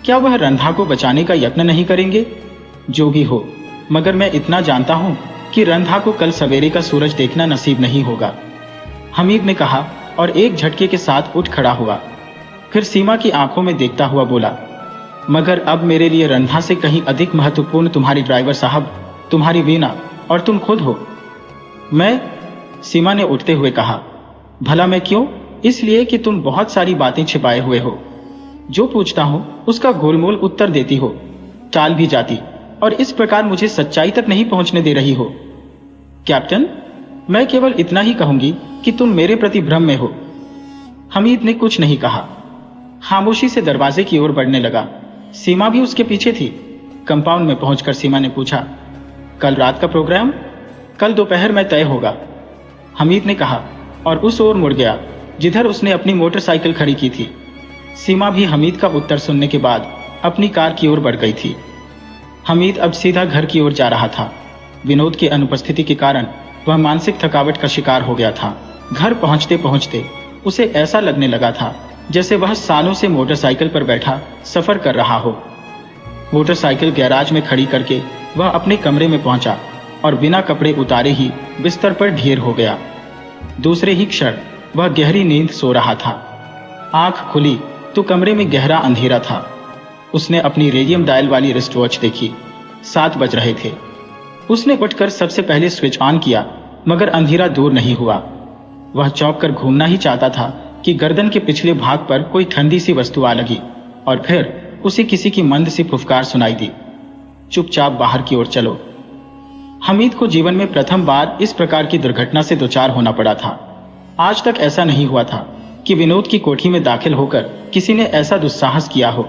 क्या वह रंधा को बचाने का यत्न नहीं करेंगे? जो भी हो, मगर मैं इतना जानता हूं कि रंधा को कल सवेरे का सूरज देखना नसीब नहीं होगा। हमीद ने कहा और एक झटके के साथ उठ खड़ा हुआ। फिर सीमा की आंखों में देखता हुआ बोला, मगर अब मेरे लिए रंधा से कहीं अधिक महत्वपूर्ण तुम्हारी ड्राइवर साहब, तुम्हारी वीना और तुम खुद हो। मैं, सीमा ने उठते हुए कहा, भला मैं क्यों? इसलिए कि तुम बहुत सारी बातें छिपाए हुए हो। जो पूछता हूं उसका गोलमोल उत्तर देती हो, टाल भी जाती, और इस प्रकार मुझे सच्चाई तक नहीं पहुंचने दे रही हो। कैप्टन, मैं केवल इतना ही कहूंगी कि तुम मेरे प्रति भ्रम में हो। हमीद ने कुछ नहीं कहा, खामोशी से दरवाजे की ओर बढ़ने लगा। सीमा भी उसके पीछे थी। कंपाउंड में पहुंचकर सीमा ने पूछा, कल रात का प्रोग्राम? कल दोपहर में तय होगा, हमीद ने कहा और उस ओर मुड़ गया जिधर उसने अपनी मोटरसाइकिल खड़ी की थी। सीमा भी हमीद का उत्तर सुनने के बाद अपनी कार की ओर बढ़ गई थी। हमीद अब सीधा घर की ओर जा रहा था। विनोद की अनुपस्थिति के कारण वह मानसिक थकावट का शिकार हो गया था। घर पहुंचते पहुंचते उसे ऐसा लगने लगा था जैसे वह सालों से मोटरसाइकिल पर बैठा सफर कर रहा हो। मोटरसाइकिल गैराज में खड़ी करके वह अपने कमरे में पहुंचा और बिना कपड़े उतारे ही बिस्तर पर ढेर हो गया। दूसरे ही क्षण वह गहरी नींद सो रहा था। आंख खुली तो कमरे में गहरा अंधेरा था। उसने अपनी रेडियम डायल वाली रिस्ट वॉच देखी। 7 बज रहे थे। उसने उठकर सबसे पहले स्विच ऑन किया, मगर अंधेरा दूर नहीं हुआ। वह चौंक कर घूमना ही चाहता था कि गर्दन के पिछले भाग पर कोई ठंडी सी वस्तु आ लगी और फिर उसे किसी की मंद सी फुफकार सुनाई दी, चुपचाप बाहर की ओर चलो। हमीद को जीवन में प्रथम बार इस प्रकार की दुर्घटना से दोचार होना पड़ा था। आज तक ऐसा नहीं हुआ था कि विनोद की कोठी में दाखिल होकर किसी ने ऐसा दुस्साहस किया हो।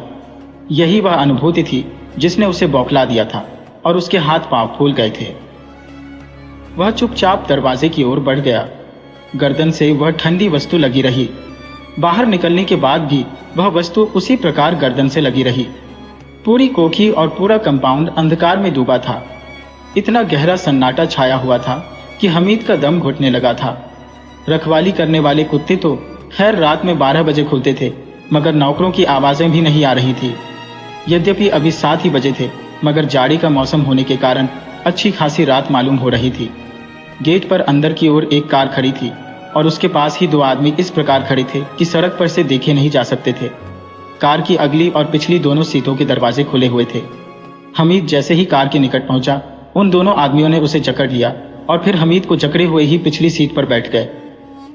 यही वह अनुभूति थी जिसने उसे बौखला दिया था और उसके हाथ पांव फूल गए थे। वह चुपचाप दरवाजे की ओर बढ़ गया। गर्दन से वह ठंडी वस्तु लगी रही। बाहर निकलने के बाद भी वह वस्तु उसी प्रकार गर्दन से लगी रही। पूरी कोठी और पूरा कंपाउंड अंधकार में डूबा था। इतना गहरा सन्नाटा छाया हुआ था कि हमीद का दम घुटने लगा था। रखवाली करने वाले कुत्ते तो खैर रात में 12 बजे खुलते थे, मगर नौकरों की आवाजें भी नहीं आ रही थी। यद्यपि अभी 7 ही बजे थे, मगर जाड़ी का मौसम होने के कारण अच्छी खासी रात मालूम हो रही थी। गेट पर अंदर की ओर एक कार खड़ी थी और उसके पास ही 2 आदमी इस प्रकार खड़े थे कि सड़क पर से देखे नहीं जा सकते थे। कार की अगली और पिछली दोनों सीटों के दरवाजे खुले हुए थे। हमीद जैसे ही कार के निकट पहुंचा, उन दोनों आदमियों ने उसे जकड़ लिया और फिर हमीद को जकड़े हुए ही पिछली सीट पर बैठ गए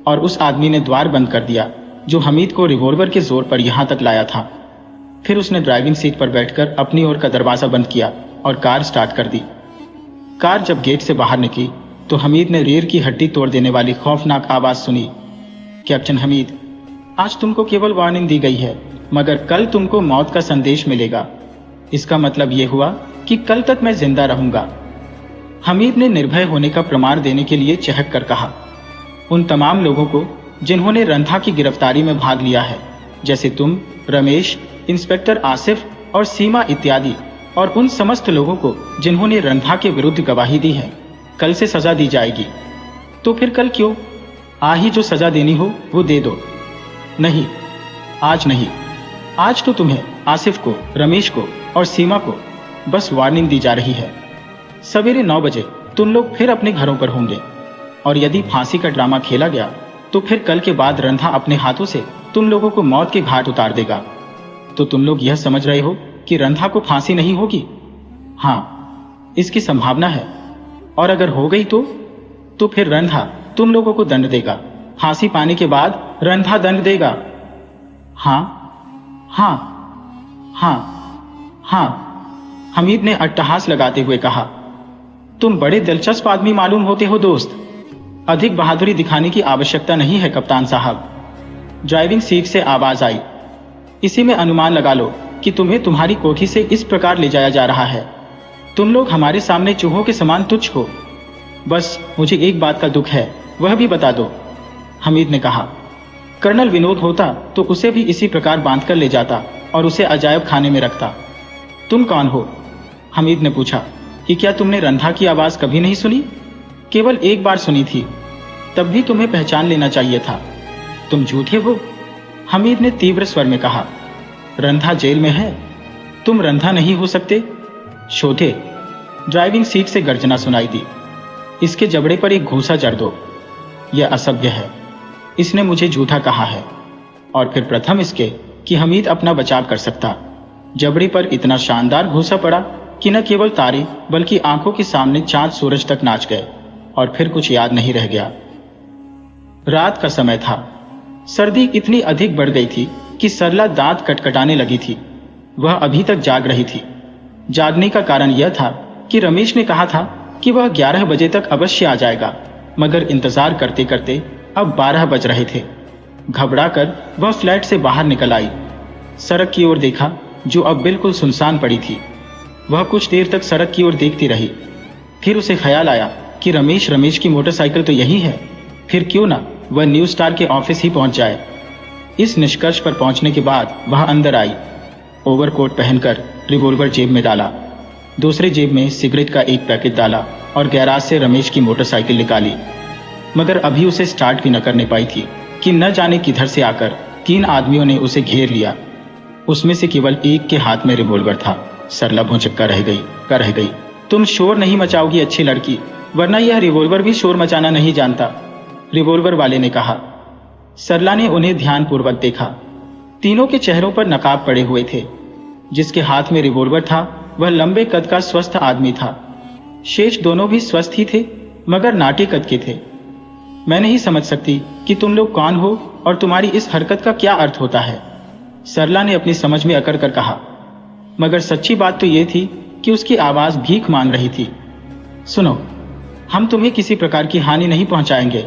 और उस आदमी ने द्वार बंद कर दिया जो हमीद को रिवॉल्वर के जोर पर यहां तक लाया था। फिर उसने ड्राइविंग सीट पर बैठकर अपनी ओर का दरवाजा बंद किया और कार स्टार्ट कर दी। कार जब गेट से बाहर निकली तो हमीद ने रीढ़ की हड्डी तोड़ देने वाली खौफनाक आवाज सुनी, कैप्टन हमीद, आज तुमको केवल वार्निंग दी गई है, मगर कल तुमको मौत का संदेश मिलेगा। इसका मतलब यह हुआ कि कल तक मैं जिंदा रहूंगा। हमीद ने निर्भय होने का प्रमाण देने के लिए चहक कर कहा, उन तमाम लोगों को जिन्होंने रंधा की गिरफ्तारी में भाग लिया है, जैसे तुम, रमेश, इंस्पेक्टर आसिफ और सीमा इत्यादि, और उन समस्त लोगों को जिन्होंने रंधा के विरुद्ध गवाही दी है, कल से सजा दी जाएगी। तो फिर कल क्यों? ही जो सजा देनी हो वो दे दो। नहीं, आज नहीं। आज तो तुम्हें, आसिफ को, रमेश को और सीमा को बस वार्निंग दी जा रही है। सवेरे 9 बजे तुम लोग फिर अपने घरों पर होंगे और यदि फांसी का ड्रामा खेला गया तो फिर कल के बाद रंधा अपने हाथों से तुम लोगों को मौत के घाट उतार देगा। तो तुम लोग यह समझ रहे हो कि रंधा को फांसी नहीं होगी? हाँ, इसकी संभावना है, और अगर हो गई तो फिर रंधा तुम लोगों को दंड देगा। फांसी पाने के बाद रंधा दंड देगा। हाँ हाँ हाँ हाँ, हमीद ने अट्टहास लगाते हुए कहा। तुम बड़े दिलचस्प आदमी मालूम होते हो दोस्त। अधिक बहादुरी दिखाने की आवश्यकता नहीं है कप्तान साहब। ड्राइविंग सीट से आवाज आई, इसी में अनुमान लगा लो कि तुम्हें तुम्हारी कोठी से इस प्रकार ले जाया जा रहा है। तुम लोग हमारे सामने चूहों के समान तुच्छ हो। बस मुझे एक बात का दुख है, वह भी बता दो, हमीद ने कहा। कर्नल विनोद होता तो उसे भी इसी प्रकार बांधकर ले जाता और उसे अजायब खाने में रखता। तुम कौन हो? हमीद ने पूछा। कि क्या तुमने रंधा की आवाज कभी नहीं सुनी? केवल एक बार सुनी थी, तब भी तुम्हें पहचान लेना चाहिए था। तुम झूठे हो, हमीद ने तीव्र स्वर में कहा। रंधा जेल में है, तुम रंधा नहीं हो सकते। शोधे, ड्राइविंग सीट से गर्जना सुनाई दी। इसके जबड़े पर एक घूसा जड़ दो। यह असभ्य है, इसने मुझे झूठा कहा है। और फिर प्रथम इसके कि हमीद अपना बचाव कर सकता। जबड़े पर इतना शानदार घूसा पड़ा कि न केवल तारे बल्कि आंखों के सामने चांद सूरज तक नाच गए और फिर कुछ याद नहीं रह गया। रात का समय था। सर्दी इतनी अधिक बढ़ गई थी कि सरला दांत कटकटाने लगी थी। वह अभी तक जाग रही थी। जागने का कारण यह था कि रमेश ने कहा था कि वह 11 बजे तक अवश्य आ जाएगा, मगर इंतजार करते करते अब 12 बज रहे थे। घबराकर वह फ्लैट से बाहर निकल आई। सड़क की ओर देखा जो अब बिल्कुल सुनसान पड़ी थी। वह कुछ देर तक सड़क की ओर देखती रही। फिर उसे ख्याल आया कि रमेश की मोटरसाइकिल तो यही है, फिर क्यों ना वह न्यू स्टार के ऑफिस ही पहुंच जाए। इस निष्कर्ष पर पहुंचने के बाद वह अंदर आई। ओवरकोट पहनकर रिवॉल्वर जेब में डाला, दूसरे जेब में सिगरेट का एक पैकेट डाला और गैराज से रमेश की मोटरसाइकिल निकाली। मगर अभी उसे स्टार्ट भी न करने पाई थी कि न जाने किधर से आकर 3 आदमियों ने उसे घेर लिया। उसमें से केवल एक के हाथ में रिवॉल्वर था। सरला भौचक्का रह गई। तुम शोर नहीं मचाओगी अच्छी लड़की, वरना यह रिवॉल्वर भी शोर मचाना नहीं जानता, रिवॉल्वर वाले ने कहा। सरला ने उन्हें ध्यानपूर्वक देखा। तीनों के चेहरों पर नकाब पड़े हुए थे। जिसके हाथ में रिवॉल्वर था वह लंबे कद का स्वस्थ आदमी था। शेष दोनों भी स्वस्थ ही थे, मगर नाटे कद के थे। मैं नहीं समझ सकती कि तुम लोग कौन हो और तुम्हारी इस हरकत का क्या अर्थ होता है, सरला ने अपनी समझ में अकड़ कर कहा। मगर सच्ची बात तो यह थी कि उसकी आवाज भीख मांग रही थी। सुनो, हम तुम्हें किसी प्रकार की हानि नहीं पहुंचाएंगे,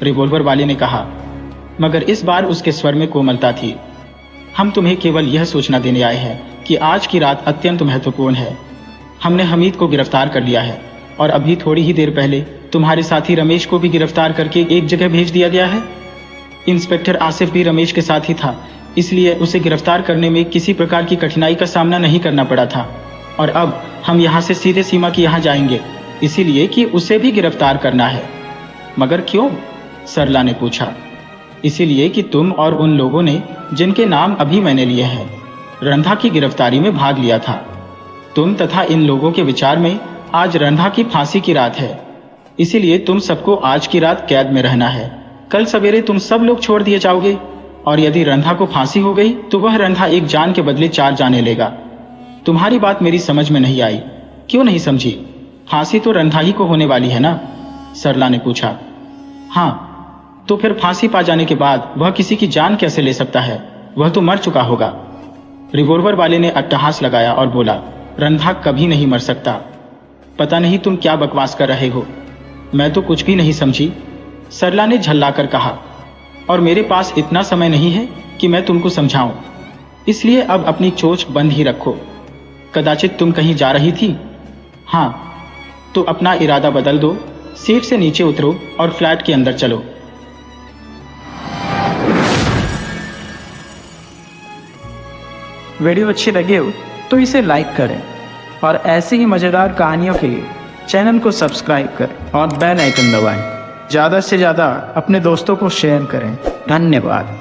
रिवॉल्वर वाले ने कहा, मगर इस बार उसके स्वर में कोमलता थी। हम तुम्हें केवल यह सूचना देने आए हैं कि आज की रात अत्यंत महत्वपूर्ण है। हमने हमीद को गिरफ्तार कर लिया है और अभी थोड़ी ही देर पहले तुम्हारे साथी रमेश को भी गिरफ्तार करके एक जगह भेज दिया गया है। इंस्पेक्टर आसिफ भी रमेश के साथ ही था, इसलिए उसे गिरफ्तार करने में किसी प्रकार की कठिनाई का सामना नहीं करना पड़ा था। और अब हम यहाँ से सीधे सीमा के यहाँ जाएंगे, इसीलिए कि उसे भी गिरफ्तार करना है। मगर क्यों, सरला ने पूछा। इसीलिए कि तुम और उन लोगों ने जिनके नाम अभी मैंने लिए हैं, रंधा की गिरफ्तारी में भाग लिया था। तुम तथा इन लोगों के विचार में आज रंधा की फांसी की रात है, इसीलिए तुम सबको आज की रात कैद में रहना है। कल सवेरे तुम सब लोग छोड़ दिए जाओगे, और यदि रंधा को फांसी हो गई तो वह रंधा एक जान के बदले 4 जानें लेगा। तुम्हारी बात मेरी समझ में नहीं आई। क्यों नहीं समझी? फांसी तो रंधा ही को होने वाली है ना, सरला ने पूछा। हाँ, तो फिर फांसी पा जाने के बाद वह किसी की जान कैसे ले सकता है? वह तो मर चुका होगा। रिवॉल्वर वाले ने अट्टहास लगाया और बोला, रंधा कभी नहीं मर सकता। पता नहीं तुम क्या बकवास कर रहे हो, मैं तो कुछ भी नहीं समझी, सरला ने झल्लाकर कहा। और मेरे पास इतना समय नहीं है कि मैं तुमको समझाऊं, इसलिए अब अपनी चोंच बंद ही रखो। कदाचित तुम कहीं जा रही थी? हाँ, तो अपना इरादा बदल दो, सीट से नीचे उतरो और फ्लैट के अंदर चलो।
वीडियो अच्छी लगे हो तो इसे लाइक करें और ऐसी ही मज़ेदार कहानियों के लिए चैनल को सब्सक्राइब करें और बेल आइकन दबाएं। ज़्यादा से ज़्यादा अपने दोस्तों को शेयर करें। धन्यवाद।